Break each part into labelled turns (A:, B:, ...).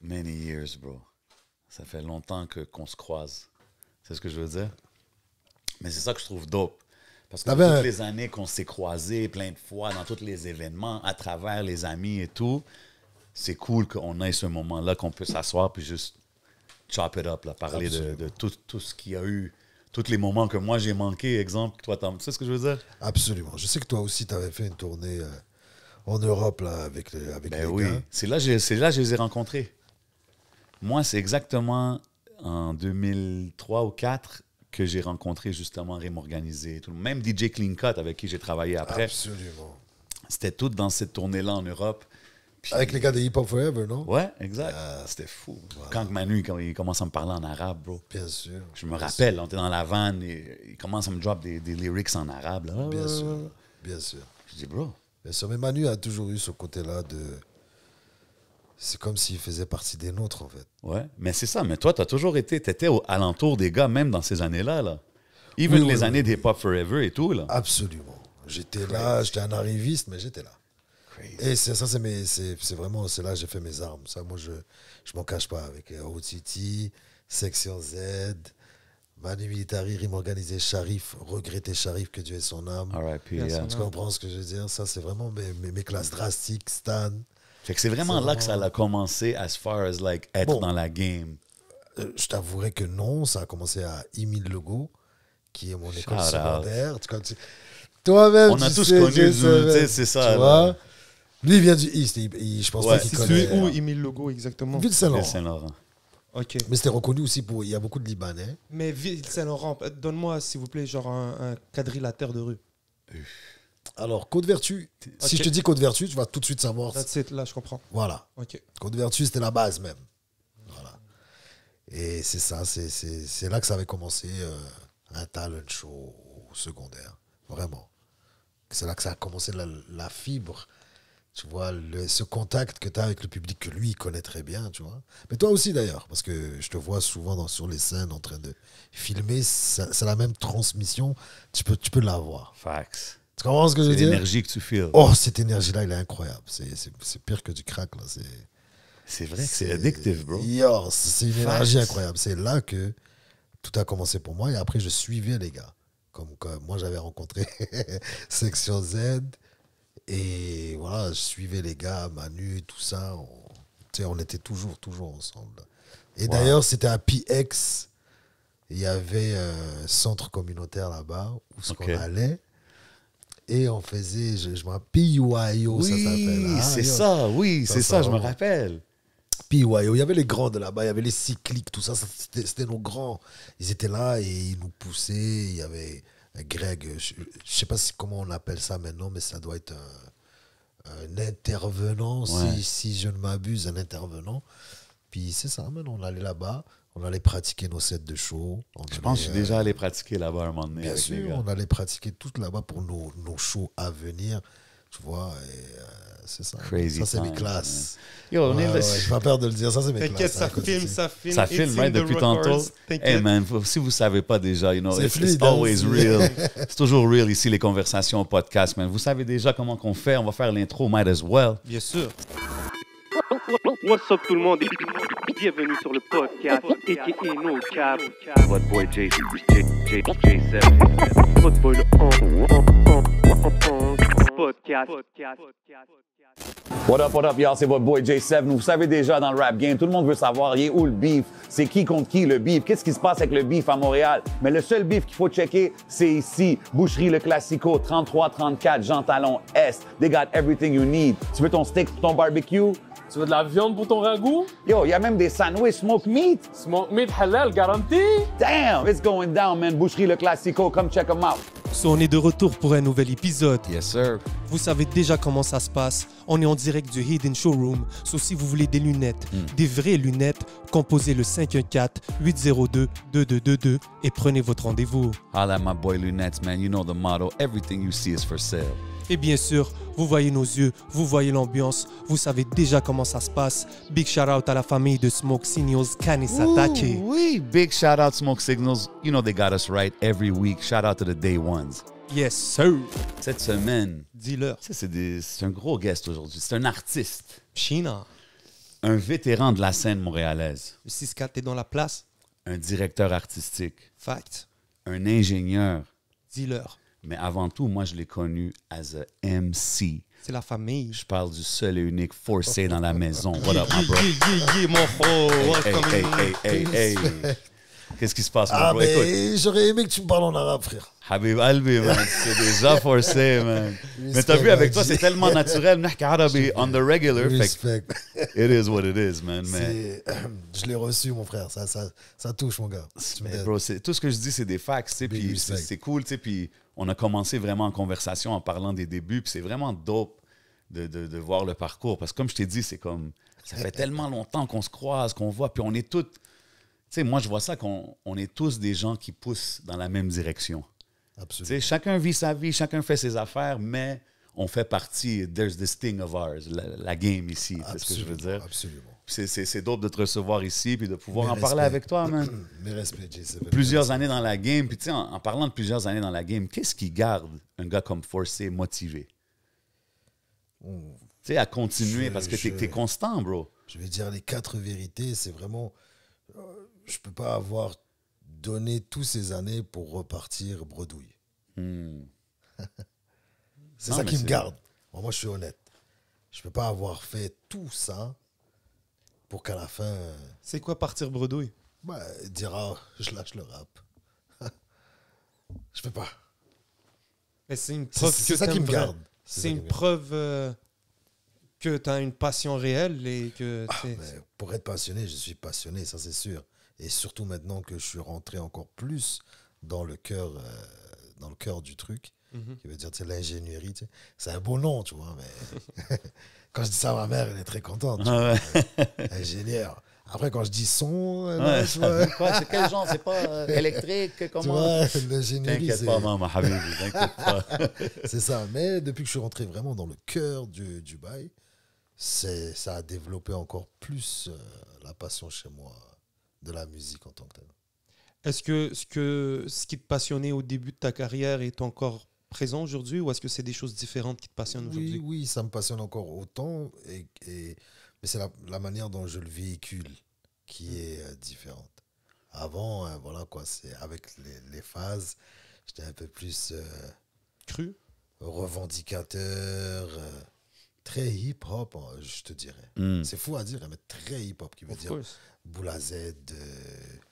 A: Many years, bro. Ça fait longtemps qu'on se croise. C'est ce que je veux dire? Mais c'est ça que je trouve dope. Parce que toutes les années qu'on s'est croisés plein de fois dans tous les événements, à travers les amis et tout, c'est cool qu'on ait ce moment-là, qu'on peut s'asseoir puis juste chop it up, là, parler de tout ce qu'il y a eu, tous les moments que moi j'ai manqué, exemple, toi, tu sais ce que je veux dire?
B: Absolument. Je sais que toi aussi, tu avais fait une tournée en Europe là, avec les
A: oui.
B: gars.
A: C'est là que je les ai rencontrés. Moi, c'est exactement en 2003 ou 2004 que j'ai rencontré justement Rime Organisé. Même DJ Clean Cut avec qui j'ai travaillé après.
B: Absolument.
A: C'était tout dans cette tournée-là en Europe. Puis,
B: avec les gars de Hip Hop Forever, non?
A: Ouais, exact. C'était fou. Voilà. Quand Manu, il commence à me parler en arabe, bro.
B: Bien sûr.
A: Je me rappelle, on était dans la van, et il commence à me drop des lyrics en arabe. Là.
B: Bien sûr, bien sûr.
A: Je dis, bro.
B: Bien sûr, mais Manu a toujours eu ce côté-là de... C'est comme s'il faisait partie des nôtres, en fait.
A: Ouais, mais c'est ça. Mais toi, tu as toujours été... Tu étais alentour des gars, même dans ces années-là. Là. Even les années des Pop Forever et tout. Là.
B: Absolument. J'étais là, j'étais un arriviste, mais j'étais là. Crazy. Et c'est vraiment... C'est là que j'ai fait mes armes. Ça, moi, je m'en cache pas. Avec OTT, Section Z... Manu Militari, Rime Organisé, Sharif, regretter Sharif, que Dieu ait son âme.
A: R.I.P.
B: Tu comprends ce que je veux dire? Ça, c'est vraiment mes classes drastiques, Stan.
A: Fait que c'est vraiment là que ça a commencé as far as like être dans la game.
B: Je t'avouerai que non, ça a commencé à Emile Legault, qui est mon école secondaire. Toi-même,
A: on a tous connu, c'est ça.
B: Tu vois? Lui, il vient du East. Je pense pas qu'il connaît.
C: C'est où, Emile Legault, exactement?
B: Ville-Saint-Laurent.
C: Ok.
B: Mais c'était reconnu aussi pour... Il y a beaucoup de Libanais.
C: Mais Ville-Saint-Laurent, donne-moi, s'il vous plaît, genre un quadrilatère de rue.
B: Alors, Côte-Vertu. Si je te dis Côte-Vertu, tu vas tout de suite savoir.
C: That's it, là, je comprends.
B: Voilà.
C: Ok.
B: Côte-Vertu, c'était la base même. Voilà. Et c'est ça, c'est là que ça avait commencé un talent show au secondaire. Vraiment. C'est là que ça a commencé la fibre. Tu vois, ce contact que tu as avec le public que lui, il connaît très bien, tu vois. Mais toi aussi, d'ailleurs, parce que je te vois souvent sur les scènes en train de filmer. C'est la même transmission. Tu peux l'avoir.
A: Facts.
B: Tu comprends ce que je veux dire?
A: C'est l'énergie que tu feels.
B: Oh, cette énergie-là, elle est incroyable. C'est pire que du crack, là.
A: C'est vrai que c'est addictive, bro.
B: Yo, c'est une énergie incroyable. C'est là que tout a commencé pour moi. Et après, je suivais les gars. Comme moi, j'avais rencontré Section Z. Et voilà, je suivais les gars, Manu, tout ça. On était toujours ensemble. Et d'ailleurs, c'était à PX. Il y avait un centre communautaire là-bas où on allait. Et on faisait, je me rappelle, PYO, ça s'appelle.
A: Oui, c'est ça, je me rappelle.
B: PYO, il y avait les grands de là-bas, il y avait les cycliques, tout ça, c'était nos grands. Ils étaient là et ils nous poussaient. Il y avait Greg, je ne sais pas comment on appelle ça maintenant, mais ça doit être un intervenant, si je ne m'abuse, un intervenant. Puis c'est ça, on allait là-bas. On allait pratiquer nos sets de show.
A: Je pense que je suis déjà allé pratiquer là-bas un moment donné.
B: Bien sûr, on allait pratiquer tout là-bas pour nos shows à venir. Tu vois, et c'est ça.
A: Crazy
B: ça, c'est
A: time,
B: mes classes.
A: Yo,
B: j'ai pas peur de le dire, ça, c'est mes
C: classes. T'inquiète, ça filme.
A: Ça filme, right, depuis tantôt. Hey man, si vous savez pas déjà, it's always real. C'est toujours real ici, les conversations au podcast, man. Vous savez déjà comment qu'on fait. On va faire l'intro, might as well.
C: Bien sûr.
D: What's up tout le monde, bienvenue sur le podcast a.k.a. No Cap.
E: Votre boy J7.
D: Votre boy le podcast.
E: What up, y'all? C'est votre boy J7. Vous savez déjà dans le rap game, tout le monde veut savoir, il est où le beef? C'est qui contre qui le beef? Qu'est-ce qui se passe avec le beef à Montréal? Mais le seul beef qu'il faut checker, c'est ici. Boucherie Le Classico, 33-34, Jean Talon Est. They got everything you need. Tu veux ton steak pour ton barbecue?
F: Tu veux de la viande pour ton ragoût?
E: Yo, il y a même des sandwichs smoked meat.
F: Smoked meat halal garanti?
E: Damn, it's going down, man. Boucherie Le Classico, come check them out.
C: So, on est de retour pour un nouvel épisode.
A: Yes, sir.
C: Vous savez déjà comment ça se passe. On est en direct du Hidden Showroom. So, si vous voulez des lunettes, des vraies lunettes, composez le 514-802-2222 et prenez votre rendez-vous.
A: Holla at my boy Lunettes, man. You know the motto. Everything you see is for sale.
C: Et bien sûr, vous voyez nos yeux, vous voyez l'ambiance, vous savez déjà comment ça se passe. Big shout out à la famille de Smoke Signals, Kanisatake.
A: Oui, big shout out Smoke Signals. You know they got us right every week. Shout out to the day ones.
C: Yes, sir.
A: Cette semaine,
C: dis-leur.
A: c'est un gros guest aujourd'hui. C'est un artiste.
C: China.
A: un vétéran de la scène montréalaise,
C: Le 6-4, t'es dans la place.
A: un directeur artistique,
C: Fact.
A: un ingénieur.
C: Dis-leur.
A: Mais avant tout, moi, je l'ai connu as a MC.
C: C'est la famille.
A: Je parle du seul et unique Forcé dans la maison. What up, my bro?
C: Mon frère.
A: Hey,
C: Welcome.
A: hey, hey, hey. Qu'est-ce qui se passe, mon
B: Ah,
A: bro? Écoute,
B: mais j'aurais aimé que tu me parles en arabe, frère.
A: Habib Albi, man, c'est déjà Forcé, man. Mais t'as vu, avec toi, c'est tellement naturel. Nahki Arabi on the regular. Fait
B: Respect.
A: que it is what it is, man. Mais,
B: Je l'ai reçu, mon frère. Ça touche, mon gars. Tu me
A: mais
B: donnes.
A: bro, tout ce que je dis, c'est des facts, tu sais,
B: Big
A: puis
B: respect.
A: c'est cool, tu sais, puis on a commencé vraiment en conversation en parlant des débuts, puis c'est vraiment dope de voir le parcours, parce que comme je t'ai dit, c'est comme, ça fait tellement longtemps qu'on se croise, qu'on voit, puis on est tous, tu sais, moi je vois ça qu'on est tous des gens qui poussent dans la même direction. Tu
B: Absolument.
A: sais, chacun vit sa vie, chacun fait ses affaires, mais on fait partie, there's this thing of ours, la game ici, c'est ce que je veux dire.
B: Absolument.
A: C'est dope de te recevoir ici, puis de pouvoir
B: Mes
A: en parler
B: respects.
A: avec toi, man.
B: Mes respects, J7.
A: Plusieurs années dans la game, puis tu sais, en parlant de plusieurs années dans la game, qu'est-ce qui garde un gars comme Forcé motivé? Tu sais, à continuer, parce que t'es constant, bro.
B: Je vais dire les 4 vérités. C'est vraiment. Je peux pas avoir donné toutes ces années pour repartir bredouille. C'est
A: Non,
B: ça
A: mais
B: qui me
A: c'est-
B: garde. Moi, je suis honnête. Je peux pas avoir fait tout ça pour qu'à la fin,
C: C'est quoi partir bredouille?
B: dire ah, je lâche le rap. Je peux pas.
C: Mais c'est une
B: C'est
C: preuve
B: c'est
C: que
B: ça qui
C: t'aimes
B: me
C: vrai-
B: garde.
C: C'est
B: ça qui
C: une
B: me garde.
C: preuve que tu as une passion réelle et que t'es-
B: Mais pour être passionné, je suis passionné, ça c'est sûr. Et surtout maintenant que je suis rentré encore plus dans le cœur du truc, qui veut dire tu sais, l'ingénierie. Tu sais. C'est un beau nom, tu vois, mais quand je dis ça à ma mère, elle est très contente. tu vois. Ingénieur. Après, quand je dis son, là, tu vois,
A: Quoi, c'est quel genre? C'est pas électrique?
B: tu
A: Comment?
B: vois, l'ingénierie,
A: T'inquiète pas, maman, Habibi, t'inquiète pas.
B: c'est ça. Mais depuis que je suis rentré vraiment dans le cœur du bail, ça a développé encore plus la passion chez moi de la musique en tant que telle.
C: Est-ce que ce qui te passionnait au début de ta carrière est encore présent aujourd'hui ou est-ce que c'est des choses différentes qui te passionnent aujourd'hui?
B: Oui, ça me passionne encore autant, mais c'est la manière dont je le véhicule qui est différente. Avant, voilà quoi, c'est avec les phases, j'étais un peu plus
C: Cru?
B: revendicateur, très hip-hop, je te dirais. C'est fou à dire, mais très hip-hop, qui veut
C: Of
B: dire
C: course.
B: boule à Z,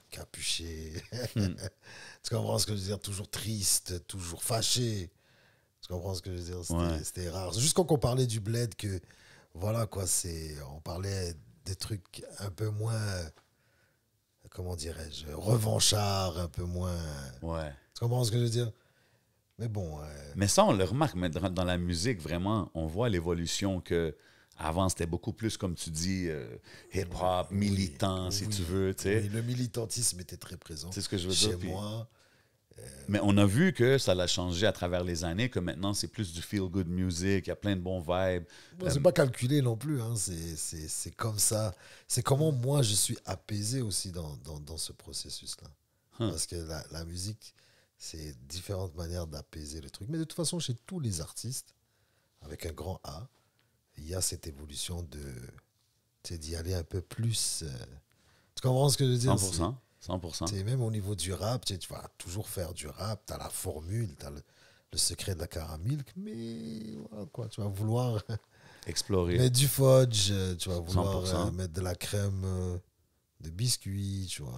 B: capuché. Tu comprends ce que je veux dire? Toujours triste, toujours fâché. Tu comprends ce que je veux dire? C'était rare. Juste quand on parlait du bled, que voilà quoi, on parlait des trucs un peu moins, comment dirais-je, revanchards, un peu moins.
A: Ouais.
B: Tu comprends ce que je veux dire? Mais bon.
A: Mais ça, on le remarque, mais dans la musique, vraiment, on voit l'évolution que avant, c'était beaucoup plus, comme tu dis, hip-hop, militant, si tu veux, tu sais.
B: Oui, le militantisme était très présent.
A: C'est ce que je veux
B: chez
A: dire. Puis-
B: moi.
A: Mais on a vu que ça l'a changé à travers les années, que maintenant, c'est plus du feel-good music, il y a plein de bons vibes.
B: Bon, c'est pas calculé non plus, hein. C'est comme ça. C'est comment moi je suis apaisé aussi dans ce processus-là. Parce que la musique, c'est différentes manières d'apaiser le truc. Mais de toute façon, chez tous les artistes, avec un grand A, il y a cette évolution d'y aller un peu plus. Tu comprends ce que je veux dire?
A: 100%. 100%.
B: C'est même au niveau du rap, tu vas toujours faire du rap, tu as la formule, tu as le secret de la caramilk, mais voilà quoi, tu vas vouloir
A: Explorer.
B: mettre du fudge, tu vas vouloir
A: 100%.
B: mettre de la crème de biscuit, tu vois.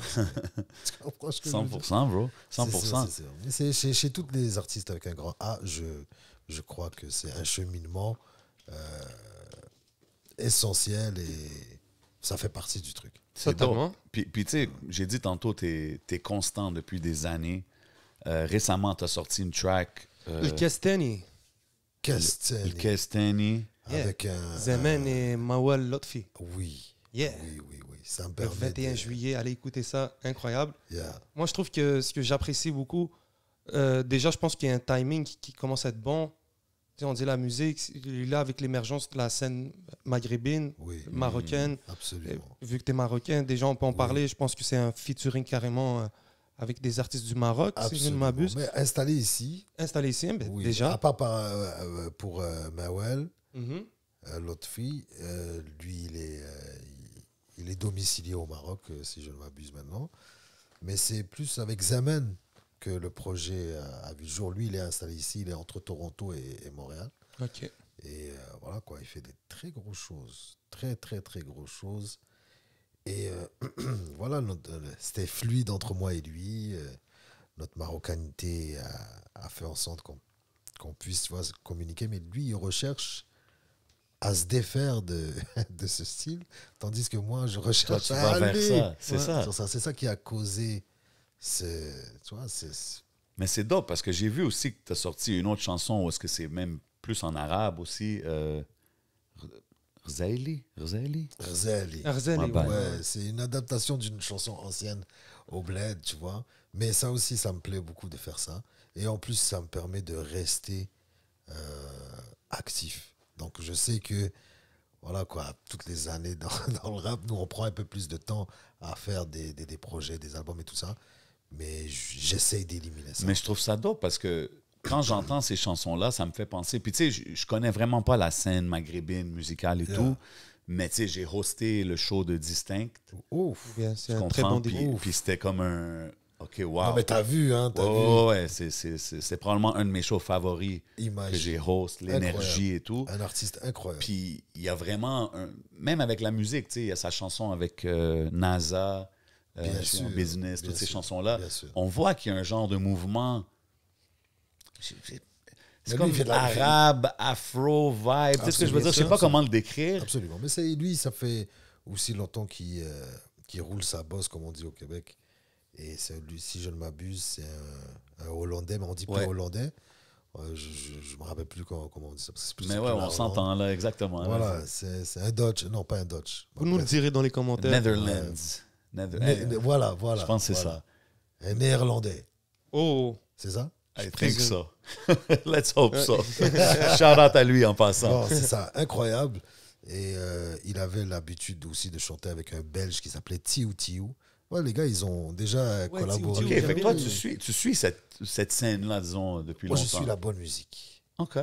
B: Tu comprends ce que je veux dire?
A: 100%, bro.
B: C'est
A: 100%.
B: sûr. Mais c'est chez tous les artistes avec un grand A, je crois que c'est un cheminement essentiel et ça fait partie du truc.
A: C'est
C: Totalement.
A: dope. Puis tu sais, j'ai dit tantôt, t'es constant depuis des années. Récemment, t'as sorti une track.
C: Le Kestani.
B: Kestani,
A: Le Kestani.
B: avec un...
C: Zemen et Mawal Lotfi.
B: Oui.
C: Yeah.
B: Oui. Ça me
C: Le
B: permet
C: 21 juillet, allez écouter ça, incroyable.
B: Yeah.
C: Moi, je trouve que ce que j'apprécie beaucoup, déjà, je pense qu'il y a un timing qui commence à être bon. Tu sais, on dit la musique, là, avec l'émergence de la scène maghrébine,
B: Oui.
C: marocaine,
B: Absolument.
C: vu que tu es marocain, déjà, on peut en parler. Je pense que c'est un featuring carrément avec des artistes du Maroc, si je ne
B: Absolument.
C: m'abuse.
B: Mais installé ici,
C: Installé ici, ben,
B: oui.
C: déjà.
B: À part pour Mawel,
C: Mhm.
B: l'autre fille, lui, il est domicilié au Maroc, si je ne m'abuse maintenant. Mais c'est plus avec Zamen que le projet a vu le jour. Lui, il est installé ici, il est entre Toronto et Montréal.
C: Ok.
B: Et voilà quoi, il fait des très grosses choses. Très, très, très grosses choses. Et voilà, c'était fluide entre moi et lui. Notre marocanité a fait en sorte qu'on puisse, tu vois, communiquer. Mais lui, il recherche à se défaire de ce style, tandis que moi, je
A: Toi,
B: recherche
A: tu
B: à
A: vas vers
B: aller
A: ça. C'est
B: sur
A: ça.
B: C'est ça qui a causé tu vois,
A: Mais c'est dope parce que j'ai vu aussi que tu as sorti une autre chanson où est-ce que c'est même plus en arabe aussi. Rzaili.
B: Rzali.
C: Arzeli,
A: Ah, ben.
B: Ouais, c'est une adaptation d'une chanson ancienne au bled, tu vois. Mais ça aussi, ça me plaît beaucoup de faire ça. Et en plus, ça me permet de rester actif. Donc, je sais que, voilà quoi, toutes les années dans le rap, nous, on prend un peu plus de temps à faire des projets, des albums et tout ça. Mais j'essaye d'éliminer ça.
A: Mais je trouve ça dope parce que quand j'entends ces chansons-là, ça me fait penser. Puis tu sais, je connais vraiment pas la scène maghrébine musicale et tout. Mais tu sais, j'ai hosté le show de Distinct.
B: Ouf.
C: Bien, c'est
A: Tu
C: un très
A: comprends?
C: bon début.
A: Puis c'était comme un. OK, wow.
B: Non, mais t'as vu, hein, t'as vu.
A: Ouais, c'est probablement un de mes shows favoris
B: Imagine.
A: que j'ai host, l'énergie et tout.
B: Un artiste incroyable.
A: Puis il y a vraiment, même avec la musique, tu sais, il y a sa chanson avec NASA,
B: Bien
A: Je suis en
B: sûr,
A: business,
B: bien
A: toutes ces
B: sûr,
A: chansons-là.
B: bien sûr.
A: On voit qu'il y a un genre de mouvement. C'est
B: Mais
A: comme
B: lui, il fait de la-
A: arabe, afro, vibe. Tu sais ce que je veux dire? Je sais pas
B: Absolument.
A: comment le décrire.
B: Absolument. Mais lui, ça fait aussi longtemps qu'il roule sa bosse, comme on dit au Québec. Et lui, si je ne m'abuse, c'est un Hollandais, mais on dit
A: Ouais.
B: pas Hollandais. Je me rappelle plus comment on dit ça. Parce que c'est plus
A: Mais
B: que
A: ouais,
B: la
A: on
B: Hollande.
A: s'entend là, exactement.
B: Voilà, c'est un Dutch. Non, pas un Dutch.
C: Vous nous le direz dans les commentaires.
A: Netherlands.
B: Voilà.
A: Je pense que c'est
B: voilà. Un Néerlandais.
C: Oh,
B: C'est ça?
A: ça. I think
C: présume.
A: so. Let's hope so. Shout out à lui en passant.
B: Bon, c'est ça, incroyable. Et il avait l'habitude aussi de chanter avec un Belge qui s'appelait Tiou Tiou. Ouais, les gars, ils ont déjà collaboré.
A: OK,
C: Tiou,
A: fait que toi,
C: oui.
A: tu suis cette scène-là, disons, depuis
B: Moi,
A: longtemps.
B: je suis la bonne musique.
A: OK.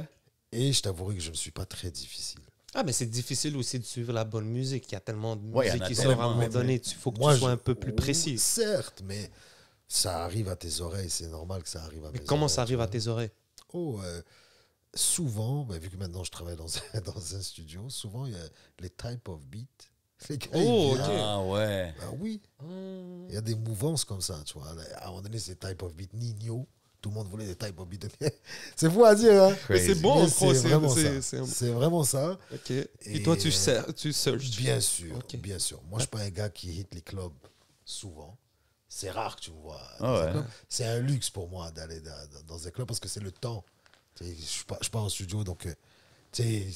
B: Et je t'avouerai que je ne suis pas très difficile.
C: Ah, mais c'est difficile aussi de suivre la bonne musique. Il y a tellement de
A: Ouais, il y en
C: musique
A: a
C: qui sort à un
A: tellement,
C: moment
A: mais-
C: donné. Il faut que
B: Moi,
C: tu sois un peu plus précis.
B: Certes, mais ça arrive à tes oreilles. C'est normal que ça arrive à
C: Mais
B: mes
C: comment
B: oreilles,
C: ça arrive
B: tu
C: à
B: vois.
C: tes oreilles?
B: Oh, souvent, vu que maintenant je travaille dans un studio, souvent il y a les type of beats. Les gars,
C: Oh,
B: ils viennent.
C: ok.
A: Ah ouais.
B: Ben oui, il y a des mouvances comme ça, tu vois. À un moment donné, c'est type of beat Nino. Tout le monde voulait des type of beats. C'est fou à dire, hein?
C: Mais c'est
A: Crazy.
C: bon,
B: Mais
C: en pro,
B: c'est vraiment ça.
C: c'est-
B: C'est vraiment ça.
C: Ok. Et
B: Et,
C: toi, tu searches.
B: Bien sûr,
C: Ok.
B: bien sûr. Moi, je suis pas un gars qui hit les clubs souvent. C'est rare que tu me vois.
A: Ah
B: dans un
A: ouais.
B: club. C'est un luxe pour moi d'aller dans un club parce que c'est le temps. Tu sais, je suis pas en studio, donc tu sais,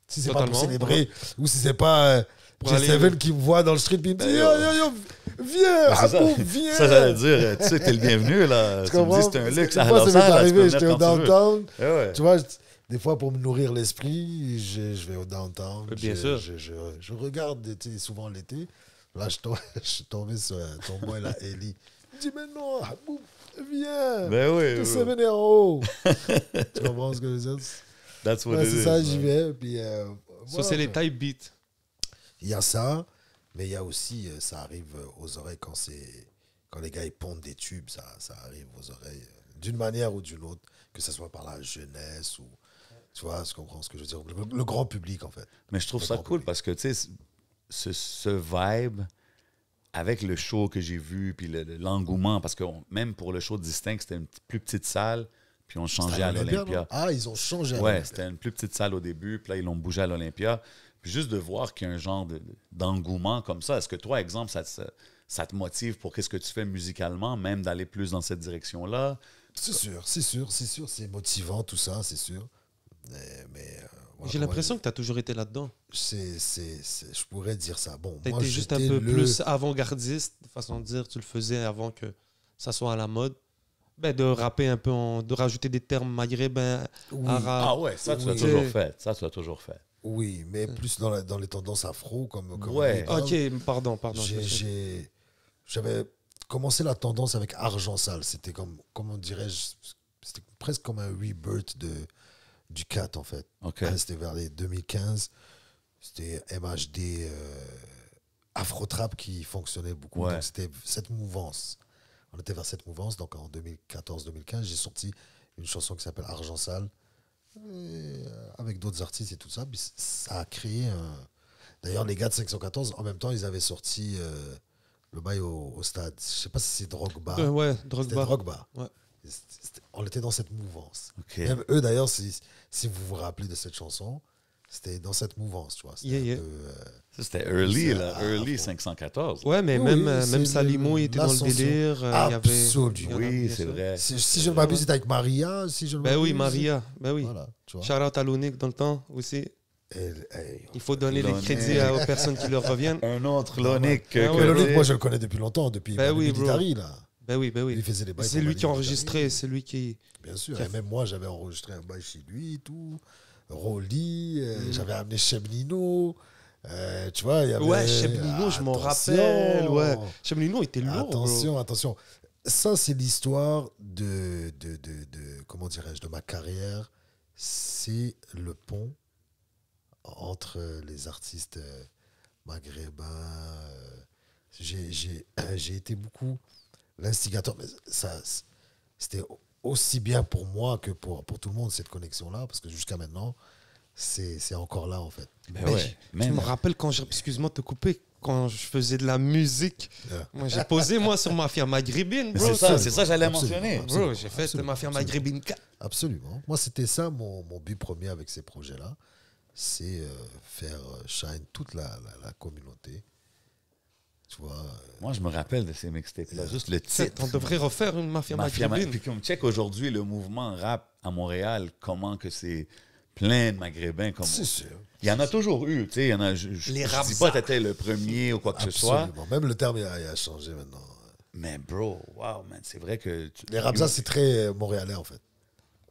B: si c'est pas pour
C: Totalement.
B: célébrer ou si c'est pas
C: Pour
B: J7
C: aller-
B: qui me voit dans le street puis il me dit
A: Ben,
B: yo, viens,
A: Ben, c'est ça.
B: Abou, viens.
A: Ça, j'allais dire, tu sais, t'es le bienvenu, là.
B: Tu
A: Tu me dis,
B: comprends?
A: c'est un
B: Parce que
A: luxe.
B: des
A: À
B: fois, ça
A: Los
B: m'est
A: Angeles, tu peux
B: arrivé,
A: venir
B: j'étais au
A: quand tu veux.
B: downtown.
A: Eh ouais.
B: Tu vois, des fois, pour me nourrir l'esprit, je vais au downtown.
C: Bien sûr.
B: Je regarde, tu sais, souvent l'été. Là, je suis tombé sur ton boy, là, Eli. Il dit, mais non, Habou, viens.
A: Ben oui,
B: Tu
A: oui.
B: sais venir en haut. Tu comprends ce que je veux dire?
A: That's what
B: Ouais,
A: it
B: c'est
A: is,
B: ça,
A: man.
B: j'y vais. Puis,
C: Ça,
B: voilà,
C: c'est les
B: quoi.
C: type beats.
B: Il y a ça, mais il y a aussi, ça arrive aux oreilles quand les gars ils pondent des tubes, ça arrive aux oreilles d'une manière ou d'une autre, que ce soit par la jeunesse ou, tu vois, tu comprends ce que je veux dire, le grand public en fait.
A: Mais je trouve
B: Le
A: ça
B: grand
A: cool
B: public.
A: parce que, tu sais, ce vibe, avec le show que j'ai vu, puis l'engouement, parce que même pour le show Distinct, c'était une plus petite salle, puis on changeait
B: C'était
A: à l'Olympia.
B: non? Ah, ils ont changé à
A: Ouais,
B: l'Olympia.
A: c'était une plus petite salle au début, puis là, ils l'ont bougé à l'Olympia. Puis juste de voir qu'il y a un genre d'engouement comme ça, est-ce que toi, exemple, ça te motive pour qu'est-ce que tu fais musicalement, même d'aller plus dans cette direction-là?
B: C'est sûr, c'est motivant tout ça, c'est sûr. Mais voilà,
C: J'ai
B: comment
C: l'impression que tu as toujours été là-dedans.
B: je pourrais dire ça. Bon,
C: Tu
B: moi,
C: étais juste un
B: j'étais
C: peu
B: le-
C: plus avant-gardiste, de façon de dire, tu le faisais avant que ça soit à la mode. Ben, de rapper un peu, de rajouter des termes maghrébins,
B: Oui.
C: arabes.
A: Ah ouais, ça, tu l'as
B: oui.
A: toujours fait. Ça, tu l'as toujours fait.
B: Oui, mais plus dans les tendances afro, comme
A: Ouais.
B: on dit.
C: Ok, pardon.
B: J'avais commencé la tendance avec Argent Sale. C'était comment dirais-je, c'était presque comme un rebirth du Cat, en fait.
A: OK.
B: Ouais, c'était vers les 2015. C'était MHD afro-trap qui fonctionnait beaucoup.
A: Ouais.
B: Donc, c'était cette mouvance. On était vers cette mouvance. Donc, en 2014-2015, j'ai sorti une chanson qui s'appelle Argent Sale, avec d'autres artistes et tout ça. Puis ça a créé un... D'ailleurs, les gars de 514, en même temps, ils avaient sorti le bail au stade. Je sais pas si c'est Drogba.
C: Ouais,
B: C'était
C: Drogba.
B: Drogba.
C: Ouais.
B: On était dans cette mouvance.
A: OK.
B: Même eux, d'ailleurs, si vous vous rappelez de cette chanson, c'était dans cette mouvance, tu vois. C'était
C: Yeah, yeah.
B: un peu,
A: Ça, c'était early,
B: c'est
A: là.
B: à
A: Early
B: fond.
A: 514.
C: Ouais, mais
B: Oui,
C: même
B: c'est
C: Salimo il était dans le
B: l'ascension.
C: délire. Il y avait,
B: Absolument.
C: il y en a,
A: Oui,
C: bien
A: c'est
C: sûr.
A: vrai.
B: si je ne m'abuse, c'était avec Maria. Si je ne
C: Ben oui,
B: m'abuse.
C: Maria. Ben oui.
B: Voilà, tu vois.
C: Shout out à Lonic dans le temps aussi.
B: Et
C: Il faut donner les
A: Lonic.
C: crédits aux personnes qui leur reviennent.
A: Un autre Lonic.
C: Ah ouais.
B: Lonic, moi, je le connais depuis longtemps, depuis
C: Ben oui,
B: Military, là.
C: Ben oui, ben
B: Il
C: oui.
B: faisait des bails
C: C'est
B: pour
C: lui qui a
B: Manu
C: enregistré,
B: Military.
C: c'est lui qui.
B: Bien sûr.
C: qui a
B: Et même moi, j'avais enregistré un bail chez lui et tout. Rolly, j'avais amené Chemnino. Tu vois, il y avait...
C: Ouais, Chemlino, je m'en
B: Attention.
C: rappelle. Ouais. Chemlino était lourd. bro.
B: Attention. Ça, c'est l'histoire comment dirais-je, de ma carrière. C'est le pont entre les artistes maghrébins. J'ai été beaucoup l'instigateur. Mais ça, c'était aussi bien pour moi que pour tout le monde, cette connexion-là, parce que jusqu'à maintenant, c'est encore là, en fait.
A: Ben
C: Mais
A: ouais.
C: Tu
A: Même-
C: me rappelles quand excuse-moi de te couper, quand je faisais de la musique.
B: Yeah.
C: Moi, j'ai posé, moi, sur Mafia Maghrébine,
A: Mais
C: bro.
A: c'est ça que j'allais
B: Absolument.
A: mentionner.
C: Bro, j'ai fait
B: Absolument,
C: Mafia
B: absolument.
C: Maghrébine 4.
B: Absolument. Moi, c'était ça mon but premier avec ces projets-là. C'est faire shine toute la communauté. Tu vois.
A: Moi, je me rappelle de ces mixtapes-là. Juste le titre.
C: On devrait refaire une Mafia Maghrébine.
A: Puis comme check aujourd'hui le mouvement rap à Montréal, comment que c'est plein de Maghrébins. Comme...
B: C'est sûr.
A: Il y en a toujours eu. Tu sais, il y en a. Je
C: Les
A: dis
C: Rabza.
A: pas que t'étais le premier ou quoi que ce soit.
B: Absolument. Même le terme il a changé maintenant.
A: Mais bro, wow, man, c'est vrai que.
B: Les Rabza, c'est très montréalais, en fait.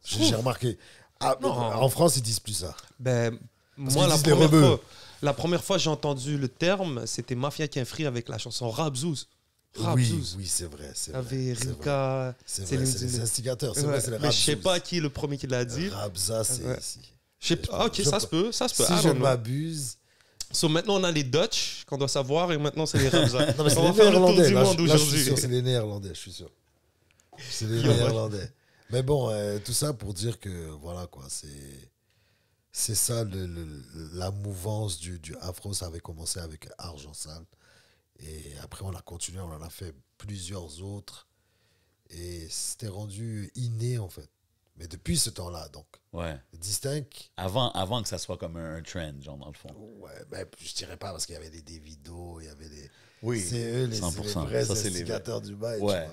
B: J'ai remarqué. Ah,
C: Non.
B: en France, ils disent plus ça.
C: Ben, moi,
B: qu'ils
C: la
B: disent les
C: première,
B: rebeux.
C: la première fois que j'ai entendu le terme, c'était Mafia Kinfree avec la chanson Rabzouz. Rabzouz.
B: Oui, c'est vrai. C'est
C: Il y avait
B: vrai, c'est vrai.
C: Rilka,
B: C'est
C: Céline
B: vrai, c'est les
C: Dion.
B: instigateurs. C'est
C: Ouais,
B: vrai, c'est les
C: mais je sais
B: Rabzouz.
C: pas qui est le premier qui l'a dit.
B: Rabza, c'est
C: Ouais.
B: ici.
C: Je sais pas. Ah, ok,
B: Je
C: ça
B: pense-
C: se peut, ça se peut.
B: Si
C: I
B: je
C: don't
B: ne
C: know.
B: m'abuse.
C: So, maintenant, on a les Dutch, qu'on doit savoir, et maintenant, c'est les Rabza.
B: Non, mais c'est
C: On
B: les
C: va faire le tour
B: Néerlandais.
C: du
B: Là,
C: monde
B: je suis
C: aujourd'hui.
B: sûr, c'est les Néerlandais, je suis sûr. C'est les
C: Yo, ouais.
B: Néerlandais. Mais bon, tout ça pour dire que, voilà, quoi, c'est ça, la mouvance du afro. Ça avait commencé avec Argent Sale. Et après, on a continué, on en a fait plusieurs autres. Et c'était rendu inné, en fait. Mais depuis ce temps-là, donc,
A: Ouais.
B: distinct.
A: Avant que ça soit comme un trend, genre, dans le fond.
B: Ouais, ben, je dirais pas parce qu'il y avait des Davido, il y avait des.
A: Oui.
B: C'est eux les
A: 100%.
B: vrais
A: Ça, c'est les
B: instigateurs du bail.
A: Ouais.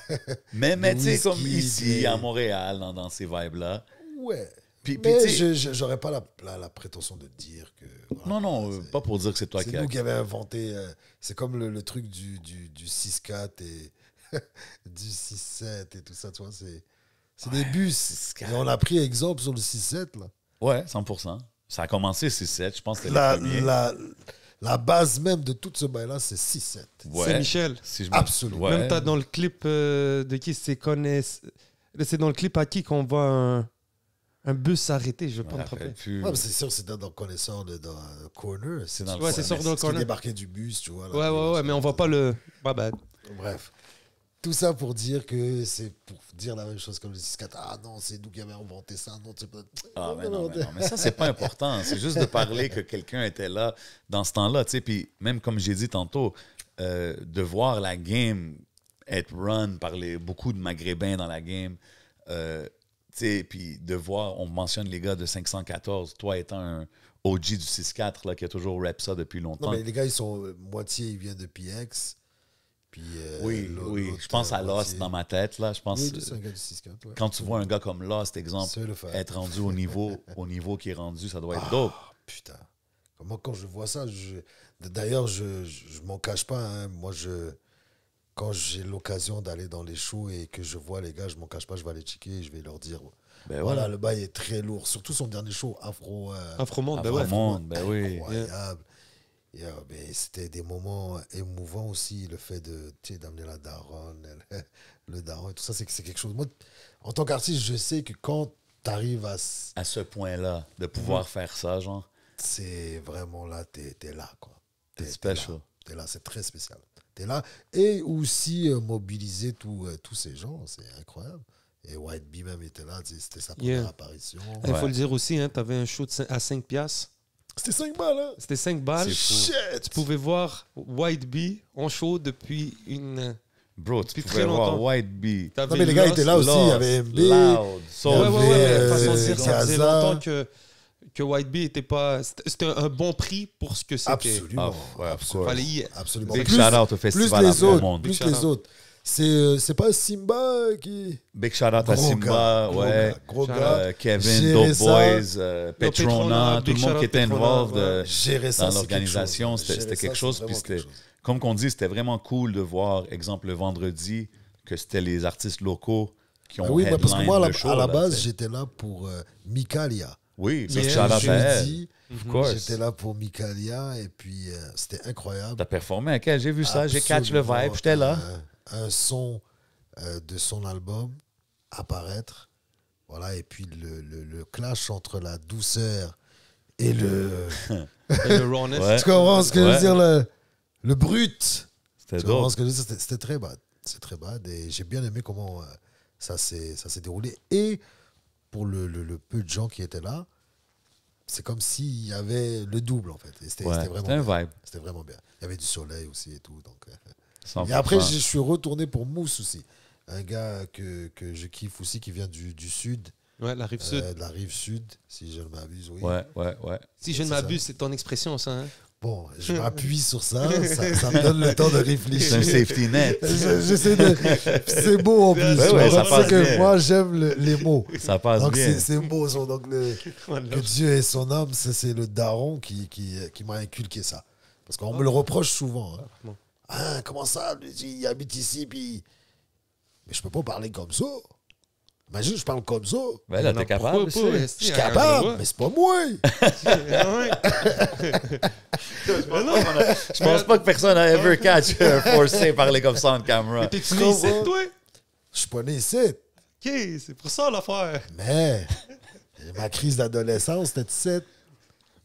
B: Tu vois.
A: Mais tu sais, comme
B: Whisky,
A: ici,
B: des-
A: à Montréal, dans ces vibes-là.
B: Ouais.
A: Puis,
B: Mais
A: tu sais-
B: j'aurais pas la prétention de dire que. voilà,
A: Non, non,
B: c'est-
A: pas pour dire que c'est toi
B: C'est
A: qui
B: nous qui avons inventé. C'est comme le truc du 6-4 et du 6-7 et tout ça, tu vois. C'est des bus.
A: 6-4.
B: Et on a pris exemple sur le 6-7, là.
A: Ouais, 100%. Ça a commencé 6-7, je pense que c'était le premier.
B: La base même de tout ce bail-là, c'est 6-7.
A: Ouais.
C: C'est Michel.
A: Si je me-
B: Absolument.
A: Ouais.
C: Même t'as dans le clip de qui c'est c'est dans le clip à qui qu'on voit un bus s'arrêter, je
A: Je
C: vais
A: me
C: pas me
A: rappelle
C: tromper.
A: plus.
B: Ouais, mais c'est sûr, c'est dans Connaisseur, dans Corner.
A: C'est dans le
C: Ouais, c'est
A: corner.
C: sûr dans le
B: Ce qui
C: corner.
B: débarquait du bus, tu vois. là.
C: Ouais, mais on voit pas le. My bad.
B: Bref. Tout ça pour dire que c'est pour dire la même chose comme le 6-4. Ah non, c'est nous qui avons inventé ça. Non, c'est pas.
A: Ah, mais non, mais ça, c'est pas important. C'est juste de parler que quelqu'un était là dans ce temps-là, tu sais. Puis même comme j'ai dit tantôt, de voir la game être run par beaucoup de Maghrébins dans la game, tu sais, puis de voir, on mentionne les gars de 514, toi étant un OG du 6-4, là, qui a toujours rap ça depuis longtemps.
B: Non, mais les gars, ils sont moitié, ils viennent de PX. Puis,
A: Oui,
B: l'autre,
A: je pense à Lost
B: moitié-
A: dans ma tête, là. Je pense,
B: Oui, c'est un gars du 6-4. Ouais.
A: quand tu vois un gars comme Lost, exemple,
B: C'est le faire.
A: être rendu au niveau qui est rendu, ça doit être dope.
B: Ah, putain. Moi, quand je vois ça, d'ailleurs, je m'en cache pas. Hein. Moi, quand j'ai l'occasion d'aller dans les shows et que je vois les gars, je m'en cache pas, je vais aller checker et je vais leur dire
A: Ben
B: voilà,
A: voilà.
B: le bail est très lourd. Surtout son dernier show,
C: Afro-monde, ben ouais.
A: Afro-monde, ben oui.
B: incroyable. Yeah, mais c'était des moments émouvants aussi, le fait d'amener la daronne, le daron et tout ça, c'est quelque chose. Moi, en tant qu'artiste, je sais que quand tu arrives
A: À ce point-là, de pouvoir faire ça, genre,
B: c'est vraiment là, t'es là, quoi.
A: c'est special.
B: T'es là, c'est très spécial. T'es là et aussi mobiliser tous ces gens, c'est incroyable. Et White Bee même était là, c'était sa première apparition.
C: Il faut le dire aussi, hein, tu avais un show à 5 piastres.
B: C'était 5 balles, hein?
C: C'était 5 balles.
B: Shit!
C: Tu pouvais voir White Bee en show depuis une...
A: Bro, tu
C: Depuis
A: pouvais
C: très
A: voir
C: longtemps.
A: White Bee.
B: Non, mais les gars étaient là aussi, il y avait MB.
A: Loud, Soul.
C: Ouais, mais façon de
B: euh,
C: dire, ça faisait
B: Gaza.
C: longtemps que White Bee était pas... C'était un bon prix pour ce que c'était.
B: Absolument.
A: Ah, ouais, of
B: absolument.
C: Fallait y-
B: Absolument.
A: Big
B: Plus-
A: shout out au
B: plus
A: festival
B: les
A: Après
B: autres,
A: Monde.
B: plus
C: shout
B: les
C: out.
B: autres. C'est pas Simba qui...
A: Big shout out à
B: Gros
A: Simba,
B: gars, gros
A: ouais.
B: gars, gros
C: Shout
B: gars.
A: Kevin,
B: Gérer
A: Dope
B: ça.
A: Boys,
C: Petrona,
A: Petrona, tout
C: big
A: le monde
C: shout
A: qui
C: out
A: était
C: Petrona,
A: involved
C: ouais.
B: Gérer ça,
A: dans
B: c'est
A: l'organisation.
B: quelque chose.
A: C'était
B: Gérer
A: quelque
B: ça,
A: chose.
B: c'est
A: Puis
B: vraiment
A: c'était,
B: quelque chose.
A: comme qu'on dit, c'était vraiment cool de voir, exemple, le vendredi, que c'était les artistes locaux qui ont
B: Oui, mais parce que moi,
A: headline le show,
B: à la
A: là,
B: base,
A: tu sais.
B: j'étais là pour Mikalia.
A: Oui,
C: Yeah,
A: big shout out à elle.
B: Jeudi,
A: Of course.
B: j'étais là pour Mikalia et puis c'était incroyable.
A: T'as performé avec elle, j'ai vu ça, j'ai catch le
B: Absolument.
A: vibe, j'étais là.
B: Un son de son album apparaître. Voilà, et puis le clash entre la douceur et le...
C: Et le rawness.
A: Ouais.
B: Tu comprends ce que je veux
A: Ouais.
B: dire, le brut.
A: C'était
B: Tu comprends
A: dope.
B: ce que je veux dire? C'était très bad. C'est très bad et j'ai bien aimé comment ça s'est déroulé. Et pour le peu de gens qui étaient là, c'est comme s'il y avait le double en fait. Et C'était
A: Ouais,
B: vraiment
A: c'était un
B: bien.
A: vibe.
B: C'était vraiment bien. Il y avait du soleil aussi et tout. Donc,
A: 100%.
B: Et après, je suis retourné pour Mousse aussi. Un gars que je kiffe aussi qui vient du sud,
C: Ouais, la rive sud.
B: de la rive sud, si je ne m'abuse, oui.
A: Ouais.
C: Si je ne
B: c'est
C: m'abuse, c'est ton expression, ça. Hein?
B: Bon, je m'appuie sur ça, ça me donne le temps de réfléchir.
A: C'est un safety net.
B: J'essaie de. C'est beau en plus.
A: Ouais,
B: tu
A: ouais,
B: vois,
A: ça
B: parce
A: passe
B: que
A: bien.
B: moi, j'aime les mots.
A: Ça passe
B: Donc,
A: bien.
B: c'est beau. Donc, que Dieu ait son âme, c'est le daron qui m'a inculqué ça. Parce qu'on me le reproche souvent. Hein. Ah, comment ça, lui, il habite ici, puis. Mais je peux pas parler comme ça. Imagine, je parle comme ça.
A: Ben là, t'es capable.
C: Pourquoi pas,
A: c'est-
C: esti,
B: Je suis
C: hein,
B: capable,
C: ouais.
B: mais c'est pas moi.
A: Je pense pas que personne a ever catch forcé parler comme ça en caméra.
C: T'es-tu né ici, toi?
B: Je suis pas né ici.
C: OK, c'est pour ça l'affaire.
B: Mais ma crise d'adolescence, c'était 17.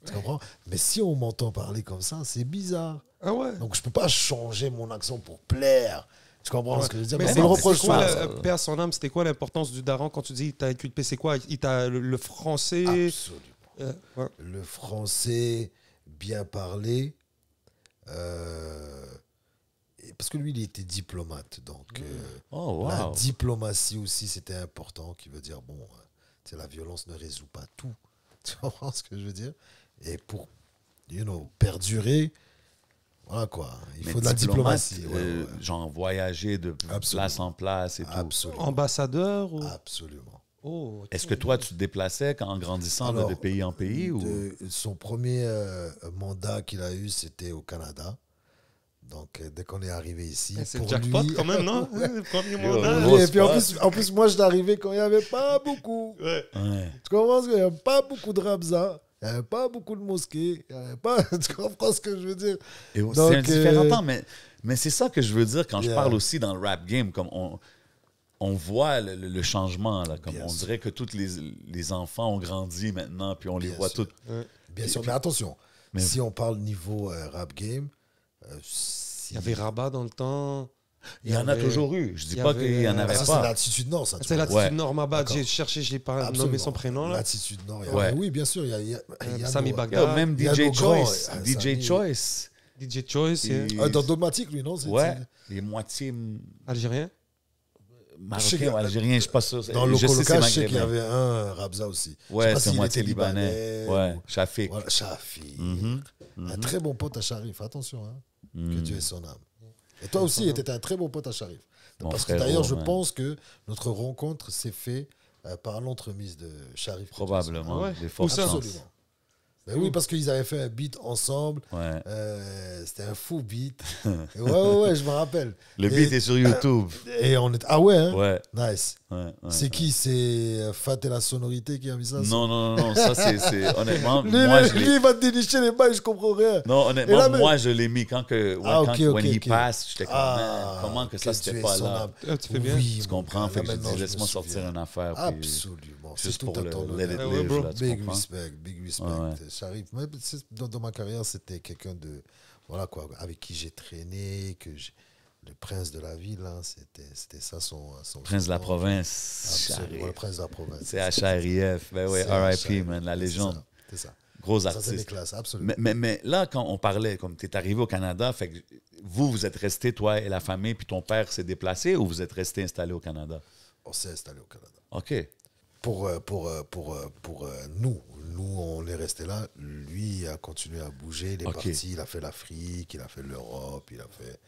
B: Tu comprends? Mais si on m'entend parler comme ça, c'est bizarre.
C: Ah ouais?
B: Donc, je peux pas changer mon accent pour plaire. Tu comprends ce que je veux dire?
C: Mais
B: Mais on
C: c'est
B: me le reproche
C: c'est quoi,
B: souvent.
C: paix à son âme, c'était quoi l'importance du daron quand tu dis il t'a inculpé? C'est quoi? Il t'a le français?
B: Absolument.
C: Ouais.
B: Le français bien parlé. Parce que lui, il était diplomate. Donc,
A: Oh,
B: la
A: wow.
B: diplomatie aussi, c'était important. Qui veut dire, bon, tu sais, la violence ne résout pas tout. Tu comprends ce que je veux dire? Et pour, perdurer, voilà quoi. Il
A: Mais
B: faut de la
A: diplomate,
B: diplomatie. Ouais.
A: Genre voyager de
B: Absolument.
A: place en place et tout.
B: Absolument.
C: Ambassadeur? Ou...
B: Absolument.
C: Oh, ok.
A: Est-ce que toi, tu te déplaçais en grandissant
B: Alors,
A: de pays en pays? Ou...
B: Son premier mandat qu'il a eu, c'était au Canada. Donc, dès qu'on est arrivé ici,
C: C'est
B: pour
C: le jackpot
B: lui...
C: quand même, non? Le premier
A: Yo,
C: mandat.
A: gros
B: Oui, et puis
A: spot.
B: en plus, moi, je suis arrivé quand il n'y avait pas beaucoup.
C: Ouais.
A: Ouais.
B: Tu comprends? Il n'y avait pas beaucoup de Rabza. Il n'y avait pas beaucoup de mosquées. Il y avait pas... Tu comprends ce que je veux dire?
A: Et
B: Donc,
A: c'est un différent temps, mais c'est ça que je veux dire quand je
B: Yeah.
A: parle aussi dans le rap game. Comme on voit le changement. Là, comme
B: Bien
A: on
B: sûr.
A: dirait que tous les enfants ont grandi maintenant, puis on les
B: Bien
A: voit
B: sûr.
A: tous.
B: Bien sûr, mais attention.
A: Mais-
B: Si on parle niveau rap game,
C: Il y avait Rabat dans le temps.
A: Il y en a toujours eu. Je dis
C: il y
A: pas
C: avait,
A: qu'il y en
C: ah,
A: avait
B: ça, c'est
A: pas.
B: l'attitude nord, ça. tu
C: C'est
B: vois.
C: l'attitude
A: Ouais.
C: Nord Mabat.
B: D'accord.
C: J'ai cherché, je l'ai pas
B: Absolument.
C: nommé son prénom. Là.
B: L'attitude nord.
A: Ouais.
B: Oui, bien sûr. Il y a
C: Sami
B: nos-
C: Bagdad.
A: Yo, même
B: Il y a
A: DJ
B: nos grands,
A: Choice.
B: Sami.
A: DJ Choice.
C: DJ Choice,
A: Il-
B: Dans Dogmatic, lui, non?
A: Ouais, les moitiés
C: algérien.
A: marocains ou algériens, je suis pas sûr.
B: Dans
A: je sais c'est
B: Locoloca, je sais qu'il y
A: maghrébin.
B: avait un Rabza aussi. Je sais
A: Ouais,
B: pas
A: c'est
B: s'il
A: moitié
B: était
A: libanais. Ouais, Shafik.
B: Voilà, Shafi.
A: Mhm.
B: Un très bon pote à Sharif. Attention, hein, que
A: Mhm.
B: Dieu ait son âme. Et toi aussi, tu étais un très bon pote à Sharif.
A: Mon
B: Parce que
A: frérot,
B: d'ailleurs, je
A: man.
B: pense que notre rencontre s'est faite par l'entremise de Sharif.
A: Probablement.
C: Ah ouais.
A: Des
C: Où
A: fortes
C: ça?
A: chances.
B: Absolument. Ben oui, parce qu'ils avaient fait un beat ensemble.
A: Ouais.
B: C'était un fou beat. Et ouais, je me rappelle.
A: Le
B: Et-
A: beat est sur YouTube.
B: Et on est... Ah ouais, hein?
A: Ouais.
B: Nice.
A: Ouais,
B: C'est qui? C'est Fat et la sonorité qui a mis ça?
A: Non, ça c'est honnêtement,
B: Lui,
A: moi je
B: lui,
A: l'ai.
B: il va te dénicher les bails, je comprends rien.
A: Non,
B: Et
A: honnêtement,
B: là, mais-
A: moi je l'ai mis quand que
B: Ah,
A: quand
B: ok,
A: when
B: ok,
A: he
B: ok.
A: passe, j'étais comme
B: Ah,
A: man, comment que ça
B: que
A: c'était
B: Dieu ait
A: pas
B: son
A: là.
B: âme.
C: Ah, tu fais bien.
B: Oui,
A: Tu
B: mon
A: comprends?
B: gars,
A: Fait que
B: là,
A: j'ai
B: maintenant,
A: dit
B: je
A: laisse-moi
B: me
A: sortir
B: souviens.
A: une affaire. puis
B: Absolument. C'est
A: Juste
B: tout
A: pour
B: à
A: le
B: ton
A: let it
B: honneur.
A: live, là, tu
B: Big
A: comprends?
B: respect, big respect.
A: Ouais.
B: Sharif, dans ma carrière, c'était quelqu'un de voilà quoi, avec qui j'ai traîné, le prince de la ville, hein, c'était ça son
A: Prince de la
B: surnom.
A: province.
B: Absolument, le prince de la province.
A: C'est HRIF. Ben oui, RIP, man, la légende.
B: C'est ça.
A: Gros
B: Ça, c'est des
A: artiste.
B: classes, absolument.
A: Mais là, quand on parlait, comme tu es arrivé au Canada, fait que vous êtes resté, toi et la famille, puis ton père s'est déplacé ou vous êtes resté installé au Canada?
B: On s'est installé au Canada.
A: OK.
B: Pour nous, on est resté là. Lui a continué à bouger. Il est parti. Il a fait l'Afrique, il a fait l'Europe, il a fait.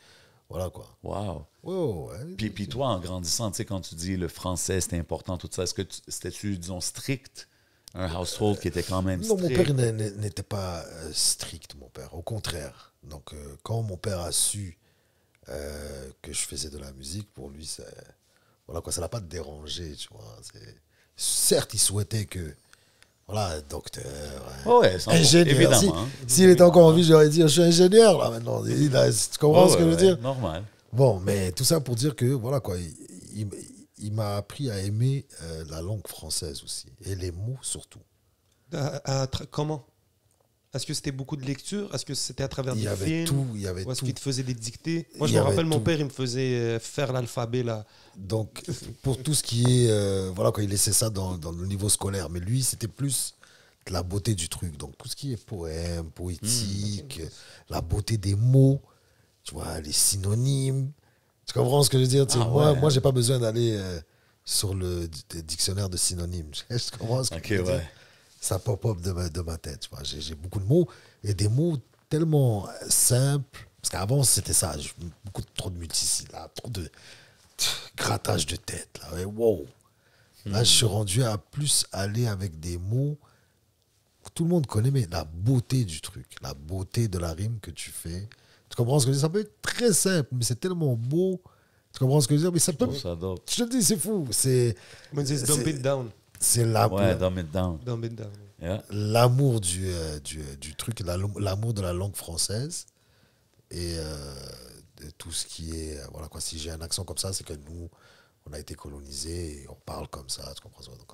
B: Voilà quoi.
A: Wow.
B: Ouais.
A: Puis toi, en grandissant, tu sais, quand tu dis le français, c'était important, tout ça, est-ce que c'était-tu, disons, strict? Un household qui était quand même
B: Non,
A: strict?
B: mon père n'était pas strict, mon père. Au contraire. Donc, quand mon père a su que je faisais de la musique, pour lui, voilà quoi, ça l'a pas dérangé, tu vois. Certes, il souhaitait que, voilà, docteur,
A: Ouais,
B: ingénieur.
A: évidemment. Hein.
B: S'il était encore en vie, j'aurais dit, je suis ingénieur, là, maintenant. Tu comprends ce que je veux dire?
A: Normal.
B: Bon, mais tout ça pour dire que, voilà quoi, il m'a appris à aimer la langue française aussi, et les mots surtout.
C: Comment? Est-ce que c'était beaucoup de lecture? Est-ce que c'était à travers
B: Il y
C: des
B: avait
C: films?
B: tout, il y avait
C: Ou est-ce
B: tout.
C: qu'il te faisait des dictées? Moi,
B: Il
C: je
B: y
C: me rappelle,
B: avait
C: mon
B: tout.
C: père, il me faisait faire l'alphabet, là.
B: Donc, pour tout ce qui est, voilà quoi, il laissait ça dans le niveau scolaire, mais lui, c'était plus de la beauté du truc. Donc, tout ce qui est poème, poétique, la beauté des mots, tu vois, les synonymes. Tu comprends ce que je veux dire? Tu sais, moi, j'ai pas besoin d'aller sur le dictionnaire de synonymes. Je comprends ce que je veux dire? Ça pop-up de ma tête. Tu vois. J'ai beaucoup de mots et des mots tellement simples. Parce qu'avant, c'était ça. Trop de multisyllabes, trop de grattage de tête. Là. Et wow. Là, je suis rendu à plus aller avec des mots que tout le monde connaît, mais la beauté du truc, la beauté de la rime que tu fais. Tu comprends ce que je veux dire? Ça peut être très simple, mais c'est tellement beau. Tu comprends ce que je veux dire? Mais ça peut.
A: Ça dope.
B: Je te dis, c'est fou. C'est.
C: Moi, je dis dumb it down.
B: C'est
A: Ouais, dumb it down.
C: Dumb it down.
A: Yeah.
B: l'amour du truc, l'amour de la langue française et de tout ce qui est. Voilà quoi, si j'ai un accent comme ça, c'est que nous, on a été colonisés et on parle comme ça. Tu comprends? Donc,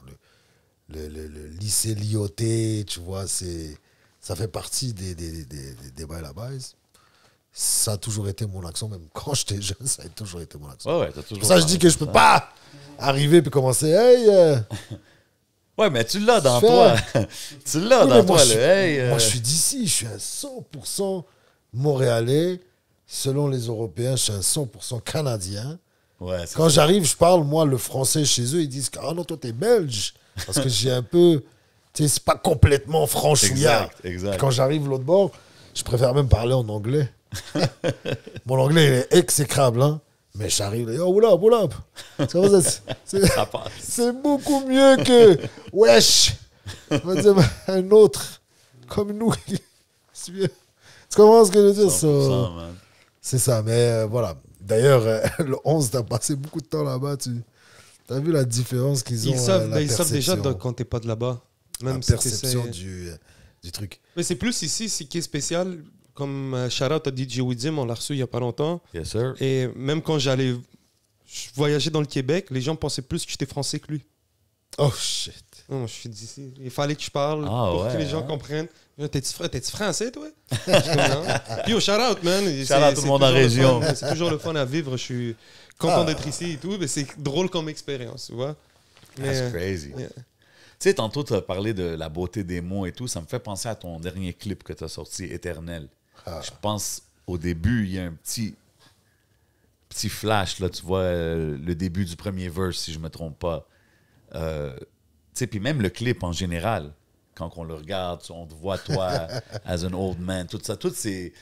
B: le lycée Lyoté, tu vois, ça fait partie des bails là-bas. Ça a toujours été mon accent, même quand j'étais jeune, ça a toujours été mon accent.
A: Ouais, t'as toujours.
B: Pour ça, je dis que je peux pas arriver puis commencer. Hey!
A: Ouais, mais tu l'as dans toi. Tu l'as
B: Oui,
A: dans
B: mais
A: toi, le hey.
B: moi, je suis d'ici. Je suis à 100% montréalais. Selon les Européens, je suis à 100% canadien.
A: Ouais,
B: Quand
A: ça.
B: j'arrive, je parle, moi, le français chez eux. Ils disent, ah non, toi, t'es belge. Parce que j'ai un peu. Tu sais, c'est pas complètement franchouillard.
A: Exact.
B: Quand j'arrive l'autre bord, je préfère même parler en anglais. Mon anglais, il est exécrable, hein. Mais j'arrive, oh, what up.
A: Ça passe.
B: C'est beaucoup mieux que wesh. On va dire un autre comme nous. C'est mieux. Tu comprends ce que je veux dire?
A: 100%, man.
B: C'est ça, mais voilà. D'ailleurs, le 11, t'as passé beaucoup de temps là-bas. Tu as vu la différence qu'ils ont?
C: Ils savent déjà
B: perception.
C: quand t'es pas de là-bas. Même
B: La
C: si
B: perception
C: t'essaies-
B: du truc.
C: Mais c'est plus ici, ce qui est spécial. Comme shout-out à DJ Widzim, on l'a reçu il y a pas longtemps.
A: Yes, sir.
C: Et même quand je voyageais dans le Québec, les gens pensaient plus que j'étais français que lui.
B: Oh shit.
C: Non, je suis d'ici. Il fallait que je parle
A: Ah,
C: pour
A: ouais,
C: que les gens
A: hein?
C: comprennent. T'es-tu français, toi? Je suis comme, non. Puis yo, shout-out, man.
A: Shout out tout le monde en région.
C: C'est toujours le fun à vivre. Je suis content d'être ici et tout. Mais c'est drôle comme expérience, tu vois.
A: That's crazy.
C: yeah.
A: Tu sais, tantôt, tu as parlé de la beauté des mots et tout. Ça me fait penser à ton dernier clip que tu as sorti, Éternel. Je pense, au début, il y a un petit flash, là, tu vois, le début du premier verse, si je me trompe pas. Tu sais, puis même le clip en général, quand on le regarde, on te voit, toi, as an old man, tout ça, toutes ces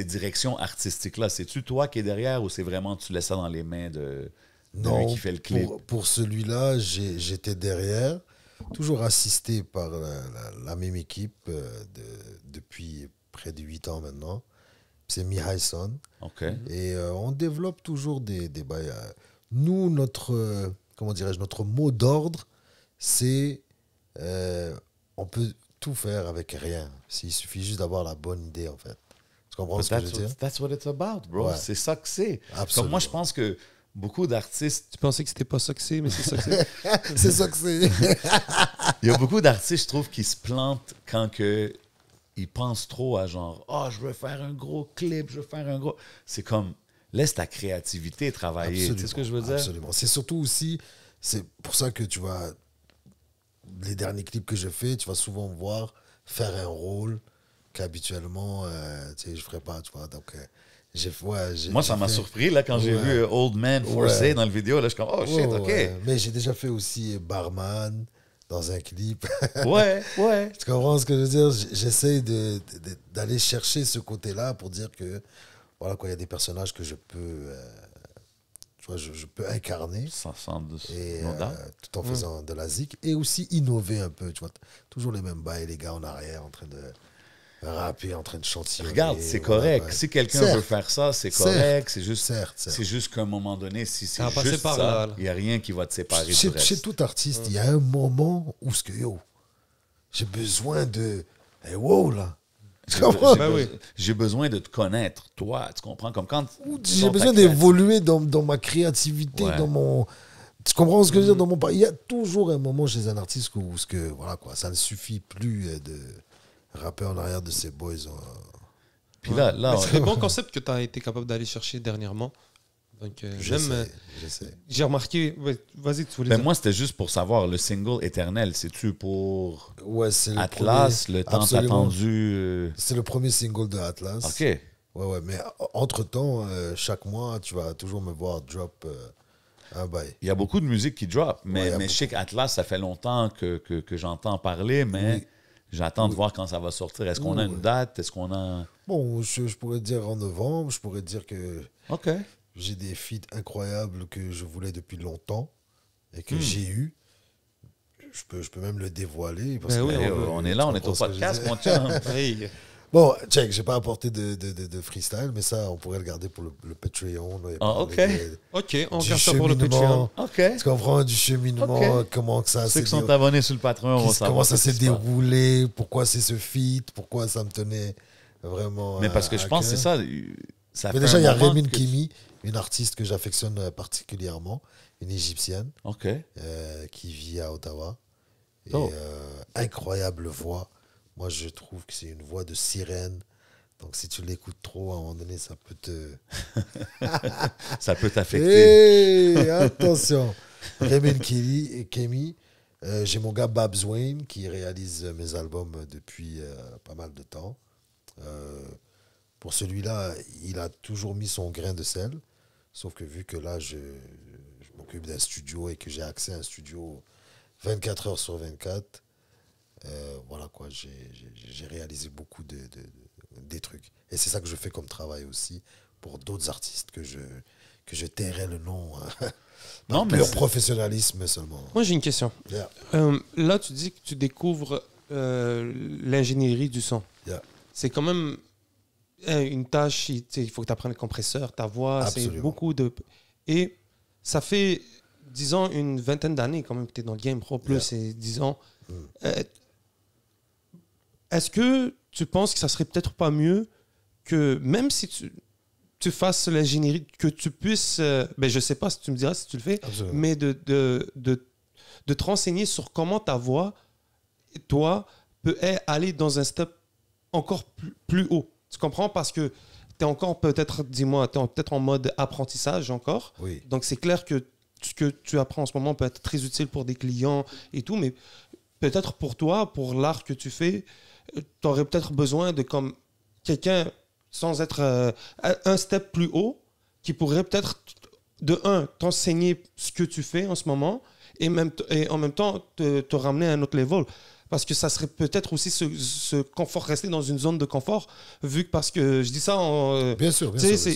A: directions artistiques-là, c'est-tu toi qui es derrière ou c'est vraiment tu laisses ça dans les mains de lui qui fait le clip?
B: Pour celui-là, j'étais derrière, toujours assisté par la même équipe depuis près de 8 ans maintenant. C'est Mihai Son.
A: OK.
B: Et on développe toujours des bails. Nous, comment dirais-je, notre mot d'ordre, c'est on peut tout faire avec rien. Il suffit juste d'avoir la bonne idée, en fait. Tu comprends ce que je veux dire?
A: That's what it's about, bro.
B: Ouais.
A: C'est ça que c'est.
B: Absolument.
A: Comme moi, je pense que beaucoup d'artistes...
C: Tu pensais que c'était pas ça que c'est, mais c'est ça que c'est.
B: C'est ça que c'est.
A: Il y a beaucoup d'artistes, je trouve, qui se plantent quand que ils pensent trop à genre, oh, je veux faire un gros clip, je veux faire un gros. C'est comme, laisse ta créativité travailler. Tu sais ce que je veux dire?
B: Absolument. C'est surtout aussi, c'est pour ça que tu vois, les derniers clips que je fais, tu vas souvent me voir faire un rôle qu'habituellement, tu sais, je ferais pas, tu vois. Donc,
A: moi, ça m'a surpris là, quand j'ai vu Old Man Forcé dans le vidéo. Là, je suis comme, oh shit, OK.
B: Mais j'ai déjà fait aussi barman dans un clip.
A: Ouais.
B: Tu comprends ce que je veux dire? J'essaie d'aller chercher ce côté-là pour dire que, voilà, quoi, il y a des personnages que je peux, tu vois, je peux incarner. Tout en faisant de la zik. Et aussi innover un peu, tu vois. Toujours les mêmes bails, les gars en arrière en train de rapper, en train de chanter.
A: Regarde, c'est correct. Si quelqu'un veut faire ça, c'est correct. C'est juste qu'à un moment donné, si c'est juste ça, il n'y a rien qui va te séparer du reste.
B: Chez tout artiste, il y a un moment où j'ai besoin de... Hey, wow, là. Tu comprends?
A: J'ai besoin de te connaître, toi. Tu comprends? Comme quand...
B: J'ai besoin d'évoluer dans ma créativité, dans mon... Tu comprends ce que je veux dire? Il y a toujours un moment chez un artiste où voilà, quoi, ça ne suffit plus de... rapper en arrière de ces boys.
A: Puis là
C: c'est un bon concept que tu as été capable d'aller chercher dernièrement. Donc,
B: j'essaie.
C: J'ai remarqué. Vas-y, tu voulais dire.
A: Moi, c'était juste pour savoir, le single Éternel, c'est-tu pour
B: c'est
A: Atlas, le temps attendu?
B: C'est le premier single de Atlas.
A: OK.
B: Ouais, mais entre-temps, chaque mois, tu vas toujours me voir drop un bail.
A: Il y a beaucoup de musique qui drop, mais je sais qu'Atlas, ça fait longtemps que j'entends parler, mais... Oui. J'attends de voir quand ça va sortir. Est-ce qu'on a une date? Est-ce qu'on a...
B: Bon, je pourrais dire en novembre. Je pourrais dire que j'ai des feats incroyables que je voulais depuis longtemps et que j'ai eu. Je peux même le dévoiler. Parce
A: on est là, on est au podcast, mon chum.
B: Bon, check, j'ai pas apporté de freestyle, mais ça, on pourrait le garder pour le Patreon.
C: OK, on garde ça pour le Patreon.
B: Tu comprends, du cheminement, comment ça
A: Ceux qui sont abonnés sur le Patreon vont savoir.
B: Comment ça s'est déroulé, pourquoi c'est ce feat, pourquoi ça me tenait vraiment.
A: Mais parce que je pense que c'est ça.
B: Mais déjà, il y a Remin Kimi, une artiste que j'affectionne particulièrement, une Égyptienne, qui vit à Ottawa. Et, incroyable voix. Moi, je trouve que c'est une voix de sirène. Donc, si tu l'écoutes trop, à un moment donné, ça peut
A: ça peut t'affecter.
B: Hey, attention. Remin Kemi. J'ai mon gars Babs Wayne qui réalise mes albums depuis pas mal de temps. Pour celui-là, il a toujours mis son grain de sel. Sauf que vu que là, je m'occupe d'un studio et que j'ai accès à un studio 24 heures sur 24... voilà quoi, j'ai réalisé beaucoup des trucs. Et c'est ça que je fais comme travail aussi pour d'autres artistes que je tairai le nom. Non, mais professionnalisme seulement.
C: Moi, j'ai une question.
B: Yeah.
C: Là, tu dis que tu découvres l'ingénierie du son.
B: Yeah.
C: C'est quand même une tâche, il faut que tu apprennes le compresseur, ta voix, c'est beaucoup de... Et ça fait, disons, une vingtaine d'années quand même que tu es dans le game pro, plus, c'est, disons... Est-ce que tu penses que ça serait peut-être pas mieux que même si tu fasses l'ingénierie, que tu puisses, je sais pas si tu me diras si tu le fais, absolument, mais de te renseigner sur comment ta voix, toi, peut aller dans un step encore plus haut. Tu comprends? Parce que tu es encore peut-être, dis-moi, tu es peut-être en mode apprentissage encore.
B: Oui.
C: Donc c'est clair que ce que tu apprends en ce moment peut être très utile pour des clients et tout, mais peut-être pour toi, pour l'art que tu fais, tu aurais peut-être besoin de comme quelqu'un sans être un step plus haut qui pourrait peut-être t'enseigner ce que tu fais en ce moment et en même temps te ramener à un autre level. Parce que ça serait peut-être aussi ce confort, rester dans une zone de confort, vu que parce que je dis ça
B: bien sûr,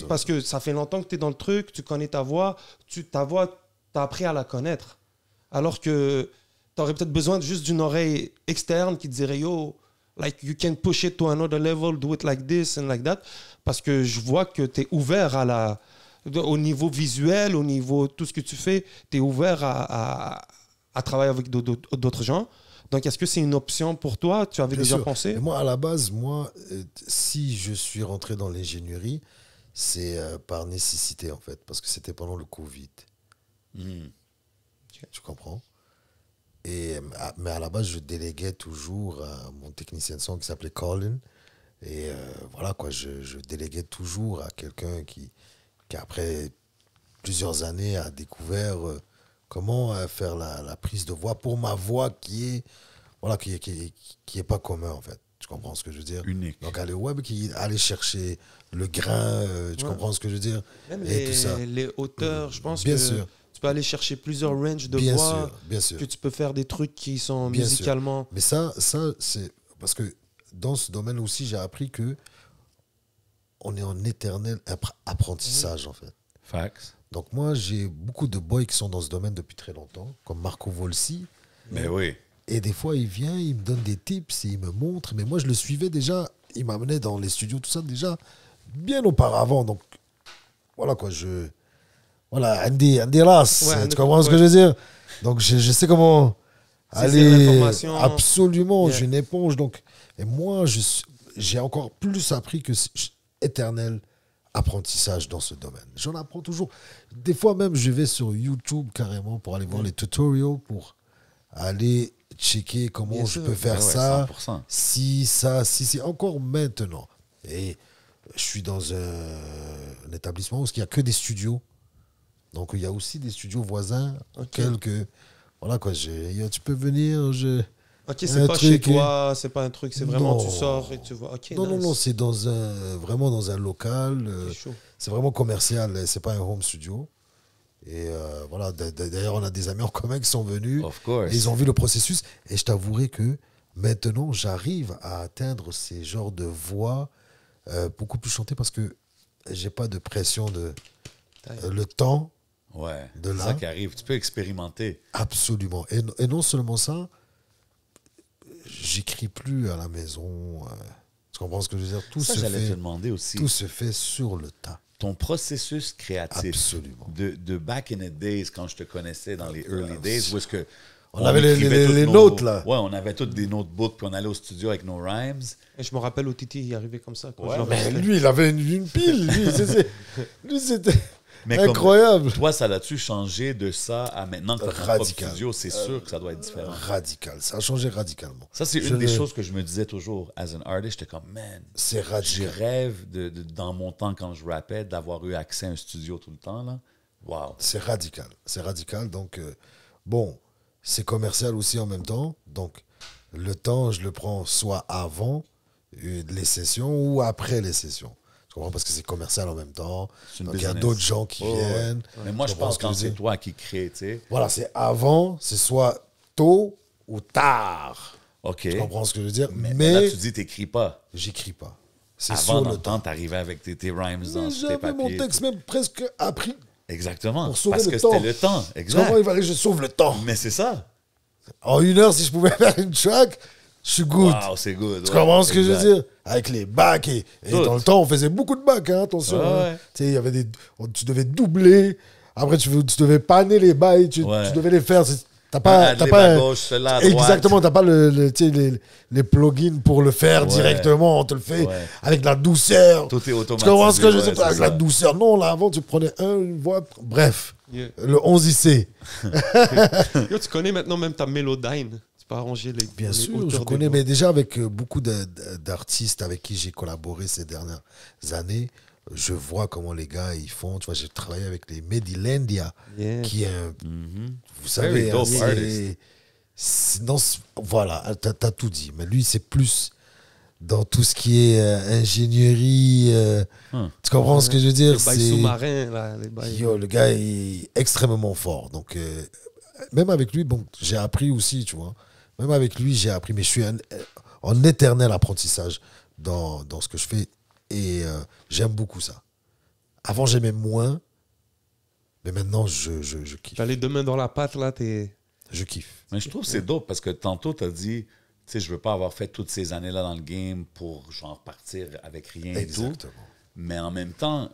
C: parce que ça fait longtemps que tu es dans le truc, tu connais ta voix, tu as appris à la connaître. Alors que tu aurais peut-être besoin juste d'une oreille externe qui te dirait yo, like you can push it to another level, do it like this and like that. Parce que je vois que tu es ouvert au niveau visuel, au niveau tout ce que tu fais, tu es ouvert à travailler avec d'autres gens. Donc, est-ce que c'est une option pour toi? Tu avais déjà pensé?
B: Et moi, à la base, si je suis rentré dans l'ingénierie, c'est par nécessité, en fait, parce que c'était pendant le Covid. Tu comprends? Mais à la base, je déléguais toujours à mon technicien de son qui s'appelait Colin. Et voilà, quoi, je déléguais toujours à quelqu'un qui, après plusieurs années, a découvert comment faire la prise de voix pour ma voix qui est pas commun, en fait. Tu comprends ce que je veux dire?
A: Unique.
B: Donc, aller web, aller chercher le grain, tu comprends ce que je veux dire?
C: Même
B: Et tout ça.
C: les hauteurs, je pense
B: Bien
C: que
B: sûr.
C: tu peux aller chercher plusieurs ranges de
B: Bien
C: voix,
B: sûr, bien sûr.
C: que tu peux faire des trucs qui sont
B: Bien sûr.
C: musicalement...
B: Mais ça c'est parce que dans ce domaine aussi, j'ai appris que on est en éternel apprentissage, en fait.
A: Facts.
B: Donc moi, j'ai beaucoup de boys qui sont dans ce domaine depuis très longtemps, comme Marco Volsi.
A: Mais oui.
B: Et des fois, il vient, il me donne des tips et il me montre. Mais moi, je le suivais déjà. Il m'amenait dans les studios, tout ça, déjà bien auparavant. Donc, voilà quoi, Voilà, Andy Ras,
C: Ouais,
B: tu comprends ce que je veux dire? Donc, je sais comment
C: Saisir
B: aller...
C: l'information.
B: Absolument,
C: Yeah.
B: j'ai une éponge. Donc, et moi, j'ai encore plus appris que éternel apprentissage dans ce domaine. J'en apprends toujours. Des fois même, je vais sur YouTube carrément pour aller voir les tutorials, pour aller checker comment
C: Bien
B: je
C: sûr.
B: peux faire
A: Ouais,
B: ça,
A: 100%.
B: si c'est encore maintenant. Et je suis dans un établissement où il n'y a que des studios. Donc il y a aussi des studios voisins auxquels que, voilà quoi, tu peux venir,
C: Ok,
B: un
C: c'est pas chez
B: truc,
C: toi, c'est pas un truc, c'est vraiment
B: Non.
C: tu sors et tu vois. Ok,
B: non,
C: nice.
B: non, c'est vraiment dans un local.
C: C'est chaud.
B: C'est vraiment commercial, c'est pas un home studio. Et voilà, d'ailleurs, on a des amis en commun qui sont venus.
A: Of course.
B: Et ils ont vu le processus. Et je t'avouerai que maintenant, j'arrive à atteindre ces genres de voix beaucoup plus chantées parce que j'ai pas de pression de le temps.
A: Ouais.
B: De
A: C'est
B: là.
A: ça qui arrive. Tu peux expérimenter.
B: Absolument. Et non seulement ça, j'écris plus à la maison. Tu comprends ce que je veux dire?
A: Ça, j'allais te demander aussi.
B: Tout se fait sur le tas.
A: Ton processus créatif
B: Absolument.
A: de back in the days, quand je te connaissais dans les early days, où est-ce que
B: On avait les
A: écrivait toutes
B: notes, là.
A: Ouais, on avait toutes des notebooks, puis on allait au studio avec nos rhymes.
C: Et je me rappelle au Titi, il arrivait comme ça. Quoi.
A: Ouais,
C: Genre,
B: Mais lui, il avait une pile. Lui, c'était
A: Mais comme
B: incroyable.
A: toi, ça l'a-tu changé de ça à maintenant que tu as ton propre
B: Radical.
A: studio? C'est sûr que ça doit être différent.
B: Radical. Ça a changé radicalement.
A: Ça, c'est une des choses que je me disais toujours. As an artist, j'étais comme, man,
B: C'est
A: je
B: radical.
A: rêve, dans mon temps, quand je rappais, d'avoir eu accès à un studio tout le temps. Là. Wow.
B: C'est radical. C'est radical. Donc, bon, c'est commercial aussi en même temps. Donc, le temps, je le prends soit avant les sessions ou après les sessions. Tu comprends? Parce que c'est commercial en même temps.
A: C'est une
B: Donc, il y a
A: business.
B: d'autres gens qui
A: Oh, ouais.
B: viennent.
A: Mais moi,
B: Tu
A: je
B: comprends
A: pense
B: ce que
A: quand
B: je veux
A: c'est
B: dire?
A: toi qui crée, tu sais.
B: Voilà, c'est avant, c'est soit tôt ou tard.
A: OK.
B: Tu comprends ce que je veux dire?
A: Mais
B: Mais
A: là, tu dis, t'écris pas.
B: j'écris pas. C'est
A: Avant,
B: sur
A: dans
B: le
A: le temps,
B: temps.
A: t'arrivais avec tes rhymes dans tes
B: J'avais mon
A: papiers.
B: texte même presque appris.
A: Exactement.
B: Pour sauver
A: Parce
B: le
A: que
B: temps.
A: c'était le temps.
B: Tu
A: Exact.
B: comprends? Il fallait que je sauve le temps.
A: Mais c'est ça.
B: En 1 heure, si je pouvais faire une track, je suis good.
A: Wow, c'est good.
B: Tu
A: ouais,
B: comprends ce que je
A: exact.
B: veux dire? Avec les bacs. Et
A: Tout.
B: dans le temps, on faisait beaucoup de bacs, hein, attention.
A: Ouais,
B: hein.
A: ouais.
B: Tu sais, il y avait tu devais doubler. Après, tu devais panner les bails. Tu
A: Ouais.
B: devais les faire. T'as pas,
A: Adlib
B: pas
A: à
B: un-
A: gauche, celle-là à droite.
B: Exactement, t'as pas tu sais, les plugins pour le faire
A: Ouais.
B: directement. On te le fait
A: Ouais.
B: avec la douceur.
A: Tout est
B: Tu
A: automatisé.
B: comprends ce que je veux
A: ouais,
B: dire? Avec
A: c'est
B: la
A: ça.
B: douceur. Non, là, avant, tu prenais une voix. Bref,
C: Yeah.
B: le 11 IC.
C: Yo, tu connais maintenant même ta Melodyne. Tu peux arranger les.
B: Bien
C: les
B: sûr,
C: hauteurs
B: je
C: des
B: connais,
C: voix.
B: mais déjà avec beaucoup d'artistes avec qui j'ai collaboré ces dernières années, je vois comment les gars ils font. Tu vois, j'ai travaillé avec les Medilandia,
C: Yeah.
B: qui est un,
A: Mhm.
B: vous savez,
A: Very dope
B: hein,
A: artist.
B: voilà, t'as tout dit. Mais lui, c'est plus dans tout ce qui est ingénierie. Tu comprends ce que je veux dire?
C: Les bails
B: C'est-
C: sous-marins, là. Les bails.
B: Yo, le gars est extrêmement fort. Donc, même avec lui, bon, j'ai appris aussi, tu vois. Même avec lui, j'ai appris, mais je suis en éternel apprentissage dans ce que je fais. Et j'aime beaucoup ça. Avant, j'aimais moins. Mais maintenant, je kiffe.
C: T'as les deux mains dans la pâte, là, t'es.
B: Je kiffe.
A: Mais je trouve que c'est dope parce que tantôt, tu as dit, tu sais, je veux pas avoir fait toutes ces années-là dans le game pour genre partir avec rien et tout.
B: Exactement.
A: Mais en même temps,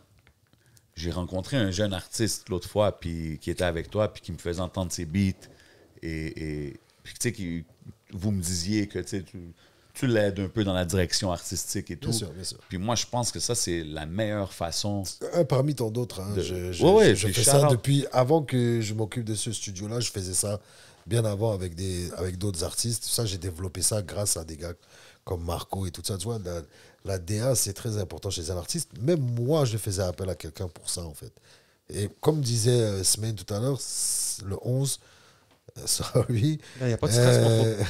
A: j'ai rencontré un jeune artiste l'autre fois puis, qui était avec toi puis qui me faisait entendre ses beats. Et puis, tu sais, vous me disiez que tu sais, tu l'aides un peu dans la direction artistique et tout.
B: Bien sûr, bien sûr.
A: Puis moi, je pense que ça, c'est la meilleure façon.
B: Un parmi tant d'autres. Hein.
A: De-
B: Je
A: Ouais,
B: fais
A: puis
B: ça
A: shout-out.
B: depuis avant que je m'occupe de ce studio-là. Je faisais ça bien avant avec d'autres artistes. Ça, j'ai développé ça grâce à des gars comme Marco et tout ça. Tu vois, la DA, c'est très important chez un artiste. Même moi, je faisais appel à quelqu'un pour ça, en fait. Et comme disait Smaine tout à l'heure, le 11, sorry.
C: Il n'y a pas de stress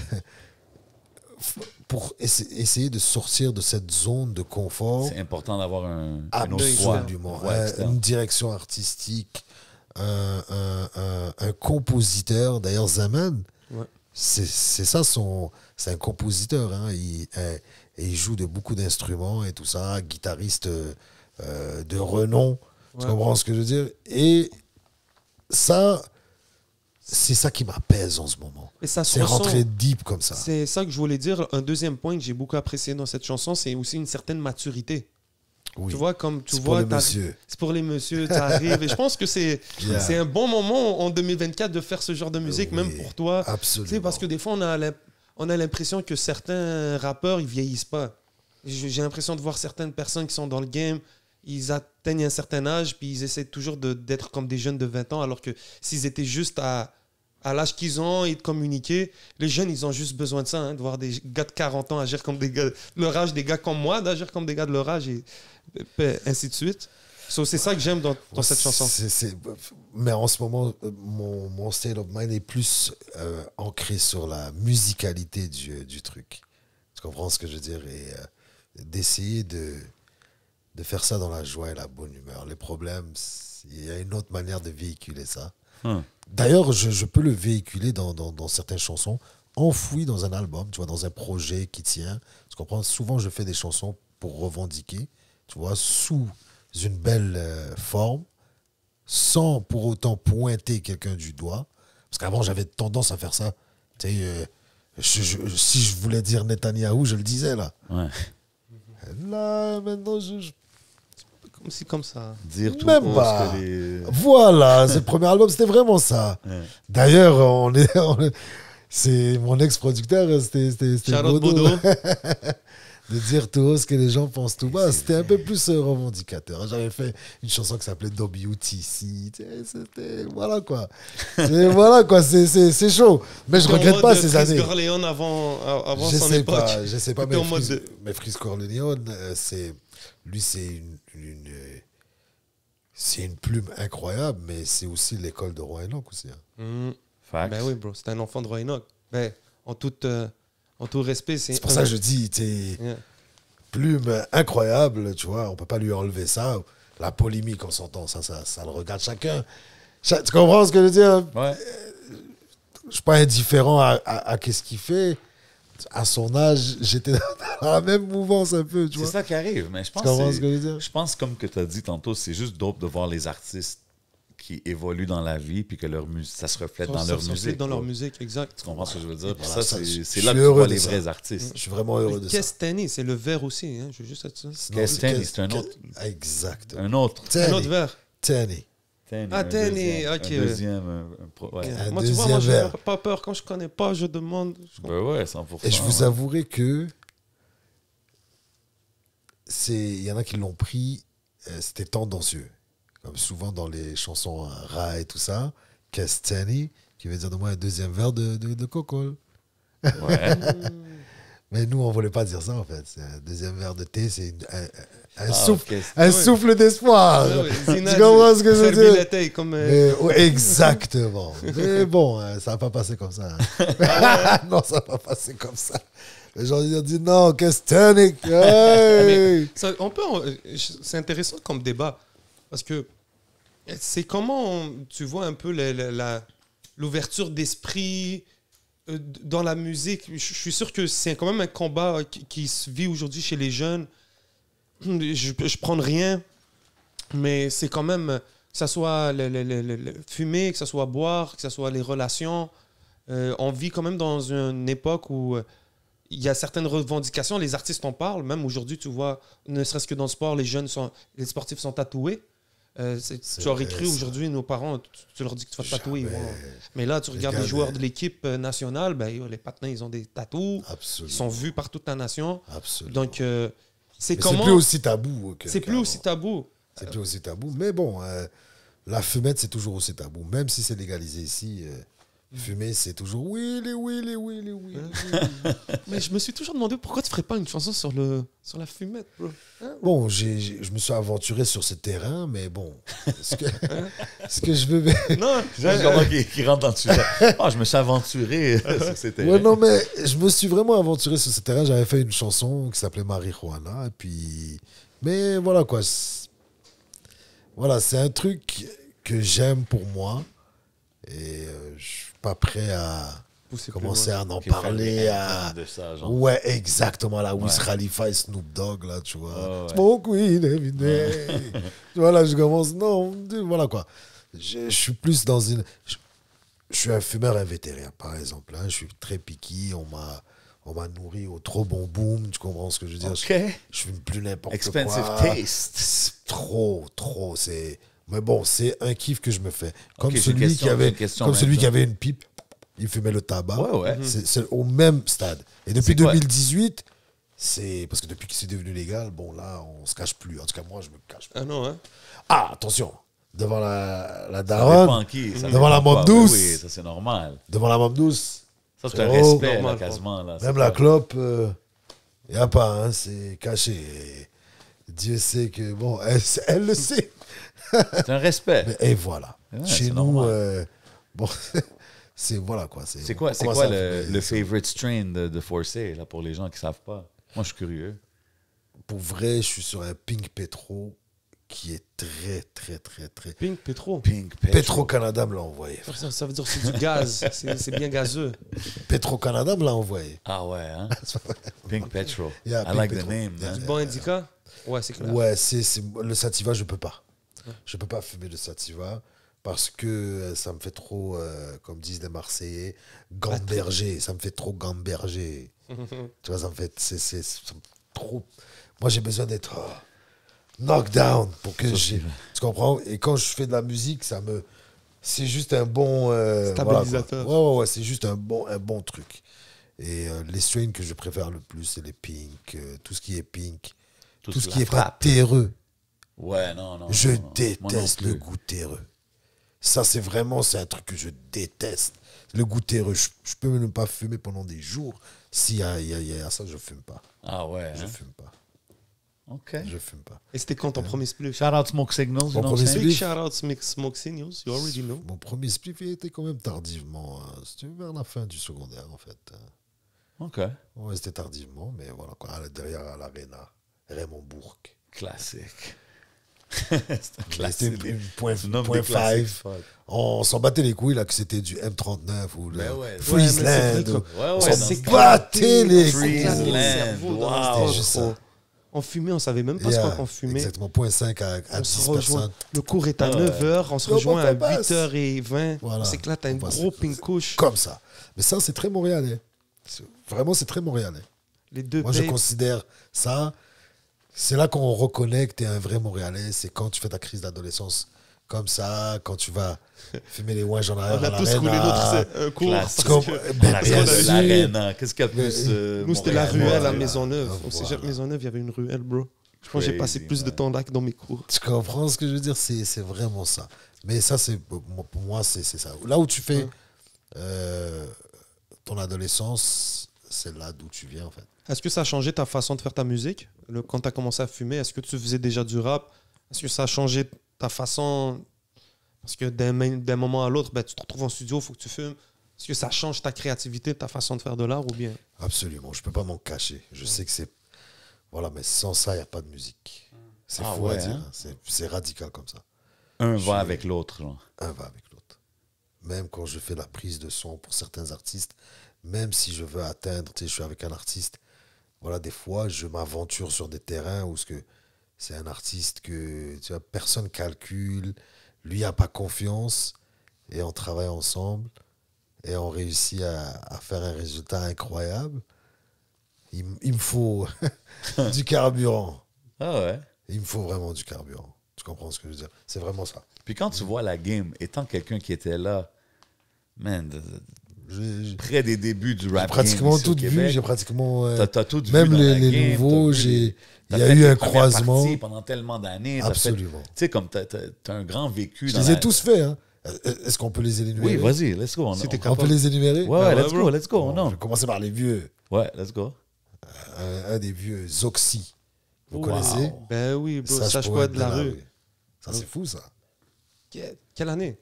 B: pour essayer de sortir de cette zone de confort.
A: C'est important d'avoir une autre
B: Absolument. Une direction artistique, un compositeur. D'ailleurs, Zaman, c'est ça, c'est un compositeur. Hein. Il joue de beaucoup d'instruments et tout ça, guitariste de renom. Tu comprends ce que je veux dire? Et ça, c'est ça qui m'apaise en ce moment. C'est rentrer deep comme ça.
C: C'est ça que je voulais dire. Un deuxième point que j'ai beaucoup apprécié dans cette chanson, c'est aussi une certaine maturité.
B: Oui.
C: Tu vois, comme tu
B: c'est
C: vois,
B: pour les messieurs.
C: C'est pour les messieurs, tu arrives. Et je pense que c'est un bon moment en 2024 de faire ce genre de musique, même pour toi.
B: Absolument.
C: Tu sais, parce que des fois, on a l'impression que certains rappeurs, ils vieillissent pas. J'ai l'impression de voir certaines personnes qui sont dans le game, ils atteignent un certain âge, puis ils essaient toujours d'être comme des jeunes de 20 ans, alors que s'ils étaient juste à l'âge qu'ils ont et de communiquer, les jeunes, ils ont juste besoin de ça, hein, de voir des gars de 40 ans agir comme des gars de leur âge, des gars comme moi, d'agir comme des gars de leur âge, et ainsi de suite. So, c'est ça que j'aime dans cette chanson.
B: Mais en ce moment, mon state of mind est plus ancré sur la musicalité du truc. Tu comprends ce que je veux dire? Et d'essayer de faire ça dans la joie et la bonne humeur. Les problèmes, il y a une autre manière de véhiculer ça. D'ailleurs, je peux le véhiculer dans certaines chansons, enfouies dans un album, tu vois, dans un projet qui tient. Tu comprends? Souvent, je fais des chansons pour revendiquer, tu vois, sous une belle forme, sans pour autant pointer quelqu'un du doigt. Parce qu'avant, j'avais tendance à faire ça. Tu sais, si je voulais dire Netanyahou, je le disais, là.
A: Ouais.
B: Là, maintenant,
C: C'est comme ça.
A: Dire tout
B: même
A: haut
B: pas.
A: ce que les...
B: Voilà, ce premier album, c'était vraiment ça.
A: Ouais.
B: D'ailleurs, c'est mon ex-producteur, c'était
C: Charlotte
B: Bodo.
C: Bodo.
B: De dire tout haut ce que les gens pensent tout bas. C'était un peu plus revendicateur. J'avais fait une chanson qui s'appelait WTC. C'était... Voilà quoi. C'est chaud. Mais je regrette pas ces années.
C: Chris Corleone avant son époque.
B: Je sais pas, mais Chris Corleone, lui, c'est une plume incroyable, mais c'est aussi l'école de Roy Enoch aussi. Hein.
A: Facts.
C: Ben oui, bro, c'est un enfant de Roy Enoch. Ben, en tout respect,
B: c'est pour ça que je dis, plume incroyable, tu vois, on peut pas lui enlever ça. La polémique, on s'entend, ça le regarde chacun. Tu comprends ce que je veux dire?
A: Ouais.
B: Je suis pas indifférent à qu'est-ce qu'il fait. À son âge, j'étais dans la même mouvance un peu, tu vois.
A: C'est ça qui arrive, mais je pense je pense comme que tu as dit tantôt, c'est juste dope de voir les artistes qui évoluent dans la vie puis que ça se reflète dans leur musique.
C: Dans leur musique, exact.
A: Tu comprends ce que je veux dire?
B: Voilà,
A: c'est là que tu vois les vrais artistes.
B: Je suis vraiment heureux de ça.
C: Kestani, c'est le verre aussi, hein. Je veux juste être ça.
A: Kestani, c'est un autre.
B: Exact.
A: Un autre.
C: Un autre verre.
B: Tani.
C: Tani, ok.
A: Un deuxième. Ouais.
B: Un
C: Moi, tu vois,
B: deuxième
C: j'ai
B: verre.
C: pas peur. Quand je connais pas, je demande.
A: Ben ouais, 100%.
B: Et je vous avouerai que il y en a qui l'ont pris, c'était tendancieux. Comme souvent dans les chansons Ra et tout ça, Kestani, qui veut dire de moi un deuxième verre de coco.
A: Ouais.
B: Mais nous, on ne voulait pas dire ça, en fait. C'est un deuxième verre de thé, c'est un souffle d'espoir. Tu comprends ce que je veux dire?
C: Comme,
B: exactement. Mais bon, ça n'a pas passé comme ça. Hein. Non, ça n'a pas passé comme ça. Les gens ils ont dit non, Kestani. Hey!
C: C'est intéressant comme débat. Parce que c'est comment tu vois un peu l'ouverture d'esprit dans la musique. Je suis sûr que c'est quand même un combat qui se vit aujourd'hui chez les jeunes. Je prends rien, mais c'est quand même, que ce soit fumer, que ce soit boire, que ce soit les relations. On vit quand même dans une époque où il y a certaines revendications. Les artistes en parlent. Même aujourd'hui, tu vois, ne serait-ce que dans le sport, les sportifs sont tatoués. Tu aurais cru aujourd'hui, nos parents, tu leur dis que tu vas te tatouer. Wow. Mais là, tu regardes les joueurs de l'équipe nationale, ben, les patins, ils ont des tatous.
B: Absolument.
C: Ils sont vus par toute la nation.
B: Absolument.
C: Donc, c'est
B: plus aussi tabou.
C: C'est plus aussi tabou.
B: C'est plus aussi tabou. Mais bon, la fumette, c'est toujours aussi tabou. Même si c'est légalisé ici, Fumer, c'est toujours Willy.
C: Mais je me suis toujours demandé pourquoi tu ferais pas une chanson sur la fumette, bro.
B: Bon, je me suis aventuré sur ce terrain, mais bon, ce que je veux...
C: Non,
A: J'aime comment qui rentre dans le sujet. Ah, je me suis aventuré sur ces terrains.
B: Ouais, non, mais je me suis vraiment aventuré sur ce terrain. J'avais fait une chanson qui s'appelait Marijuana, et puis... Mais voilà, quoi. Voilà, c'est un truc que j'aime pour moi, et je suis pas prêt à
C: pousser plus
B: commencer
C: loin.
B: à en
A: Qui fait
B: parler,
A: le
B: à...
A: de ça, genre.
B: Ouais, exactement, la Wiz
A: Ouais.
B: Khalifa et Snoop Dogg, là, tu vois.
A: Ouais, ouais.
B: Smoke weed every day. Tu vois, là, je commence... Non, voilà, quoi. Je suis plus dans une... Je suis un fumeur invétérien, par exemple. Hein. Je suis très picky. On m'a nourri au trop bon boom. Tu comprends ce que je veux dire?
A: OK.
B: Je fume plus n'importe
A: Expensive
B: quoi.
A: taste.
B: C'est trop. Mais bon, c'est un kiff que je me fais. Comme
A: Ok, c'est une
B: celui
A: question,
B: qui avait,
A: c'est une question
B: comme
A: même,
B: celui
A: ça.
B: qui avait une pipe, il fumait le tabac.
A: Ouais, ouais.
B: C'est au même stade. Et depuis
A: C'est quoi?
B: 2018, c'est parce que depuis que c'est devenu légal, bon là, on se cache plus. En tout cas, moi, je me cache plus.
C: Ah non, hein?
B: Ah, attention, devant la
A: Ça
B: daronne,
A: dépend qui. Ça
B: devant la
A: dépend quoi.
B: mob douce.
A: Oui, ça c'est normal.
B: devant la mob douce,
A: Ça c'est un
B: Oh,
A: respect,
C: normal,
A: là, quasiment. Là. C'est
B: même la
A: pas-
B: clope, il n'y a pas, hein, c'est caché. Et Dieu sait que, bon, elle le sait.
A: C'est un respect.
B: Et voilà.
A: Ouais,
B: Chez
A: c'est
B: nous,
A: normal.
B: bon, c'est voilà quoi.
A: C'est quoi,
B: on
A: c'est
B: commence
A: quoi
B: à
A: le
B: fumer.
A: favorite strain de Forcé, là, pour les gens qui savent pas? Moi, je suis curieux.
B: Pour vrai, je suis sur un Pink Petro qui est très.
C: Pink, Petro.
A: Pink
B: Petro Canada me l'a envoyé.
C: Ça veut dire que c'est du gaz. C'est bien gazeux.
B: Petro Canada me l'a envoyé.
A: Ah ouais, hein? Pink Petrol.
B: Yeah,
A: I
B: Pink
A: like
B: Petrol.
A: the name.
B: Yeah.
A: man.
C: Du bon indica? Ouais, c'est clair.
B: Ouais, le sativa, je peux pas. Je peux pas fumer le sativa parce que ça me fait trop, comme disent les Marseillais, gamberger. Ça me fait trop gamberger. Tu vois, ça me fait c'est trop. Moi, j'ai besoin d'être knockdown pour que j'ai. Tu comprends? Et quand je fais de la musique, c'est juste un bon
C: Stabilisateur.
B: Voilà, ouais, c'est juste un bon truc. Et les strains que je préfère le plus, c'est les pink, tout ce qui est pink, tout ce qui est pas
A: frappe.
B: terreux.
A: Ouais, non.
B: Je
A: non, non. Moi non
B: déteste le
A: plus.
B: goût terreux. Ça, c'est un truc que je déteste. Le goût terreux. Je peux même pas fumer pendant des jours. S'il y a ça, je fume pas.
A: Ah ouais,
B: Je
A: hein?
B: fume pas.
A: OK.
B: Je fume pas.
C: Et c'était quand ton premier spliff?
A: Shout out Smoke Signals, you know what I'm
B: premier
A: saying?
C: Big
B: spliff.
C: shout out Smoke Signals, you already know.
B: Mon premier spliff il était quand même tardivement. C'était vers la fin du secondaire, en fait.
A: OK.
B: Ouais, c'était tardivement, mais voilà, quoi. Derrière à l'Arena, Raymond Bourque.
A: Classique. C'est un
B: C'était
A: classique.
B: une point
A: Tu nommes des
B: 5.
A: classiques, fuck.
B: On s'en battait les couilles, là, que c'était du M39 ou le
A: Ben ouais.
B: Friesland.
C: Ouais, mais c'est vrai
A: Ouais,
B: On
A: ouais,
B: s'en
A: dans ce
B: battait les
C: on
B: couilles.
C: s'éclatait le
A: Friesland,
C: cerveau dans
A: wow.
C: notre
B: C'était
C: tête.
B: juste ça.
C: On fumait, on savait même pas
B: Yeah,
C: ce qu'on fumait.
B: Exactement, point 5 à
C: On
B: 10
C: se rejoint.
B: personnes.
C: Le cours est à
A: Ah,
C: 9h, on se
B: Non,
C: rejoint
B: bon,
C: à
B: ça passe.
C: 8h20.
B: Voilà.
C: On s'éclate à une
B: On passe.
C: gros pink couche.
B: Comme ça. Mais ça, c'est très montréalais. Vraiment, c'est très montréalais.
C: Les deux
B: Moi, je
C: papes.
B: considère ça. C'est là qu'on reconnaît que tu es un vrai Montréalais. C'est quand tu fais ta crise d'adolescence comme ça, quand tu vas fumer les ouinges en arrière.
C: On a
B: à
C: tous roulé
B: l'Arena.
C: notre cours.
A: Classique.
C: parce
B: Comme-
C: que-
B: ben,
A: En
B: bien
A: arrière de
B: sûr.
A: l'Arena. Qu'est-ce qu'il y a plus
C: Nous, c'était la
A: Montréal,
C: ruelle à
A: là?
C: Maisonneuve. Au
B: Voilà.
C: cégep Maisonneuve, il y avait une ruelle, bro. Je pense que j'ai passé
A: Crazy,
C: plus de
A: man.
C: temps là que dans mes cours.
B: Tu comprends ce que je veux dire? C'est vraiment ça. Mais ça, pour moi, c'est ça. Là où tu fais ton adolescence, c'est là d'où tu viens, en fait.
C: Est-ce que ça a changé ta façon de faire ta musique? Quand tu as commencé à fumer, est-ce que tu faisais déjà du rap? Est-ce que ça a changé ta façon? Parce que d'un moment à l'autre, ben, tu te retrouves en studio, il faut que tu fumes. Est-ce que ça change ta créativité, ta façon de faire de l'art ou bien?
B: Absolument. Je peux pas m'en cacher. Je sais que c'est... Voilà, mais sans ça, il n'y a pas de musique. C'est
A: Ah
B: fou à
A: ouais,
B: dire.
A: hein?
B: C'est radical comme ça.
A: Un va avec l'autre, genre.
B: Un va avec l'autre. Même quand je fais la prise de son pour certains artistes, même si je veux atteindre, tu sais, je suis avec un artiste, voilà, des fois, je m'aventure sur des terrains où c'est un artiste que tu vois, personne calcule, lui n'a pas confiance, et on travaille ensemble, et on réussit à faire un résultat incroyable. Il me faut du carburant.
A: Ah ouais.
B: Il me faut vraiment du carburant. Tu comprends ce que je veux dire? C'est vraiment ça.
A: Puis quand tu vois la game, étant quelqu'un qui était là, man,
B: J'ai
A: près des débuts du rap
B: pratiquement
A: game ici au
B: tout vu,
A: Québec,
B: j'ai pratiquement...
A: t'as tout vu
B: même
A: dans la
B: les
A: game,
B: nouveaux,
A: t'as vu
B: il y
A: t'as
B: a
A: fait
B: eu
A: les
B: un
A: premières
B: croisement.
A: parties pendant tellement d'années. t'as fait-
B: Absolument.
A: Tu sais, comme t'as un grand vécu
B: Je
A: dans
B: les ai
A: la-
B: tous faits. Hein. Est-ce qu'on peut les
A: Oui,
B: énumérer?
A: vas-y, let's go.
C: Si t'es
B: On peut
C: capable.
B: les énumérer?
A: Ouais, let's
C: bro.
A: go, let's go.
B: Bon,
A: Non.
B: je vais commencer par les vieux.
A: Ouais, let's go.
B: Un des vieux, Zoxy. Vous
C: Wow.
B: connaissez?
C: Ben oui, bro.
B: Sage
C: Sage poète de la rue.
B: Ça, c'est fou, ça.
C: Quelle année?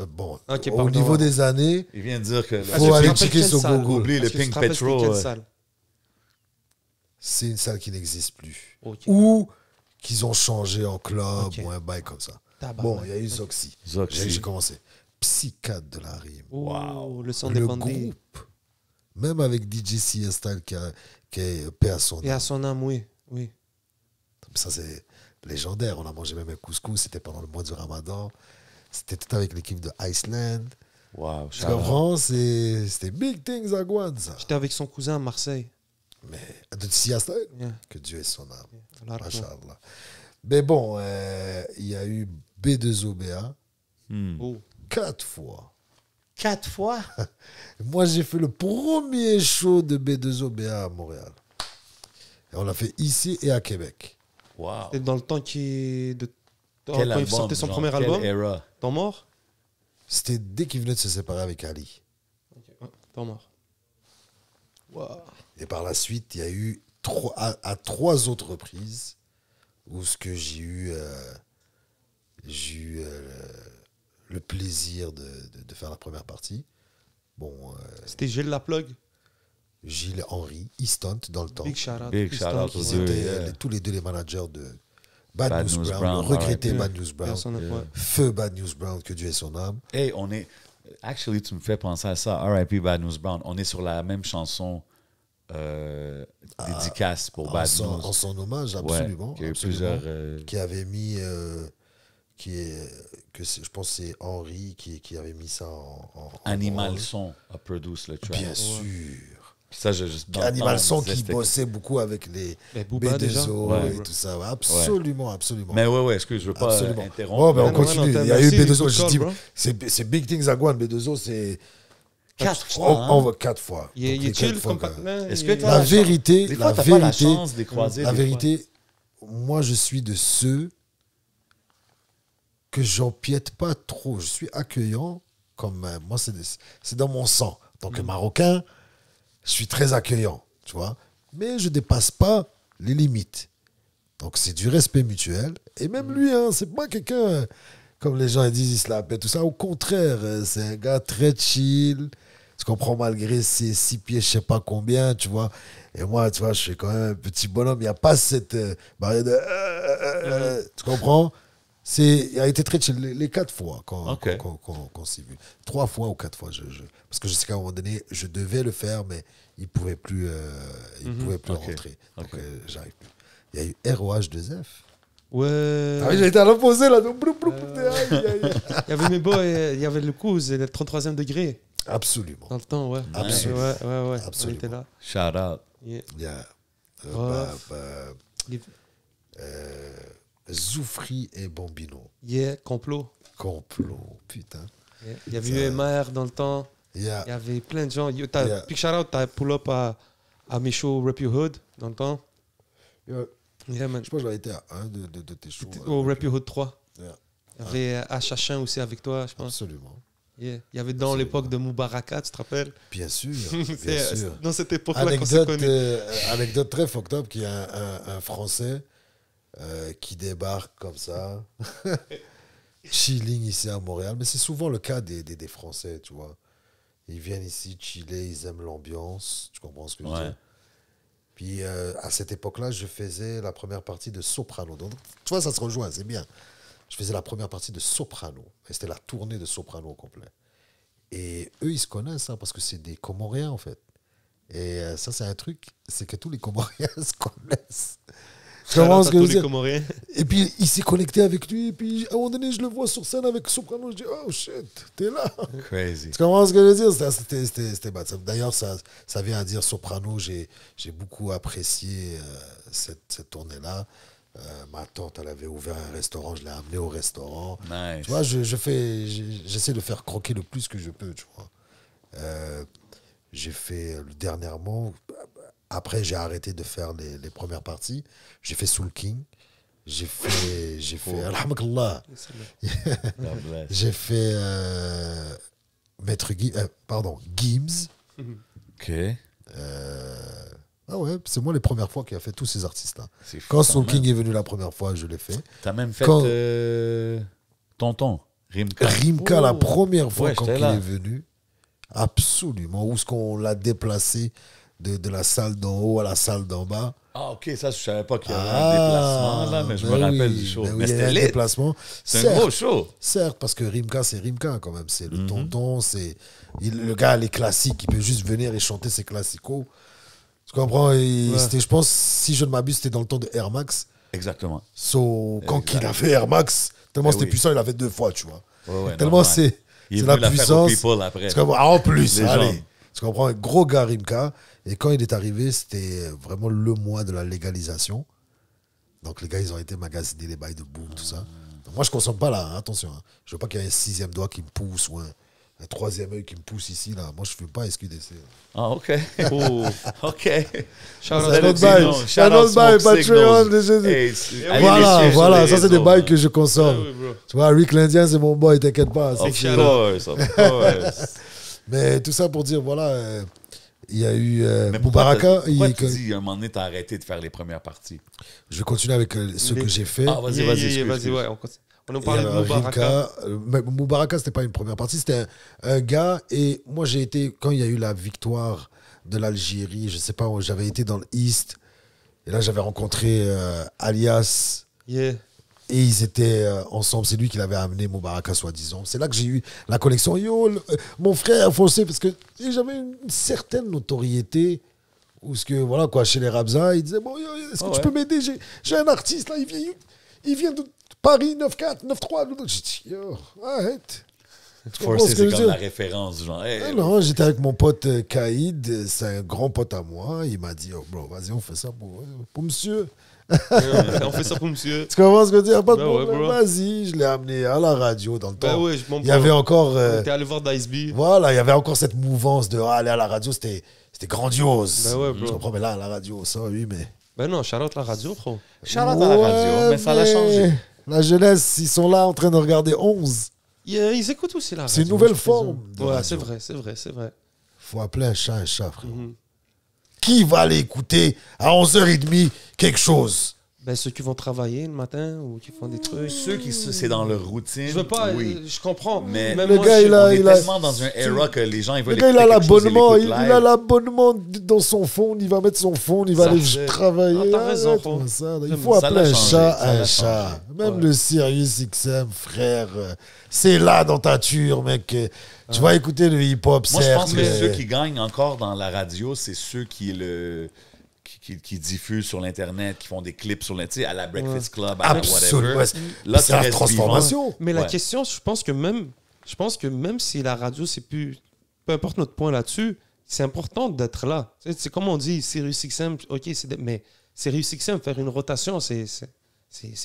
B: Bon,
C: Ok,
B: au
C: pardon.
B: niveau des années,
A: Il vient de dire que...
B: Faut
C: Est-ce que tu
B: aller
C: te rappelles
B: checker
C: quelle
B: sur
C: salle?
B: Google.
A: Oublie le
C: Est-ce que tu
A: Pink
C: te rappelles c'était
A: Petrol,
C: quelle
A: ouais.
C: salle?
B: c'est une salle qui n'existe plus.
C: Ok.
B: Ou qu'ils ont changé en club
C: Ok.
B: ou un bail comme ça.
C: Tabarnak.
B: Bon, il y a eu Zoxy.
A: Zoxy.
B: J'ai commencé. Psychiatre de la rime.
C: Oh, le son
B: Le
C: des bandits.
B: groupe, même avec DJ Style qui est paix à son
C: Et
B: âme.
C: à son âme, oui. Oui.
B: Ça, c'est légendaire. On a mangé même un couscous. C'était pendant le mois du Ramadan. C'était tout avec l'équipe de Iceland.
A: Wow,
B: Tu
A: shout out.
B: comprends? C'était big things à Guan, ça.
C: J'étais avec son cousin à Marseille.
B: Mais de Sia Style,
C: Yeah.
B: que Dieu ait son âme.
C: Alors,
B: Machallah. Mais bon, il y a eu B2OBA
C: oh.
B: 4 fois.
A: 4 fois?
B: Moi, j'ai fait le premier show de B2OBA à Montréal. Et on l'a fait ici et à Québec.
A: Wow.
C: C'était dans le temps quand
A: Quel
C: il
A: album,
C: sortait son
A: genre,
C: premier
A: quelle
C: album.
A: era?
C: Temps mort?
B: C'était dès qu'il venait de se séparer avec Ali.
C: Temps mort. Wow.
B: Et par la suite, il y a eu à 3 autres reprises où ce que j'ai eu le plaisir de faire la première partie. Bon,
C: C'était Gilles Laplug.
B: Gilles Henry, Easton dans le temps.
C: Big shout out.
A: Big shout out
B: Ils
A: aux deux.
B: étaient
A: yeah.
B: tous les deux les managers de Bad,
A: Bad
B: News
A: News
B: Brown,
A: Brown,
B: le regretté
A: R.I.P.
B: Bad News Brown.
C: Personne n'a pas.
B: Feu Bad News Brown, que Dieu ait son âme.
A: Hey, on est... Actually, tu me fais penser à ça. R.I.P. Bad News Brown. On est sur la même chanson dédicace pour
B: En
A: Bad
B: son,
A: News.
B: en son hommage, absolument.
A: Ouais, qu'il y a eu
B: absolument.
A: plusieurs...
B: Qui avait mis... je pense que c'est Henry qui avait mis ça en
A: Animal
B: en-
A: Son a produit le track.
B: Bien sûr.
A: Puis ça, dans le
B: Animal
A: temps,
B: Son
A: on disait
B: qui
A: c'était-
B: bossait beaucoup avec les
C: Ben, Booba, déjà.
B: B2O
A: Ouais.
B: et tout ça. Ouais, absolument, absolument.
A: Mais ouais, excuse, je veux pas
B: Absolument.
A: interrompre.
B: Oh, ben on
C: non,
B: continue.
C: non,
B: Il y a eu
C: merci,
B: B2O.
C: good
B: J'ai
C: call,
B: dit,
C: bro.
B: c'est Big Things à Guan. B2O, c'est
A: 4 fois. hein?
B: on va 4 fois.
C: Il est
B: Donc, les
C: chill
B: quatre fois
C: comme
B: que-
C: partenaire.
A: Est-ce que
C: il-
A: t'as
B: La
A: la
B: vérité,
A: Des
B: la
A: fois, t'as pas la
B: vérité,
A: chance de les croiser.
B: la
A: des fois.
B: vérité, moi, je suis de ceux que j'empiète pas trop. Je suis accueillant. Comme moi, c'est dans mon sang. En tant que Marocain, je suis très accueillant, tu vois. Mais je dépasse pas les limites. Donc, c'est du respect mutuel. Et même lui, hein, c'est pas quelqu'un, comme les gens ils disent, il se la pète, tout ça. Au contraire, c'est un gars très chill. Tu comprends, malgré ses 6 pieds, je sais pas combien, tu vois. Et moi, tu vois, je suis quand même un petit bonhomme. Il n'y a pas cette barrière de... Tu comprends? Il a été très chill les 4 fois qu'on
A: Ok.
B: s'est vu. 3 fois ou 4 fois. Parce que je sais qu'à un moment donné, je devais le faire, mais il ne pouvait plus,
A: Ok.
B: rentrer. Donc,
A: Ok.
B: j'arrive plus. Il y a eu ROH2F.
C: Ouais.
B: Ah oui, j'ai été à l'opposé, là. Donc, brou, brou, brou, aïe, aïe, aïe.
C: Il y avait mes boys, il y avait le Couze et le 33e degré.
B: Absolument.
C: Dans le temps, ouais.
B: Absolument.
C: Ouais.
B: Absolument.
C: On était là.
A: Shout out.
C: Yeah.
B: Il y a
C: Rough.
B: bah, Zoufri et Bambino.
C: Yeah, complot.
B: Complot, putain.
C: Yeah. Il y avait eu MR dans le temps.
B: Il y a
C: Il y avait plein de gens.
B: Yeah.
C: Big shout out, t'as pull up à mes shows Rap Your Hood dans le temps.
B: Yeah.
C: Yeah, man.
B: Je pense que j'avais été à un de tes shows.
C: Au Rap Your Hood 3.
B: Yeah.
C: Il y avait H1 aussi avec toi, je pense.
B: Absolument.
C: Yeah. Il y avait dans l'époque de Moubaraka, tu te rappelles?
B: Bien sûr.
C: C'est
B: Bien sûr.
C: dans cette époque-là qu'on s'est connus.
B: Anecdote très fucked up qu'il y a un Français qui débarque comme ça, chilling ici à Montréal. Mais c'est souvent le cas des Français, tu vois. Ils viennent ici chiller, ils aiment l'ambiance. Tu comprends ce que je veux
A: Ouais.
B: dire? Puis à cette époque-là, je faisais la première partie de Soprano. Donc, tu vois, ça se rejoint, c'est bien. Je faisais la première partie de Soprano. Et c'était la tournée de Soprano au complet. Et eux, ils se connaissent, hein, parce que c'est des Comoriens, en fait. Et ça, c'est un truc, c'est que tous les Comoriens se connaissent. Tu comprends ce que je veux dire?
C: Comoriens.
B: Et puis, il s'est connecté avec lui. Et puis, à un moment donné, je le vois sur scène avec Soprano. Je dis, oh shit, t'es là.
A: Crazy.
B: Tu comprends ce que je veux dire? C'était bad. D'ailleurs, ça vient à dire Soprano. J'ai beaucoup apprécié cette tournée-là. Ma tante, elle avait ouvert un restaurant. Je l'ai amené au restaurant.
A: Nice.
B: Tu vois, j'essaie de faire croquer le plus que je peux, tu vois. J'ai fait dernièrement, après j'ai arrêté de faire les premières parties, j'ai fait Soul King J'ai fait Alhamdulillah.
A: God bless.
B: J'ai fait Maître Gims.
A: OK.
B: Ah ouais, c'est moi les premières fois qui a fait tous ces artistes-là.
A: C'est fou,
B: Quand
A: quand
B: Soul King
A: même.
B: est venu la première fois, je l'ai fait.
A: T'as même fait
B: Quand-
A: Tonton, Rimka.
B: Rimka, la
A: Oh.
B: première fois
A: Ouais,
B: quand
A: j'étais
B: il
A: là.
B: est venu, absolument. Où est-ce qu'on l'a déplacé de la salle d'en haut à la salle d'en bas.
A: Ah, OK, ça, je savais pas qu'il y avait un déplacement, là, mais je me
B: ben
A: rappelle
B: oui,
A: du show.
B: ben oui,
A: Mais
B: il y a
A: c'était
B: un
A: lit.
B: déplacement.
A: C'est un gros
B: Certes,
A: show.
B: certes, parce que Rimka, c'est Rimka quand même. C'est le
A: Mhm.
B: tonton, le gars, les classiques, il peut juste venir et chanter ses classicos. Tu comprends? Et c'était, je pense, si je ne m'abuse, c'était dans le temps de Air Max.
A: Exactement.
B: So, quand
A: Exact.
B: il a fait Air Max, tellement
A: Ben
B: c'était
A: oui.
B: puissant, il l'a fait 2 fois, tu vois.
A: Ouais,
B: Tellement
A: normal.
B: c'est
A: Il est
B: la
A: venu la faire aux
B: puissance.
A: people après.
B: Tu comprends? Ah, en plus,
A: Les
B: allez.
A: gens.
B: Tu comprends? Un gros gars Rimka. Et quand il est arrivé, c'était vraiment le mois de la légalisation. Donc les gars, ils ont été magasinés, les bails de boom, tout ça. Donc, moi, je ne consomme pas là, hein, attention. Hein. Je veux pas qu'il y ait un 6e doigt qui me pousse ou un 3e œil qui me pousse ici. Là. Moi, je ne fume pas SQDC.
A: Ah, OK.
C: Oh.
A: OK.
C: Shout out
B: C'est un
C: à
B: autre
C: Lexi,
B: bail.
C: non?
B: C'est un autre bail, Patreon.
A: Hey,
B: Voilà, ça, c'est des bails que je consomme.
C: Ah oui, bro.
B: Tu vois, Rick l'Indien, c'est mon boy, t'inquiète pas.
A: Of
B: C'est-
A: course, of course.
B: Mais tout ça pour dire, voilà, il y a eu
A: Mais pourquoi
B: Moubaraka.
A: pourquoi tu dis, à un moment donné, t'as arrêté de faire les premières parties?
B: Je vais continuer avec ceux que j'ai fait.
A: Ah, vas-y,
C: Yeah,
A: vas-y,
C: yeah, yeah,
A: excuse.
C: vas-y, ouais. On nous
B: Il y
C: parlait de
B: a
C: Moubaraka.
B: Rimka. Mais Moubaraka, c'était pas une première partie, c'était un gars. Et moi, j'ai été, quand il y a eu la victoire de l'Algérie, je sais pas, j'avais été dans l'East. Et là, j'avais rencontré Alias.
C: Yeah.
B: Et ils étaient ensemble. C'est lui qui l'avait amené, Moubaraka, soi-disant. C'est là que j'ai eu la connexion. Yo, mon frère, foncé, parce que j'avais une certaine notoriété. Où ce que, voilà, quoi, chez les Rabza, ils disaient, bon, yo, est-ce que tu
A: ouais.
B: peux m'aider? J'ai un artiste, là, il vient de Paris, 9-4, 9-3. J'ai dit, yo, arrête. Tu comprends
A: Forcé,
B: ce que
A: c'est
B: je veux
A: comme
B: dire?
A: la référence, genre. Hey,
B: Ah non, j'étais avec mon pote Kaïd, c'est un grand pote à moi. Il m'a dit, oh, bro, vas-y, on fait ça pour monsieur.
C: On fait ça pour monsieur.
B: Tu comprends ce que je veux dire? Pas de
C: Ben ouais,
B: problème,
C: bro.
B: vas-y. Je l'ai amené à la radio dans le
C: Ben
B: temps.
C: ouais, je m'en
B: Il y avait encore.
C: T'es allé voir Dice-B.
B: Voilà, il y avait encore cette mouvance de aller à la radio, c'était grandiose.
C: Ben ouais, bro.
B: Tu comprends, mais là, à la radio, ça, oui, mais.
C: Ben non, shout out la radio, frère.
A: Shout out à la radio, mais ça l'a changé.
B: La jeunesse, ils sont là en train de regarder 11.
C: Ils écoutent aussi la radio.
B: C'est une nouvelle
C: je suis
B: forme
C: désolé.
B: de
C: Ouais,
B: radio.
C: c'est vrai, c'est vrai, c'est vrai.
B: Faut appeler un chat, frère.
C: Mhm.
B: Qui va aller écouter à 11h30 quelque chose?
C: Ben ceux qui vont travailler le matin ou qui font des trucs.
A: Ceux qui, c'est dans leur routine.
C: Je veux pas,
A: Oui.
C: je comprends.
A: Mais
C: Même
B: le
C: moi,
B: gars,
C: je-
B: il a-
A: On est
B: il a-
A: tellement dans un era que les gens, ils
B: Le
A: veulent
B: gars, il a
A: écouter quelque chose, ils
B: l'abonnement,
A: l'écoutent
B: il
A: live.
B: a l'abonnement dans son phone, il va mettre son phone, il va
C: Ça
B: aller
C: fait-
B: travailler.
C: Ah, t'as raison,
B: Arrête-moi
C: frère.
B: ça, là. Il
C: Ça
B: faut
A: l'a
B: appeler un
A: changé,
B: chat
A: ça l'a
B: un chat.
A: changé.
B: Même
C: Ouais.
B: le Sirius XM, frère, c'est là dans ta ture, mec. Tu vas écouter le hip-hop,
A: Moi, je
B: certes,
A: pense que
B: mais-
A: ceux qui gagnent encore dans la radio, c'est ceux qui diffusent sur l'Internet, qui font des clips sur l'Internet, à la Breakfast Club, à la
B: Absolument.
A: whatever.
B: Là, c'est
A: tu
B: la
A: restes
B: transformation.
C: Mais la
A: Ouais.
C: question, je pense que même si la radio, c'est plus. Peu importe notre point là-dessus, c'est important d'être là. C'est comme on dit, Sirius XM, ok, mais Sirius XM, faire une rotation, c'est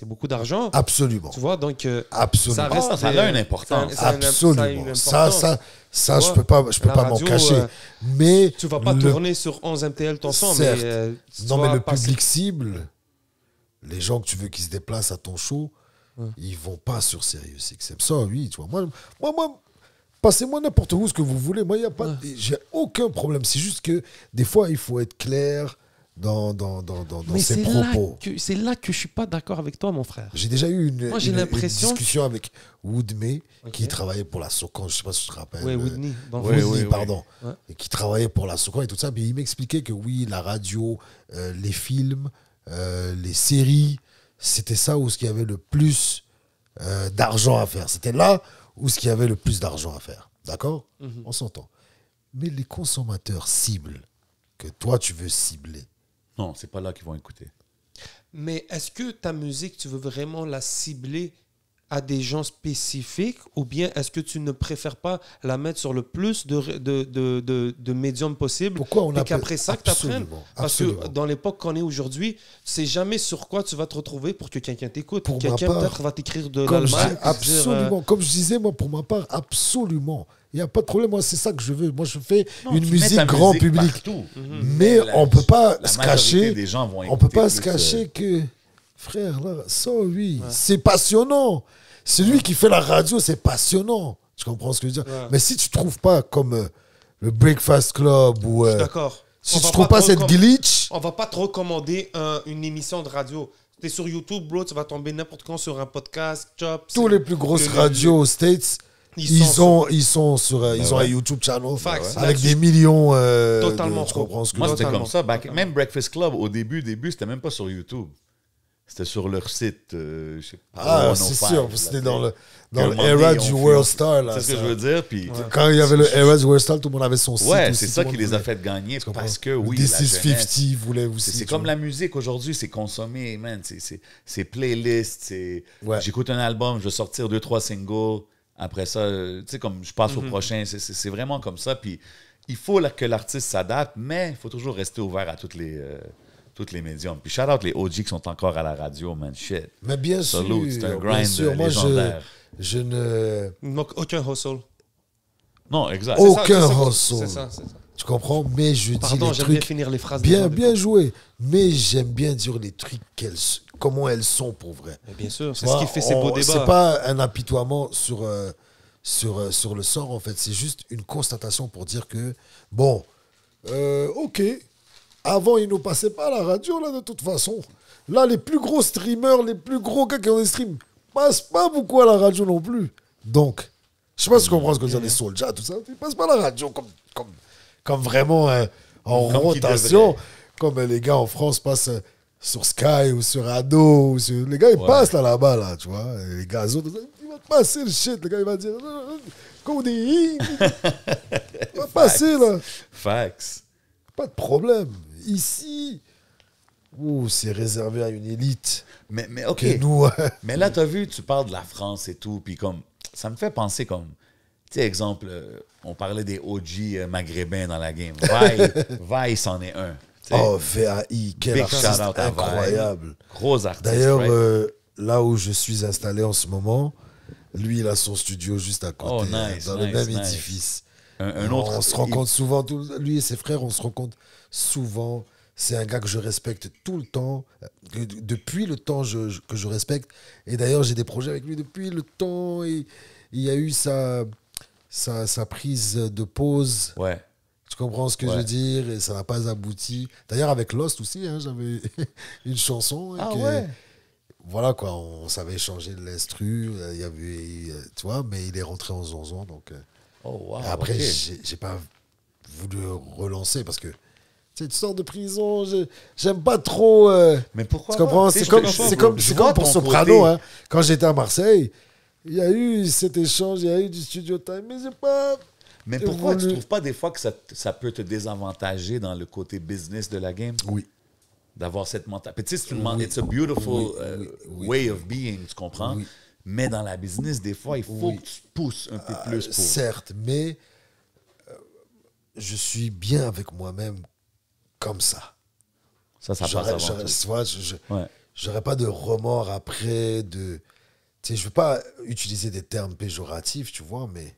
C: beaucoup d'argent.
B: Absolument.
C: Tu vois, donc.
B: Absolument.
C: Ça reste.
A: ça a une importance.
C: ça a une
B: Absolument. Ça,
C: importance.
B: ça,
C: Tu
B: je
C: vois,
B: peux pas
C: la
B: m'en
C: radio,
B: cacher. Mais
C: Tu vas pas
B: le-
C: tourner sur 11 MTL ton son, mais.
B: Certes.
C: tu
B: Non, mais
C: vas
B: le
C: passer-
B: public cible, les gens que tu veux qui se déplacent à ton show, ils vont pas sur Sirius XM. Ça, oui, tu vois. Moi, passez-moi n'importe où ce que vous voulez. Moi, j'ai aucun problème. C'est juste que des fois, il faut être clair dans
C: Mais
B: ses
C: c'est
B: propos.
C: c'est là que je suis pas d'accord avec toi, mon frère.
B: J'ai déjà eu
C: Moi, j'ai
B: une
C: l'impression
B: discussion avec Woodmay,
C: Ok.
B: qui travaillait pour la Socan, je sais pas si tu te rappelles.
C: Oui, Whitney. Dans
A: Ouais,
B: Woodney,
A: ouais.
B: pardon.
C: Ouais.
B: Et qui travaillait pour la Socan et tout ça. Mais il m'expliquait que oui, la radio, les films, les séries, c'était ça où ce qu'il y avait le plus d'argent à faire. C'était là où ce qu'il y avait le plus d'argent à faire. D'accord? On s'entend. Mais les consommateurs cibles que toi, tu veux cibler,
A: Non, c'est pas là qu'ils vont écouter.
C: Mais est-ce que ta musique, tu veux vraiment la cibler à des gens spécifiques ou bien est-ce que tu ne préfères pas la mettre sur le plus de médiums possible
B: pourquoi on
C: et
B: a
C: qu'après ça que tu apprennes?
B: Absolument,
C: Parce que
B: absolument.
C: dans l'époque qu'on est aujourd'hui, tu sais jamais sur quoi tu vas te retrouver pour que quelqu'un t'écoute.
B: Pour ma
C: Quelqu'un
B: part,
C: peut-être va t'écrire de
B: Comme je
C: l'Allemagne.
B: dis,
C: puis te dire,
B: absolument. Comme je disais, moi, pour ma part, absolument. Il n'y a pas de problème. Moi, c'est ça que je veux. Moi, je fais une
A: Tu mets
B: musique
A: ta
B: grand
A: musique
B: public.
A: partout.
B: Mais
A: La-
B: on ne peut pas
A: la
B: se
A: majorité
B: cacher.
A: des gens vont
B: On peut
A: écouter
B: pas se
A: plus,
B: cacher que Frère, là, ça, oui, c'est passionnant. Celui qui fait la radio, c'est passionnant. Tu comprends ce que je veux dire?
C: Ouais.
B: Mais si tu trouves pas comme le Breakfast Club ou...
C: Je suis d'accord.
B: si
C: On
B: tu
C: va
B: trouves pas
C: te
B: cette glitch...
C: On va pas te recommander une émission de radio. T'es sur YouTube, bro, tu vas tomber n'importe quand sur un podcast, Chop.
B: Tous les plus grosses radios aux States, ils ont un YouTube channel
C: Facts,
B: avec
C: là-dessus.
B: des millions
C: Totalement
B: tu comprends ce que
A: Moi,
B: je veux
A: c'était
B: dire?
A: comme ça. Même Breakfast Club, au début, c'était même pas sur YouTube. C'était sur leur site. Je sais pas,
B: Ah,
A: 105,
B: c'est sûr,
A: là,
B: c'était
A: tu
B: dans
A: sais.
B: le
A: moment
B: era
A: donné,
B: du
A: on
B: World
A: fait-
B: Star. Là,
A: C'est ce que
B: ça.
A: je veux dire. Puis,
B: Quand il y avait le era du World Star, tout le monde avait son site.
A: ouais,
B: aussi,
A: c'est
B: tout
A: ça
B: le
A: qui
B: monde
A: les a
B: voulait.
A: fait gagner
B: Tu comprends?
A: parce que, oui,
B: This
A: la
B: is
A: jeunesse.
B: 50 voulait aussi.
A: C'est
B: tu
A: comme
B: vois.
A: la musique aujourd'hui, c'est consommé, man. C'est playlist,
B: Ouais.
A: j'écoute un album, je vais sortir 2-3 singles. Après ça, tu sais, comme je passe au prochain. C'est vraiment comme ça. Puis il faut que l'artiste s'adapte, mais il faut toujours rester ouvert à toutes les médiums. Puis shout out les OG qui sont encore à la radio, man. Shit.
B: Mais bien sûr,
A: Salute, c'est un
B: bien
A: grind
B: sûr. Moi,
A: légendaire.
B: je ne...
C: Aucun hustle.
A: Non, exact.
B: Oh,
C: C'est ça,
B: Aucun
C: c'est ça,
B: hustle.
C: c'est ça.
B: Tu comprends? Mais je dis
C: Pardon,
B: les
C: j'aime bien
B: trucs...
C: finir les phrases.
B: Bien,
C: des gens,
B: bien
C: des
B: joué. Mais j'aime bien dire les trucs, comment elles sont pour vrai.
C: fois. Mais bien sûr, c'est ce qui fait ces beaux débats.
B: C'est pas un apitoiement sur le sort, en fait. C'est juste une constatation pour dire que, bon, ok, avant, ils ne passaient pas à la radio, là, de toute façon. Là, les plus gros streamers, les plus gros gars qui ont des streams, passent pas beaucoup à la radio non plus. Donc, je sais pas si tu comprends ce que je veux dire, les Soulja, tout ça, ils passent pas à la radio comme vraiment en
A: Comme qu'ils
B: rotation,
A: devraient.
B: comme les gars en France passent sur Sky ou sur Ado. Ou sur... Les gars, ils passent là-bas, là, tu vois. Et les gars autres, ils vont passer le shit. Le gars, il va dire Codéine. Il va passer, là.
A: Facts.
B: Pas de problème. Ici, c'est réservé à une élite.
A: Mais OK.
B: Que nous,
A: Mais là, tu as vu, tu parles de la France et tout, puis comme, ça me fait penser comme, tu sais, exemple, on parlait des OG maghrébins dans la game. Vai, c'en est un. tu sais.
B: oh, VAI, quel
A: Big
B: artiste
A: shout-out à Vai.
B: incroyable.
A: Gros artiste.
B: D'ailleurs,
A: right?
B: là où je suis installé en ce moment, lui, il a son studio juste à côté,
A: Oh, nice,
B: dans le
A: nice,
B: même
A: nice.
B: édifice.
A: un autre.
B: On se rencontre souvent, lui et ses frères, on se rencontre souvent. C'est un gars que je respecte tout le temps, depuis le temps que je respecte. Et d'ailleurs, j'ai des projets avec lui depuis le temps. Et il y a eu sa prise de pause.
A: Ouais.
B: Tu comprends ce que je veux dire? Et ça n'a pas abouti. D'ailleurs, avec Lost aussi, hein, j'avais une chanson.
A: Ah
B: que-
A: ouais?
B: Voilà, quoi, on savait échanger l'instru. Il y avait, tu vois, mais il est rentré en zonzon. Donc,
A: Oh, wow.
B: après,
A: ok.
B: j'ai pas voulu relancer parce que tu sors de prison, j'aime pas trop.
A: Mais pourquoi
B: Tu comprends?
A: pas?
B: C'est
A: Tu sais,
B: comme,
A: je te comprends,
B: c'est
A: bro.
B: comme,
A: Je
B: c'est
A: vois
B: comme pour
A: ton
B: Soprano.
A: côté.
B: Hein. Quand j'étais à Marseille, il y a eu cet échange, il y a eu du studio time, mais j'ai pas.
A: Mais pourquoi tu
B: voulu-
A: trouves pas des fois que ça peut te désavantager dans le côté business de la game?
B: Oui.
A: D'avoir cette mentalité. Tu sais, c'est une it's a beautiful way of being, tu comprends?
B: Oui.
A: Mais dans la business, des fois, il faut
B: Oui.
A: que tu pousses un peu plus pour...
B: Certes, mais je suis bien avec moi-même comme ça.
A: Ça passe
B: J'aurais-
A: avant
B: j'aurais-
A: tout.
B: tu vois,
A: Ouais.
B: j'aurais pas de remords après, tu sais, je veux pas utiliser des termes péjoratifs, tu vois, mais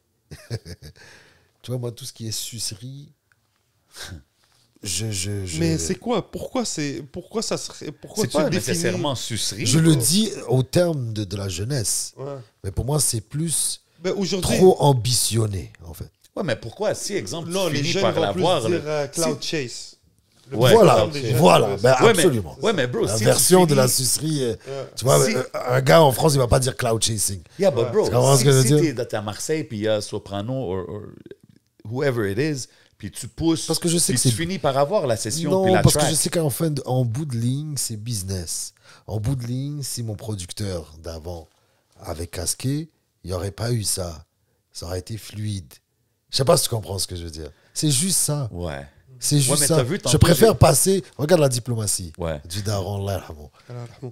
B: tu vois, moi, tout ce qui est sucerie,
C: Mais c'est quoi? Pourquoi ça serait. Pourquoi
A: C'est
C: tu
A: pas
C: le définis?
A: nécessairement sucerie.
B: je le dis au terme de la jeunesse,
C: Ouais.
B: mais pour moi, c'est plus
C: Ben, aujourd'hui.
B: trop ambitionné, en fait.
A: Ouais, mais pourquoi? Si, exemple,
C: Non,
A: tu
C: les
A: finis
C: jeunes
A: par
C: vont
A: l'avoir...
C: plus dire
A: là,
C: Cloud Chase. Le
A: Ouais,
B: voilà,
C: programme des jeunes,
B: voilà, ben,
A: Ouais,
B: absolument.
A: mais, ouais, mais bro,
B: La
A: si tu
B: version de
A: finis-
B: la sucerie, tu vois,
A: Si-
B: un gars en France, il va pas dire cloud chasing.
A: Yeah, but bro,
B: Tu comprends ce
A: si,
B: que je veux
A: si
B: dire?
A: t'es à Marseille, puis il y a Soprano, or whoever it is, puis tu pousses,
B: Parce que je sais
A: puis
B: que
A: tu
B: c'est-
A: finis par avoir la session,
B: Non,
A: puis la
B: parce
A: track.
B: que je sais en bout de ligne, c'est business. En bout de ligne, si mon producteur d'avant avait casqué, il n'y aurait pas eu ça. Ça aurait été fluide. Je sais pas si tu comprends ce que je veux dire. C'est juste ça.
A: Ouais.
B: C'est juste
A: mais
B: ça.
A: t'as vu,
B: Je
A: tantôt,
B: préfère
A: j'ai-
B: passer... Regarde la diplomatie
A: Ouais.
B: du daron là.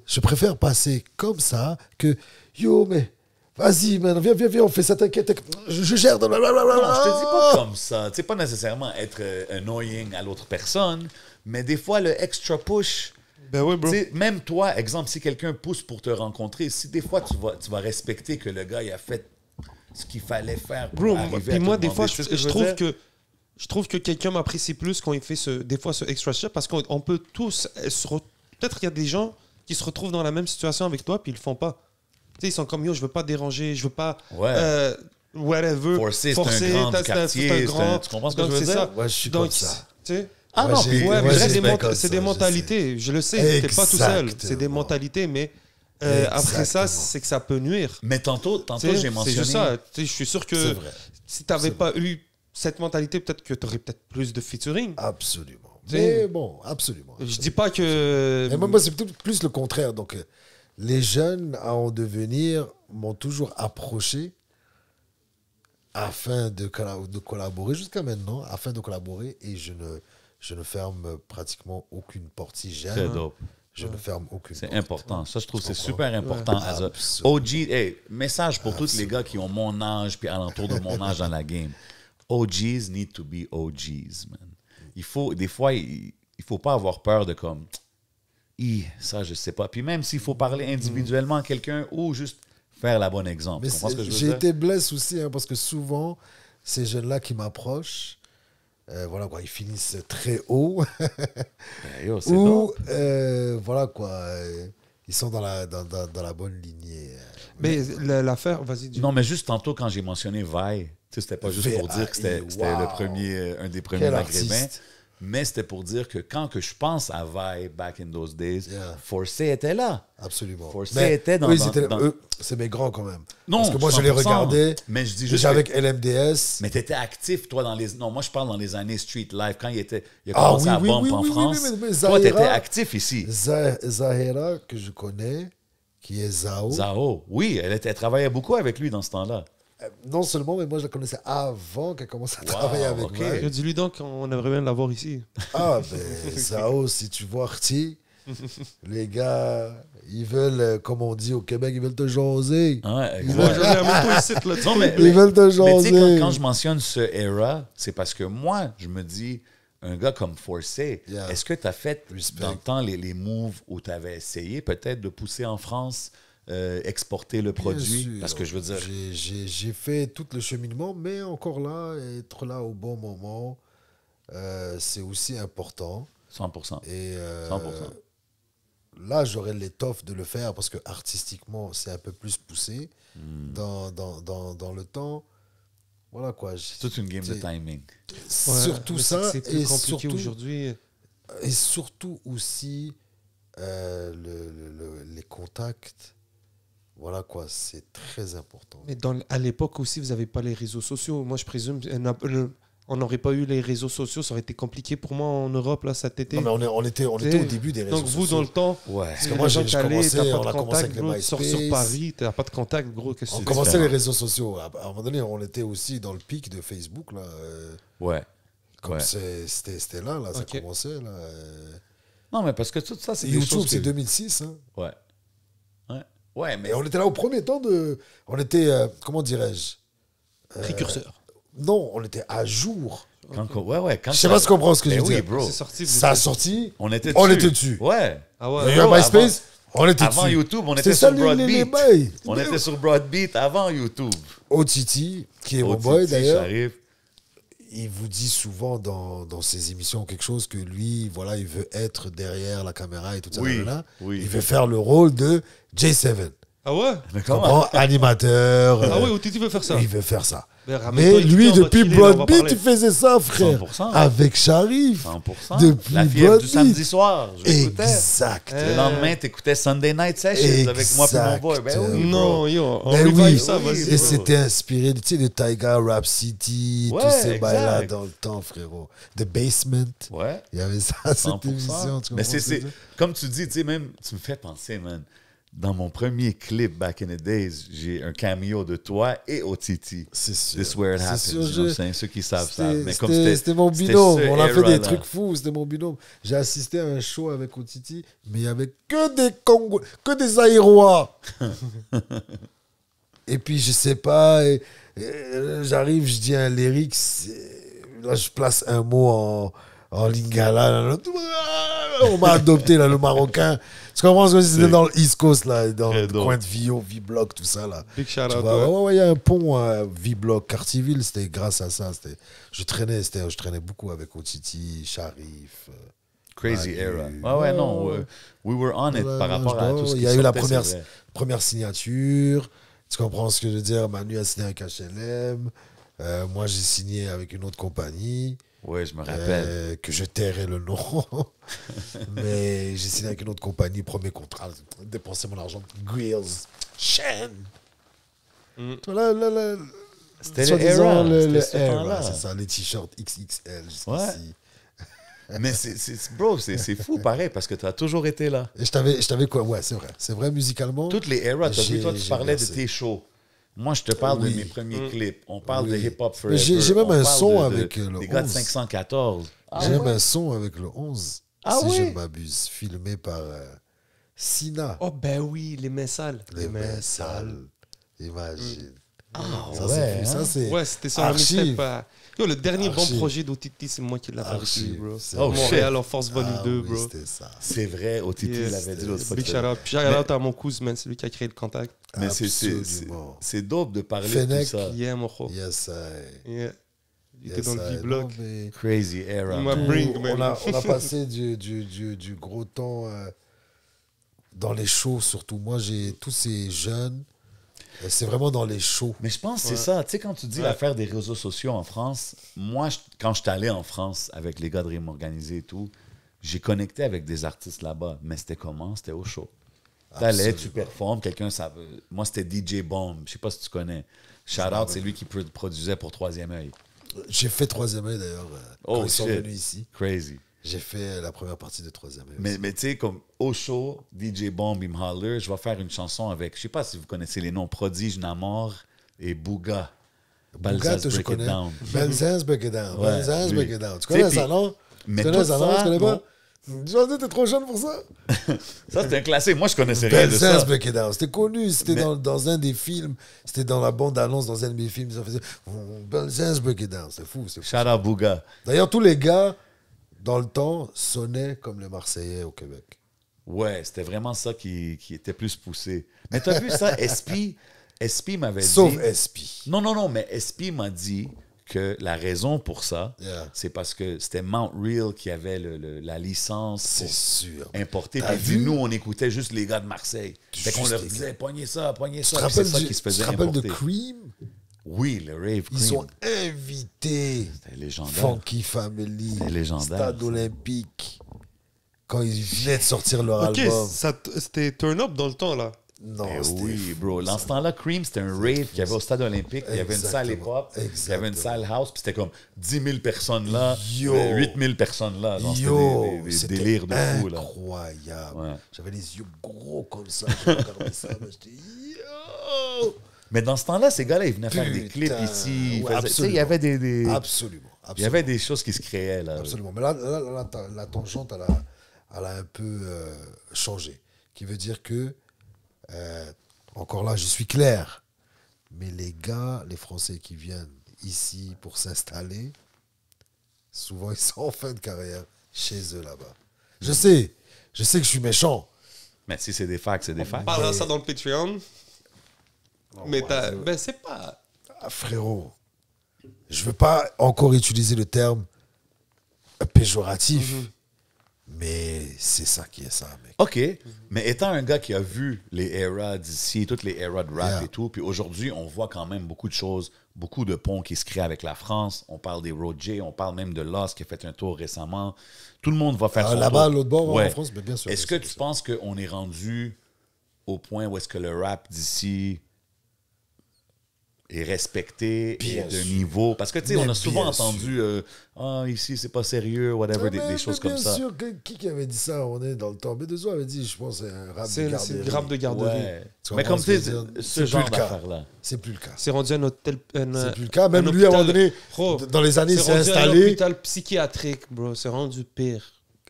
B: Je préfère passer comme ça que... Yo, mais... Vas-y, man, viens, on fait ça, t'inquiète. Je gère.
A: Non, je te dis pas comme ça. Tu sais, pas nécessairement être annoying à l'autre personne, mais des fois, le extra push...
C: Ben oui, bro.
A: Tu sais, même toi, exemple, si quelqu'un pousse pour te rencontrer, si des fois, tu vas respecter que le gars, il a fait ce qu'il fallait faire pour
C: Bro,
A: arriver
C: puis
A: à te
C: moi, des
A: demander.
C: fois,
A: Tu sais ce que
C: je
A: veux
C: trouve
A: dire?
C: que. Je trouve que quelqu'un m'apprécie plus quand il fait des fois ce extra step parce qu'on peut tous peut-être il y a des gens qui se retrouvent dans la même situation avec toi, puis ils le font pas. Tu sais, ils sont comme yo, je veux pas déranger, je veux pas.
A: Ouais.
C: Whatever.
A: Forcer, c'est un grand du quartier. Tu comprends ce que
C: Donc,
A: je veux
C: c'est
A: dire?
C: ça.
B: Ouais, je suis
C: Donc,
B: comme ça.
C: tu sais.
A: Ah
B: Ouais,
A: non,
B: j'ai-
A: puis
C: Ouais, mais
B: ouais,
C: c'est
B: j'ai
C: des,
B: fait comme
C: c'est
B: ça,
C: des
B: je
C: mentalités. Je le sais, t'es pas tout seul. C'est des
B: Exactement.
C: mentalités, mais après ça,
B: Exactement.
C: c'est que ça peut nuire.
A: Mais tantôt
C: Tu sais,
A: j'ai
C: c'est
A: mentionné.
C: juste ça. Tu sais, je suis sûr
B: C'est
C: que
B: vrai.
C: si t'avais pas eu cette mentalité, peut-être que t'aurais peut-être plus de featuring.
B: Absolument.
C: Tu sais,
B: Mais bon, absolument.
C: Je dis pas que.
B: Et moi, c'est plutôt plus le contraire. Donc, les jeunes à en devenir m'ont toujours approché afin de collaborer, jusqu'à maintenant, afin de collaborer, et je ne ferme pratiquement aucune porte. Si
A: Très
B: j'aime,
A: dope.
B: je ne ferme aucune
A: C'est
B: porte.
A: important. Ça, je trouve que c'est
B: comprends?
A: super important.
B: Ouais.
A: As a
B: Absolument.
A: OG, hey, message pour tous les gars qui ont mon âge puis alentour de mon âge dans la game. OGs need to be OGs, man. Des fois, il faut pas avoir peur de comme, ça, je sais pas. Puis même s'il faut parler individuellement à quelqu'un ou juste faire la bonne exemple.
B: Mais
A: Tu comprends ce que je veux
B: j'ai
A: dire?
B: été blessé aussi, hein, parce que souvent, ces jeunes-là qui m'approchent, voilà quoi, ils finissent très haut.
A: Ben, yo, c'est
B: Ou,
A: dope.
B: voilà quoi, ils sont dans la bonne lignée.
C: Mais l'affaire, vas-y, dis.
A: Non, mais juste tantôt, quand j'ai mentionné Vi, tu sais, c'était pas juste pour dire que c'était
B: V.I.,
A: le
B: wow.
A: premier, un des premiers
B: Quel
A: maghrébins,
B: artiste.
A: mais c'était pour dire que quand que je pense à Vi back in those days,
B: Yeah.
A: Forcé était là.
B: Absolument.
A: Forcé était dans...
B: eux,
A: dans-
B: eux, c'est mes grands quand même.
A: Non,
B: Parce que moi, je les
A: 100%.
B: regardais.
A: Mais je dis juste
B: Déjà
A: que-
B: avec LMDS.
A: Mais tu étais actif, toi, dans les... Non, moi, je parle dans les années street life, quand il a
B: Ah
A: commencé
B: oui,
A: à
B: oui,
A: bump
B: oui,
A: en
B: oui, oui,
A: France.
B: mais
A: Toi, tu étais
B: Zahira-
A: actif ici.
B: Zahira, que je connais, qui est Zao.
A: Zao, oui, elle travaillait beaucoup avec lui dans ce temps-là.
B: Non seulement, mais moi, je la connaissais avant qu'elle commence à travailler avec
A: ok.
B: moi.
C: Dis-lui donc qu'on aimerait bien l'avoir ici.
B: Ah, ben, Zao, si tu vois Artie, les gars, ils veulent, comme on dit au Québec, ils veulent te jaser.
A: Ouais,
C: Moi,
A: exact.
C: je viens avec toi ici, là.
A: Non, mais,
B: Ils veulent te
A: mais tu sais,
B: jaser.
A: quand je mentionne ce era, c'est parce que moi, je me dis, un gars comme Forcé,
B: Yeah.
A: est-ce que tu as fait
B: Respect.
A: dans le temps les moves où tu avais essayé peut-être de pousser en France, exporter le produit?
B: Bien sûr.
A: Parce que je veux dire,
B: J'ai fait tout le cheminement, mais encore là, être là au bon moment, c'est aussi important.
A: 100%.
B: Et
A: 100%.
B: là, j'aurais l'étoffe de le faire parce que artistiquement, c'est un peu plus poussé.
A: Hmm.
B: Dans le temps, voilà quoi.
A: C'est toute une game de
B: c'est-
A: timing.
B: Surtout
C: mais
B: ça,
C: c'est plus
B: et
C: compliqué
B: surtout,
C: aujourd'hui.
B: et surtout aussi les contacts. Voilà quoi, c'est très important.
C: Mais à l'époque aussi, vous n'avez pas les réseaux sociaux. Moi, je présume on n'aurait pas eu les réseaux sociaux. Ça aurait été compliqué pour moi en Europe là, cet été.
B: Non, mais on était au début des réseaux
C: Donc, vous,
B: sociaux.
C: dans le temps,
A: Ouais.
B: Parce que moi, j'ai commencé,
C: t'as
B: on
C: pas
B: a
C: de
B: commencé
C: contact,
B: avec les
C: gros, tu sors sur
B: MySpace.
C: Paris, t'as pas de contact, gros. Qu'est-ce que
B: On
C: c'est
B: commençait
A: différent.
B: les réseaux sociaux. À un moment donné, on était aussi dans le pic de Facebook. Là,
A: Ouais.
B: comme
A: Ouais.
B: c'était là, ça
C: Ok.
B: commençait. Là,
A: Non, mais parce que tout ça, c'est des
B: YouTube,
A: choses
B: c'est
A: que...
B: 2006. Hein.
A: Ouais. Ouais. Ouais, mais...
B: Et on était là au premier temps de... On était, comment dirais-je
C: précurseur.
B: Non, on était à jour.
A: Ouais. Quand
B: Je sais pas si tu comprends ce que
A: Ben
B: je veux
A: oui,
B: dire.
A: bro.
C: C'est sorti. vous
B: Ça a
C: étiez-
B: sorti,
A: On était
B: on
A: dessus.
B: était dessus.
A: Ouais.
C: Ah
B: Il y
C: ouais.
B: a eu un
A: Bro,
B: MySpace, on était
A: Avant
B: dessus.
A: YouTube, on
B: C'était
A: était
B: ça,
A: sur
B: les
A: Broadbeat.
B: bails.
A: On était sur Broadbeat avant YouTube.
B: Otiti, qui est mon
A: OTT,
B: boy d'ailleurs,
A: j'arrive.
B: il vous dit souvent dans ses émissions quelque chose que lui, voilà, il veut être derrière la caméra et tout ça.
A: Oui,
B: là.
A: oui.
B: Il veut faire le rôle de J7.
C: Ah ouais.
A: Mais
B: Tu comprends? Animateur.
C: Ah ouais, OTT veut faire ça.
B: Il veut faire ça.
C: Mais ramène-toi
B: Mais
C: équipé,
B: lui,
C: on va
B: depuis
C: chiller, on va
B: Broadbeat,
C: parler.
B: il faisait ça, frère.
A: 100%.
B: Avec Sharif.
A: 100%.
B: Depuis
A: La fièvre
B: Broadbeat.
A: du samedi soir. Je l'écoutais.
B: Exact.
A: Le lendemain, t'écoutais Sunday Night Sessions avec moi et mon boy. Ben oui, bro.
C: Non, yo, on
B: Mais
C: revive
B: oui,
C: ça,
A: oui,
C: vas-y.
B: Et
A: bro.
B: c'était inspiré, tu sais, de Taiga, Rap City,
A: Ouais,
B: tous ces
A: exact.
B: bails-là dans le temps, frérot. The Basement.
A: Ouais.
B: Il y avait ça, cette
A: 100%.
B: émission. Tu
A: Mais
B: comprends ce que je
A: c'est
B: veux dire?
A: comme tu dis, tu sais, même, tu me fais penser, man. Dans mon premier clip back in the days, j'ai un cameo de toi et OTT.
B: C'est sûr.
A: This where it
B: C'est
A: happens.
B: sûr,
A: you know what I'm saying? Ceux qui savent ça. Mais comme
B: C'était mon
A: c'était
B: binôme.
A: ce
B: On a fait des
A: era-là.
B: trucs fous. C'était mon binôme. J'ai assisté à un show avec Otiti, mais il n'y avait que des Congos, que des Aïrois. Et puis, je sais pas, j'arrive, je dis un lyrics, là, je place un mot en lingala. Là, on m'a adopté, là, le Marocain. Tu comprends ce que c'était dans le East Coast, là, dans
A: Très
B: le
A: dope.
B: coin de Vio, V-Block, tout ça, là.
C: Big shout
B: Tu
C: out.
B: vois,
C: ouais.
B: ouais, il y a un pont à V-Block, Cartierville, c'était grâce à ça. Je traînais beaucoup avec Otiti, Sharif.
A: Crazy
B: Manu.
A: era. Ouais, non. We were on it par rapport à tout ce qui
B: Il y a eu la
A: sortait, c'est vrai.
B: première signature. Tu comprends ce que je veux dire? Manu a signé avec HLM. Moi, j'ai signé avec une autre compagnie.
A: Ouais, je me rappelle.
B: Que je tairai le nom. Mais j'ai signé avec une autre compagnie. Premier contrat. Dépenser mon argent. Grills. Chaîne. Là,
A: C'était le
B: soi-disant,
A: era.
B: le
A: C'était ce
B: era,
A: temps-là.
B: c'est ça, les t-shirts XXL jusqu'ici.
A: Ouais. Mais bro, c'est fou pareil parce que tu as toujours été là.
B: Et je t'avais quoi? Ouais, c'est vrai. C'est vrai, musicalement.
A: Toutes les eras, t'as vu, toi, tu
B: J'ai
A: parlais de
B: versé.
A: tes shows. Moi, je te parle
B: Oui.
A: de mes premiers clips. On parle de
B: Oui.
A: Hip Hop
B: Mais
A: Forever.
B: j'ai même
A: On
B: un
A: parle
B: son
A: de
B: avec le
A: des gars de
B: 11.
A: 514.
B: J'ai même un son avec le 11,
A: Ah
B: si
A: ouais?
B: je ne m'abuse, filmé par Sina.
C: Oh, ben oui, les mains sales.
B: Les mains sales. Imagine.
A: Ah
B: Ça,
A: ouais,
B: c'est fou.
A: hein?
B: Ça, c'est
C: Ouais, c'était sur un
B: archive.
C: mixtape. Yo, le dernier bon
B: Archive.
C: projet d'OTT, c'est moi qui l'ai fait,
B: Archive.
C: bro.
B: C'est
A: Oh,
B: vrai.
C: Montréal en Force Volume
B: Ah
C: 2,
B: oui,
C: bro.
B: c'était ça.
A: C'est vrai, OTT
C: Yes.
A: l'avait dit l'autre fois.
C: Big
A: que-
C: shout out. Puis shout out à mon cousin, man, c'est lui qui a créé le contact.
A: Mais
B: Absolument.
A: c'est dope de parler de
B: Fennec.
A: tout ça.
C: Yeah, mon gros.
B: Yes, I.
C: Yeah. Il était
B: Yes,
C: dans le
B: I.
C: V-Block.
B: Non, mais
A: Crazy era.
C: Il m'a
A: man.
C: bring, man.
B: on a passé du gros temps dans les shows, surtout. Moi, j'ai tous ces jeunes. C'est vraiment dans les shows.
A: Mais je pense que c'est ça. Tu sais, quand tu dis
C: Ouais.
A: l'affaire des réseaux sociaux en France, moi, quand je suis allé en France avec les gars de Rime Organisé et tout, j'ai connecté avec des artistes là-bas. Mais c'était comment? C'était au show. T'allais, tu performes, quelqu'un savait. Moi, c'était DJ Bomb. Je sais pas si tu connais. Shout out, c'est lui qui produisait pour Troisième œil.
B: J'ai fait Troisième œil, d'ailleurs,
A: Oh,
B: quand ils sont
A: shit.
B: venus ici.
A: Crazy.
B: J'ai fait la première partie de Troisième œil.
A: Mais tu sais, comme au show, DJ Bomb, il me holler, je vais faire une chanson avec, je sais pas si vous connaissez les noms, Prodige, Namor et Bouga.
B: Bougat,
A: Balzaz
B: je
A: Break It
B: connais.
A: Down.
B: Balzaz Break It Down.
A: Ouais,
B: Balzaz
A: lui.
B: Break It Down. Tu
A: Tu sais,
B: connais ça,
A: puis-
B: non?
A: mais
B: Tu connais
A: tout
B: ça, non?
A: ça,
B: Tu connais pas?
A: non.
B: Jordan, t'es trop jeune pour ça.
A: Ça, c'était un classique. Moi, je connaissais rien de
B: Balzaz
A: ça.
B: Break It Down. C'était connu. C'était
A: Mais-
B: dans un des films. C'était dans la bande-annonce dans un de mes films. Ils ont fait Balzaz Break It Down. C'est fou. C'est fou.
A: Shout out Bouga.
B: D'ailleurs, tous les gars, dans le temps, sonnaient comme les Marseillais au Québec.
A: Ouais, c'était vraiment ça qui était plus poussé. Mais t'as vu ça, SP m'avait dit...
B: Sauf SP.
A: Non, mais SP m'a dit que la raison pour ça,
B: Yeah.
A: c'est parce que c'était Mount Real qui avait la licence
B: C'est
A: pour
B: sûr.
A: importer.
B: T'as
A: Puis il dit,
B: vu?
A: nous, on écoutait juste les gars de Marseille. Fait qu'on
B: Juste
A: leur
B: les
A: disait,
B: gars.
A: pognez ça.
B: Tu te
A: Puis c'est
B: rappelles,
A: ça qui se
B: tu
A: faisait
B: te rappelles de
A: importer.
B: Cream?
A: Oui, le Rave
B: Ils
A: Cream.
B: sont invités.
A: C'était légendaire.
B: Funky Family.
A: C'était légendaire,
B: Stade
A: ça.
B: olympique. Quand ils venaient de sortir leur
C: Ok,
B: album.
C: c'était turn up dans le temps, là.
B: Non,
A: Eh
B: c'était
A: oui,
B: fou,
A: bro.
B: ça.
A: Dans ce temps-là, Cream, c'était un rave qu'il y avait au Stade olympique. Il y avait une salle
B: Exactement.
A: hip-hop, il y avait une
B: Exactement.
A: salle house, puis c'était comme 10 000 personnes là,
B: Yo.
A: 8 000 personnes là. Donc,
B: Yo,
A: c'était des
B: c'était
A: délires de fou, là.
B: incroyable.
A: Ouais.
B: J'avais les yeux gros comme ça. Je regardais ça, mais j'étais yo.
A: Mais dans ce temps-là, ces gars-là, ils venaient faire des
B: Putain,
A: clips ici. Ils
B: ouais,
A: faisaient- tu sais, il y avait des-
B: Absolument.
A: il y avait des choses qui se créaient, là.
B: Absolument. Mais là, la tangente, elle a un peu changé. Qui veut dire que, encore là, je suis clair, mais les gars, les Français qui viennent ici pour s'installer, souvent ils sont en fin de carrière chez eux là-bas. Je sais que je suis méchant.
A: Mais si c'est des facts, c'est des
C: On
A: facts.
C: parlera ça dans le Patreon. Mais
B: ouais,
C: t'as-
B: c'est-
C: ben, c'est pas...
B: Ah, frérot, je veux pas encore utiliser le terme péjoratif, mais c'est ça qui est ça, mec.
A: OK, mais étant un gars qui a vu les eras d'ici, toutes les eras de rap
B: Yeah.
A: et tout, puis aujourd'hui, on voit quand même beaucoup de choses, beaucoup de ponts qui se créent avec la France. On parle des Road J, on parle même de Lost qui a fait un tour récemment. Tout le monde va faire son
B: Là-bas, à
A: tour.
B: l'autre bord,
A: Ouais.
B: en France, mais bien sûr.
A: Est-ce que tu penses qu'on est rendu au point où est-ce que le rap d'ici est respecté
B: Bien
A: et de
B: sûr.
A: niveau? Parce que, tu sais, on
B: Mais
A: a souvent
B: bien
A: entendu ici, c'est pas sérieux, whatever, des choses comme ça.
B: Bien sûr, qui avait dit ça? On est dans le temps. B2O avait dit, je pense, c'est un rap de
C: C'est
B: garderie.
C: le rap de garderie.
A: Ouais.
B: Tu
A: Mais
B: comprends
A: comme
B: ce que
A: tu sais,
B: je veux dire?
A: ce
B: C'est plus
A: genre
B: le cas.
A: d'affaires-là.
B: C'est plus le cas.
C: C'est rendu un hôtel...
B: C'est plus le cas. Même lui, à un moment donné, dans les années, il s'est
C: rendu un
B: installé.
C: hôpital psychiatrique, bro. C'est rendu pire.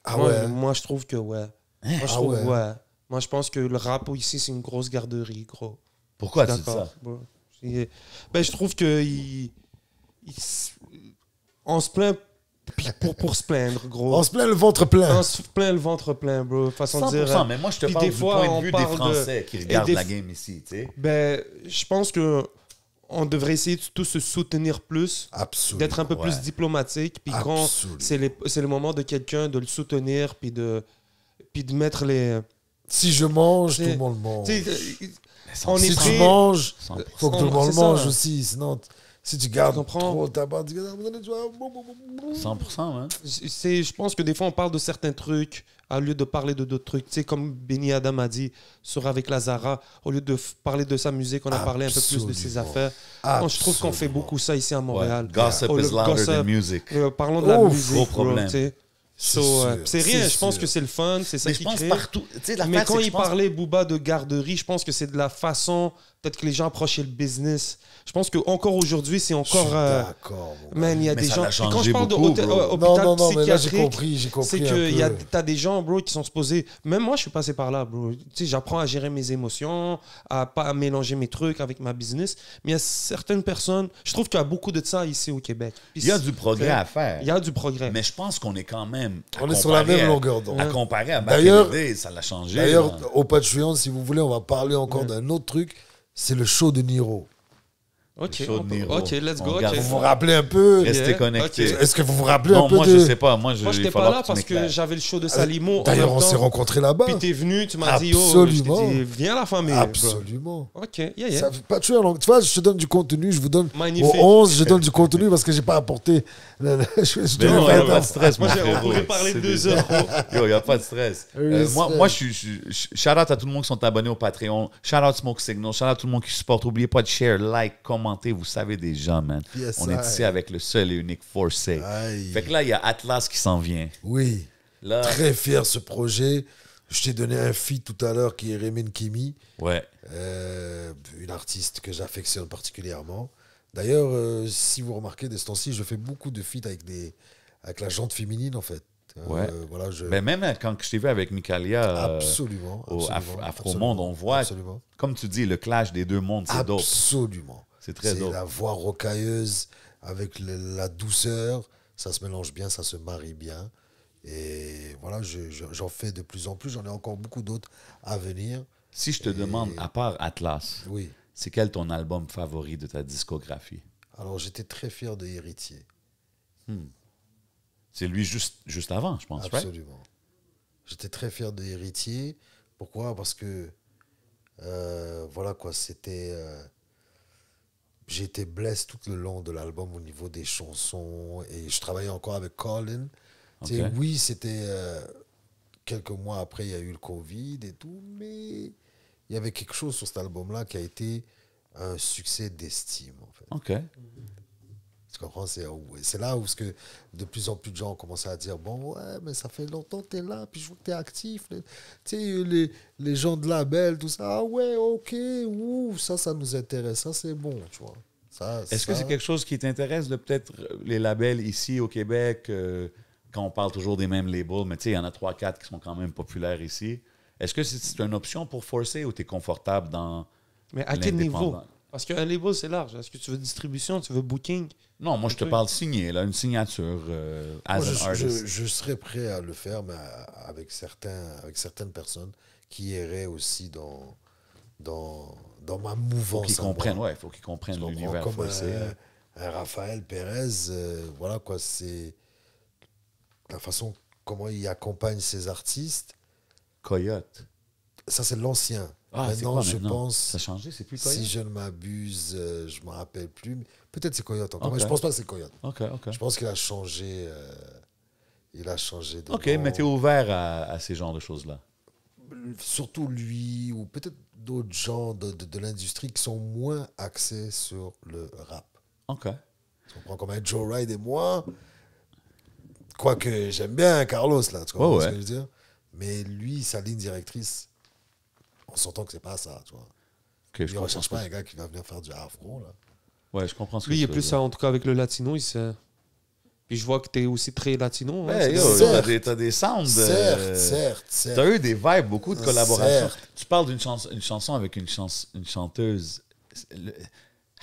B: Ah
C: moi,
B: ouais?
C: moi, je trouve que ouais. Moi, je
B: Ah
C: trouve,
B: ouais?
C: ouais. Moi, je pense que le rap ici, c'est une grosse garderie, gros.
A: Pourquoi tu dis
C: D'accord,
A: ça?
C: bro. Ben, je trouve que on se plaint pour se plaindre, gros.
B: On se plaint le ventre plein.
C: On se plaint le ventre plein, bro. Façon de
A: 100%,
C: dire.
A: mais moi, je te
C: Puis
A: parle
C: des
A: du
C: fois,
A: point de
C: on
A: vue des
C: parle de-
A: Français qui
C: et
A: regardent
C: des
A: la
C: f-
A: game ici, tu sais.
C: Ben, je pense que on devrait essayer de tous se soutenir plus,
B: Absolument.
C: d'être un peu plus
A: Ouais.
C: diplomatique. Puis quand
B: Absolument.
C: c'est le moment de quelqu'un de le soutenir, puis de mettre les...
B: Si je mange, tout
C: C'est-
B: le monde mange.
C: Tu sais,
A: On
C: on est
B: Si tu
C: prêt...
B: manges,
A: 100%.
B: faut que tout le monde
C: C'est ça.
B: mange aussi. Sinon, si tu gardes
C: Tu comprends?
B: trop ta barre, tu vas...
A: 100%, hein?
C: Je pense que des fois, on parle de certains trucs au lieu de parler de d'autres trucs. Tu sais, comme Benny Adam a dit sur Avec Lazara, au lieu de parler de sa musique, on a parlé un peu plus de ses
B: Absolument.
C: affaires. Moi, je trouve qu'on fait beaucoup ça ici à Montréal.
A: Ouais. Gossip
C: Oh, le
A: is louder
C: gossip.
A: than music.
C: Parlons de la
B: Ouf,
C: musique,
A: gros
C: bro,
A: problème.
C: tu sais.
B: C'est
C: So,
B: sûr,
C: c'est rien,
B: c'est
C: je pense
B: sûr.
C: que c'est le fun, c'est ça
A: Mais je
C: qui
A: pense
C: crée.
A: partout. Tu sais, l'affaire,
C: Mais
A: c'est
C: quand
A: que
C: il
A: je pense-
C: parlait, Booba, de garderie, je pense que c'est de la façon, peut-être que les gens approchaient le business. Je pense qu'encore aujourd'hui, c'est
B: Je suis
C: encore...
B: d'accord, mon gars.
C: man, il y a
A: Mais
C: des
A: ça
C: gens...
A: l'a
C: Puis quand
A: changé
C: je parle
A: beaucoup, bro.
C: d'hôpital
B: Non, mais là, j'ai
C: psychiatrique,
B: compris
C: c'est
B: un
C: que
B: peu.
C: t'as des gens, bro, qui sont supposés... Même moi, je suis passé par là, bro. Tu sais, j'apprends à gérer mes émotions, à pas mélanger mes trucs avec ma business. Mais il y a certaines personnes... Je trouve qu'il y a beaucoup de ça ici au Québec. Puis
A: Il y a du progrès à faire.
C: Il y a du progrès.
A: Mais je pense qu'on est quand même. à
B: On est sur la
A: comparer
B: même
A: à-
B: longueur d'onde.
A: À comparer à Back
B: D'ailleurs-
A: in the Day, ça l'a changé.
B: D'ailleurs,
A: là.
B: au Patreon, si vous voulez, on va parler encore d'un autre truc. C'est le show de Niro.
C: OK,
A: Le show de Niro.
C: OK, let's
A: On
C: go.
A: regarde
C: OK.
B: Vous vous rappelez un peu
A: Restez
C: Yeah.
A: connectés.
C: Ok.
B: Est-ce que vous vous rappelez
A: Non,
B: un peu
A: moi,
B: de...
A: je sais pas. Moi,
C: Moi,
A: il
C: j'étais
A: va
C: pas
A: falloir
C: là
A: tu
C: parce que
A: m'éclaires.
C: j'avais le show de Salimo. en
B: D'ailleurs,
C: même
B: on
C: temps.
B: s'est rencontrés là-bas.
C: Puis t'es venu, tu m'as dit, oh,
B: Absolument.
C: je t'ai dit, viens la famille. bro.
B: Absolument.
C: OK, yeah.
B: Ça fait pas tuer, alors, tu vois, je te donne du contenu, je vous donne
C: Magnifique.
B: aux 11, je donne du contenu parce que j'ai pas apporté. Je
A: Mais
B: devais
A: non,
B: pas
A: il n'y a
B: être-
A: pas de stress,
C: Moi,
A: mon
C: on
A: frérot.
C: pourrait parler
A: C'est
C: 2
A: des-
C: heures. bro.
A: Yo, il n'y a pas de stress. Moi, shout out à tout le monde qui sont abonnés au Patreon. Shout out Smoke Signal. Shout out à tout le monde qui supporte. N'oubliez pas de share, like, commenter. Vous savez déjà, man.
B: Yes,
A: On est ici avec le seul et unique Forsay.
B: Aïe.
A: Fait que là, il y a Atlas qui s'en vient.
B: Oui,
A: Là,
B: très fier de ce projet. Je t'ai donné un feat tout à l'heure qui est Rémine Kimi,
A: ouais.
B: une artiste que j'affectionne particulièrement. D'ailleurs, si vous remarquez, de ce temps-ci, je fais beaucoup de feats avec la jante féminine, en fait.
A: Ouais.
B: Voilà,
A: Ben, même quand je t'ai vu avec Michalia
B: absolument.
A: au
B: absolument,
A: Afro-Monde, on voit,
B: Absolument.
A: comme tu dis, le clash des deux mondes, c'est dope.
B: Absolument.
A: C'est très dope.
B: la voix rocailleuse avec la douceur. Ça se mélange bien, ça se marie bien. Et voilà, j'en fais de plus en plus. J'en ai encore beaucoup d'autres à venir.
A: Si je te demande, à part Atlas,
B: Oui.
A: c'est quel ton album favori de ta discographie?
B: Alors, j'étais très fier de Héritier.
A: C'est lui juste avant, je pense, right?
B: Absolument. J'étais très fier de Héritier. Pourquoi? Parce que, voilà quoi, c'était... j'ai été blessé tout le long de l'album au niveau des chansons. Et je travaillais encore avec Colin. Tu sais,
A: Ok.
B: oui, c'était... quelques mois après, il y a eu le Covid et tout. Mais il y avait quelque chose sur cet album-là qui a été un succès d'estime, en fait.
A: OK.
B: Tu comprends? C'est là où de plus en plus de gens ont commencé à dire, bon, ouais, mais ça fait longtemps que tu es là, puis je vois que tu es actif. Tu sais, les gens de label, tout ça, ah ouais, ok, ouh, ça nous intéresse, ça c'est bon, tu vois.
A: Est-ce que c'est quelque chose qui t'intéresse, peut-être les labels ici au Québec, quand on parle toujours des mêmes labels, mais tu sais, il y en a 3-4 qui sont quand même populaires ici. Est-ce que c'est une option pour Forsay ou tu es confortable dans
C: Mais à quel niveau?
A: l'indépendant?
C: Parce qu'un label, c'est large. Est-ce que tu veux distribution, tu veux booking?
A: Non, moi, je te parle signé, là, une signature as
B: Moi,
A: an artist.
B: je serais prêt à le faire, mais avec certaines personnes qui iraient aussi dans ma
A: Faut
B: mouvance.
A: qu'ils
B: à moi.
A: comprennent, ouais, faut qu'ils comprennent
B: Tu comprends?
A: l'univers
B: Comme
A: Forsay.
B: un Raphaël Pérez, voilà quoi, c'est la façon comment il accompagne ses artistes.
A: Coyote.
B: Ça, c'est l'ancien.
A: Ah, c'est
B: maintenant,
A: quoi
B: je
A: maintenant?
B: pense,
A: Ça a changé, c'est plus Coyote?
B: si je ne m'abuse, je ne me rappelle plus. Peut-être c'est Coyote encore,
A: Ok.
B: mais je ne pense pas que c'est Coyote.
A: OK, OK.
B: Je pense qu'il a changé. Il a changé de
A: OK,
B: nom.
A: mais tu es ouvert à ces genres de choses-là.
B: Surtout lui, ou peut-être d'autres gens de l'industrie qui sont moins axés sur le rap.
A: OK.
B: Tu comprends? Comme un Joe Ride et moi, quoique j'aime bien Carlos, là, tu comprends
A: Ouais,
B: ce
A: ouais.
B: que je veux dire? Mais lui, sa ligne directrice, on s'entend que c'est pas ça, tu vois.
A: OK, je
B: Il ne
A: comprends.
B: recherche pas un gars qui va venir faire du afro, là.
A: Ouais, je comprends ce que
C: Lui, il
A: tu
C: est
A: veux
C: plus
A: dire.
C: ça, en tout cas, avec le latino. Puis je vois que tu es aussi très latino. hein,
A: Ouais,
C: c'est
A: yo,
C: ça.
B: Certes.
A: t'as des sounds.
B: Certes.
A: T'as eu des vibes, beaucoup de collaborations.
B: Certes.
A: Tu parles d'une chanson avec une chanteuse.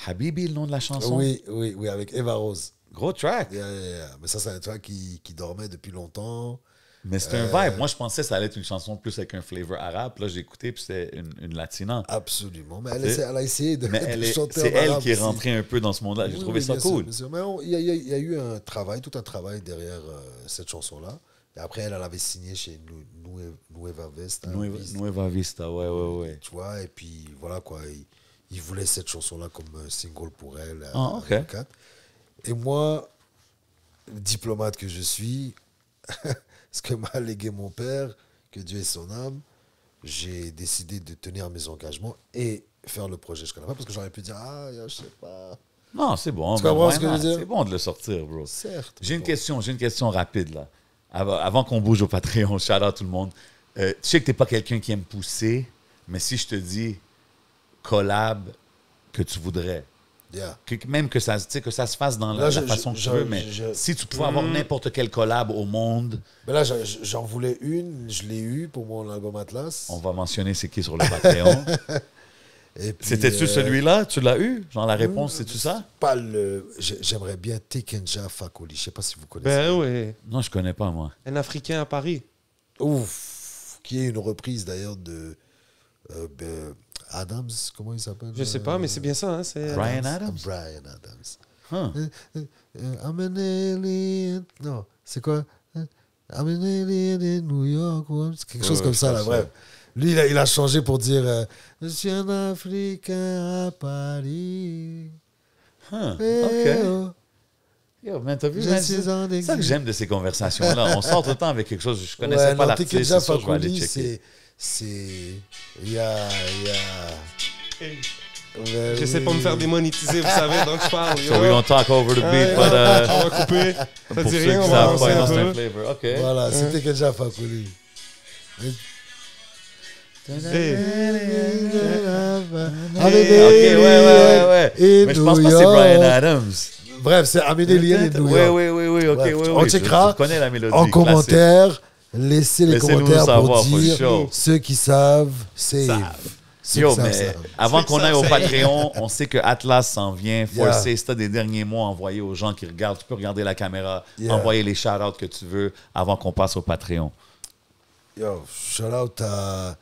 A: Habibi, le nom de la chanson?
B: Oui, avec Eva Rose.
A: Gros track.
B: Mais ça, c'est un track qui dormait depuis longtemps.
A: Mais c'est un vibe. Moi, je pensais que ça allait être une chanson plus avec un flavor arabe. Puis là, j'ai écouté, puis c'était une latina.
B: Absolument. Mais elle a essayé de,
A: Mais
B: de chanter
A: c'est
B: en
A: elle
B: arabe
A: qui est
B: aussi.
A: rentrée un peu dans ce monde-là. J'ai
B: Oui,
A: trouvé
B: oui,
A: ça
B: bien sûr,
A: cool.
B: bien sûr. Mais il y a eu un travail, tout un travail derrière cette chanson-là. Et après, elle avait signé chez Nueva Vista.
A: Nueva Vista, ouais.
B: Tu vois, et puis voilà quoi. Il voulait cette chanson-là comme single pour elle.
A: Ah, ok.
B: 2004. Et moi, diplomate que je suis, ce que m'a légué mon père, que Dieu ait son âme, j'ai décidé de tenir mes engagements et faire le projet jusqu'à la fin parce que j'aurais pu dire, je sais pas.
A: Non, c'est bon.
B: Tu comprends ce que je
A: why
B: veux
A: not?
B: dire?
A: C'est bon de le sortir, bro.
B: Certes.
A: J'ai une question rapide, là. Avant qu'on bouge au Patreon, shout out tout le monde. Tu sais que t'es pas quelqu'un qui aime pousser, mais si je te dis collab que tu voudrais,
B: Yeah.
A: même que ça se fasse dans
B: Là,
A: la façon que tu veux, mais si tu pouvais avoir n'importe quel collab au monde,
B: Mais là, j'en voulais une, je l'ai eu pour mon album Atlas.
A: on va mentionner c'est qui sur le Patreon.
B: Et puis,
A: C'était-tu celui-là? Tu l'as eu? Genre la réponse, c'est-tu ça?
B: Pas le. J'aimerais bien Tekenja Fakoli. Je sais pas si vous connaissez.
C: Ben ouais.
A: Non, je connais pas, moi.
C: Un Africain à Paris.
B: Ouf. Qui est une reprise d'ailleurs de Adams. Comment il s'appelle?
C: Je sais pas, mais c'est bien ça. Hein, c'est...
A: Brian Adams?
B: Brian Adams.
A: Huh.
B: I'm an alien. Non, c'est quoi? I'm an alien in New York. C'est quelque chose comme ça, là, bref. Lui, il a changé pour dire je suis un Africain à Paris.
A: Huh.
B: Eh,
A: OK.
B: oh,
A: Yo, man, t'as vu?
B: je
A: man,
B: suis
A: c'est
B: en
A: ça
B: exil.
A: que j'aime de ces conversations-là. On sort tout le temps avec quelque chose. Je connaissais
B: Ouais,
A: pas
B: non,
A: l'artiste.
B: Tekenja
A: C'est sûr, je vais aller
B: Fakoli,
A: checker.
B: il y a
C: J'essaie pas de me faire démonétiser, vous savez, donc je parle.
A: So we gonna talk over the beat, but
C: On va couper. Ça
A: pour
C: dit
A: ceux
C: rien,
A: qui
C: on va
A: savent
C: avancer
A: pas, non,
C: un
A: c'est un
C: peu.
A: flavor. OK.
B: Voilà, c'était Tekenja Fakoli.
C: Hey.
A: OK, ouais. Mais je pense pas que c'est Brian Adams.
B: Bref, c'est Amélie Lien de New
A: Oui,
B: York.
A: OK,
B: Bref,
A: oui.
B: on checkera
A: Je connais la mélodie.
B: En
A: classique.
B: commentaire, laissez les
A: Laissez-nous
B: commentaires
A: savoir,
B: pour
A: for
B: dire
A: sure.
B: ceux qui savent, save. Ceux
A: Yo,
B: qui savent,
A: mais
B: savent.
A: avant qu'on
C: ça,
A: aille au
C: ça y est.
A: Patreon, on sait que Atlas s'en vient. Forcé,
B: Yeah.
A: si t'as des derniers mots à envoyer aux gens qui regardent, tu peux regarder la caméra,
B: Yeah.
A: envoyer les shout-outs que tu veux avant qu'on passe au Patreon.
B: Yo, shout out à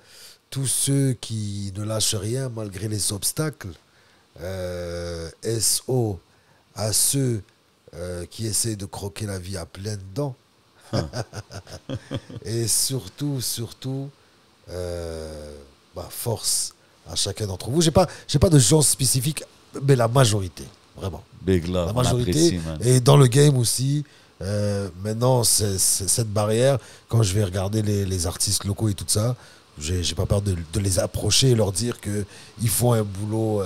B: tous ceux qui ne lâchent rien malgré les obstacles. SO à ceux qui essaient de croquer la vie à pleines dents. Et surtout, force à chacun d'entre vous. J'ai pas de gens spécifiques, mais la majorité, vraiment.
A: Big love,
B: La
A: on
B: majorité.
A: apprécie, man.
B: Et dans le game aussi, maintenant, c'est cette barrière, quand je vais regarder les artistes locaux et tout ça, j'ai pas peur de les approcher et leur dire qu'ils font un boulot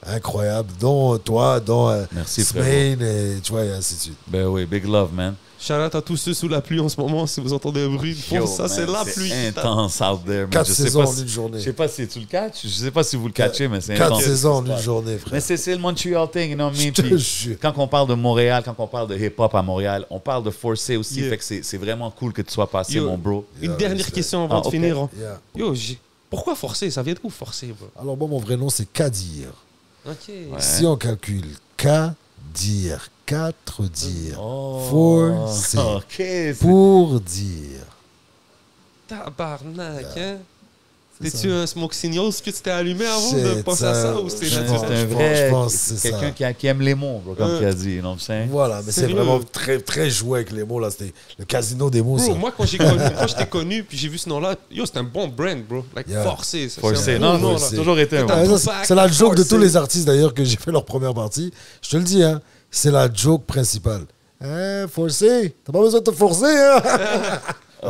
B: incroyable, dont toi, dont
A: Merci,
B: Smain, et tu vois, et ainsi de suite.
A: Ben oui, big love, man.
C: Shout-out à tous ceux sous la pluie en ce moment, si vous entendez un bruit de fond,
A: Yo,
C: ça
A: man,
C: c'est la pluie.
A: intense out there, man.
B: 4
A: Je sais
B: saisons
A: pas
B: en
A: si-
B: une journée.
A: Je sais pas si tu le catches. Je sais pas si vous le catchez, mais c'est
B: 4
A: intense.
B: saisons en une journée, frère.
A: Mais c'est le Montreal thing, you know what I
B: Je
A: mean?
B: te
A: Puis
B: jure.
A: quand on parle de Montréal, quand on parle de hip-hop à Montréal, on parle de Forcé aussi.
C: Yeah.
A: Fait que c'est vraiment cool que tu sois passé,
C: Yo,
A: mon bro.
C: Une
B: Yeah,
C: dernière
B: respect.
C: question avant de
A: ok.
C: finir. hein.
B: Yeah.
C: Yo, pourquoi forcer? Ça vient d'où forcer, bro?
B: Alors, moi, mon vrai nom, c'est Kadir.
C: Ok.
B: Si on calcule Kadir, 4 dire,
A: Oh,
B: forcé,
A: OK.
B: pour dire.
C: Tabarnak, hein?
B: C'est
C: T'es-tu un smoke signals que tu t'es allumé avant de
B: C'est
C: penser à ça ou c'était
B: je
A: C'est
B: pense-
C: naturel?
A: un
B: je
A: vrai.
B: pense que c'est
A: Quelqu'un
B: ça.
A: qui aime les mots, bro, comme tu as dit, you know what I'm saying?
B: Voilà, mais c'est
C: Sérieux?
B: vraiment très, très joué avec les mots, là. C'était le casino des mots,
C: Bro,
B: ça.
C: moi, quand je t'ai connu, puis j'ai vu ce nom-là, yo, c'est un bon brand, bro. Like,
B: Yeah.
C: forcé. ça,
A: Forcé.
C: c'est un
A: Non,
C: bon nom,
A: non,
C: là.
A: c'est toujours été un
C: T'as
A: bon.
B: Ah,
C: un
B: ça,
C: Tupac,
B: c'est la joke de
C: forcé.
B: tous les artistes, d'ailleurs, que j'ai fait leur première partie. Je te le dis, hein. C'est la joke principale. Forcé. T'as pas besoin de te forcer, hein.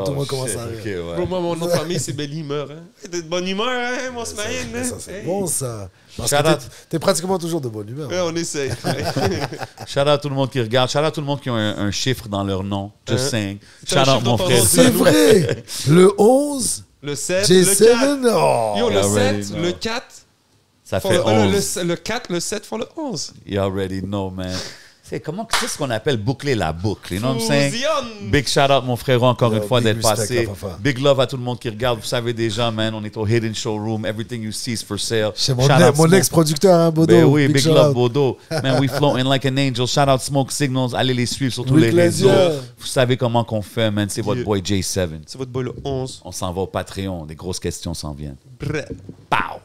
B: Tout le monde commence à rire.
A: OK, ouais.
C: Bro, moi, mon nom de famille, c'est Belle Humeur. Hein. T'es de bonne humeur, hein, mon semaine.
B: Mais ça, c'est
C: Hey.
B: bon, ça. Parce
A: Shout
B: que
A: out.
B: t'es pratiquement toujours de bonne humeur.
C: Ouais, on essaye.
A: Shout out à tout le monde qui regarde. Shout out à tout le monde qui a un chiffre dans leur nom. Just saying.
C: T'as un
A: Shout out
C: chiffre
A: mon
C: dans ton
A: frère.
C: nom,
B: C'est vrai. Le 11,
C: Le 7, le 4.
B: J7, oh.
C: Yo, le
A: You already
C: 7,
A: know.
C: le 4.
A: Ça
C: font
A: fait
C: le
A: 11.
C: 4, le 7 font le 11.
A: You already know, man. C'est ce qu'on appelle boucler la boucle. You know what I'm saying?
C: Fusion.
A: Big shout out, mon frérot, encore une fois,
B: big
A: d'être
B: respect,
A: passé.
B: Fafa.
A: Big love à tout le monde qui regarde. Vous savez déjà, man, on est au Hidden Showroom. Everything you see is for sale.
B: C'est
A: Shout out
B: mon
A: Smoke.
B: ex-producteur, hein, Bodo.
A: Ben oui, big
B: shout
A: love,
B: out.
A: Bodo. Man, we floating like an angel. Shout out Smoke Signals. Allez les suivre sur tous
B: Rick
A: les réseaux.
B: Lazier.
A: Vous savez comment qu'on fait, man. C'est votre
C: Yeah.
A: boy J7.
C: C'est votre boy le 11.
A: On s'en va au Patreon. Des grosses questions s'en viennent.
C: Bref.
A: Pow!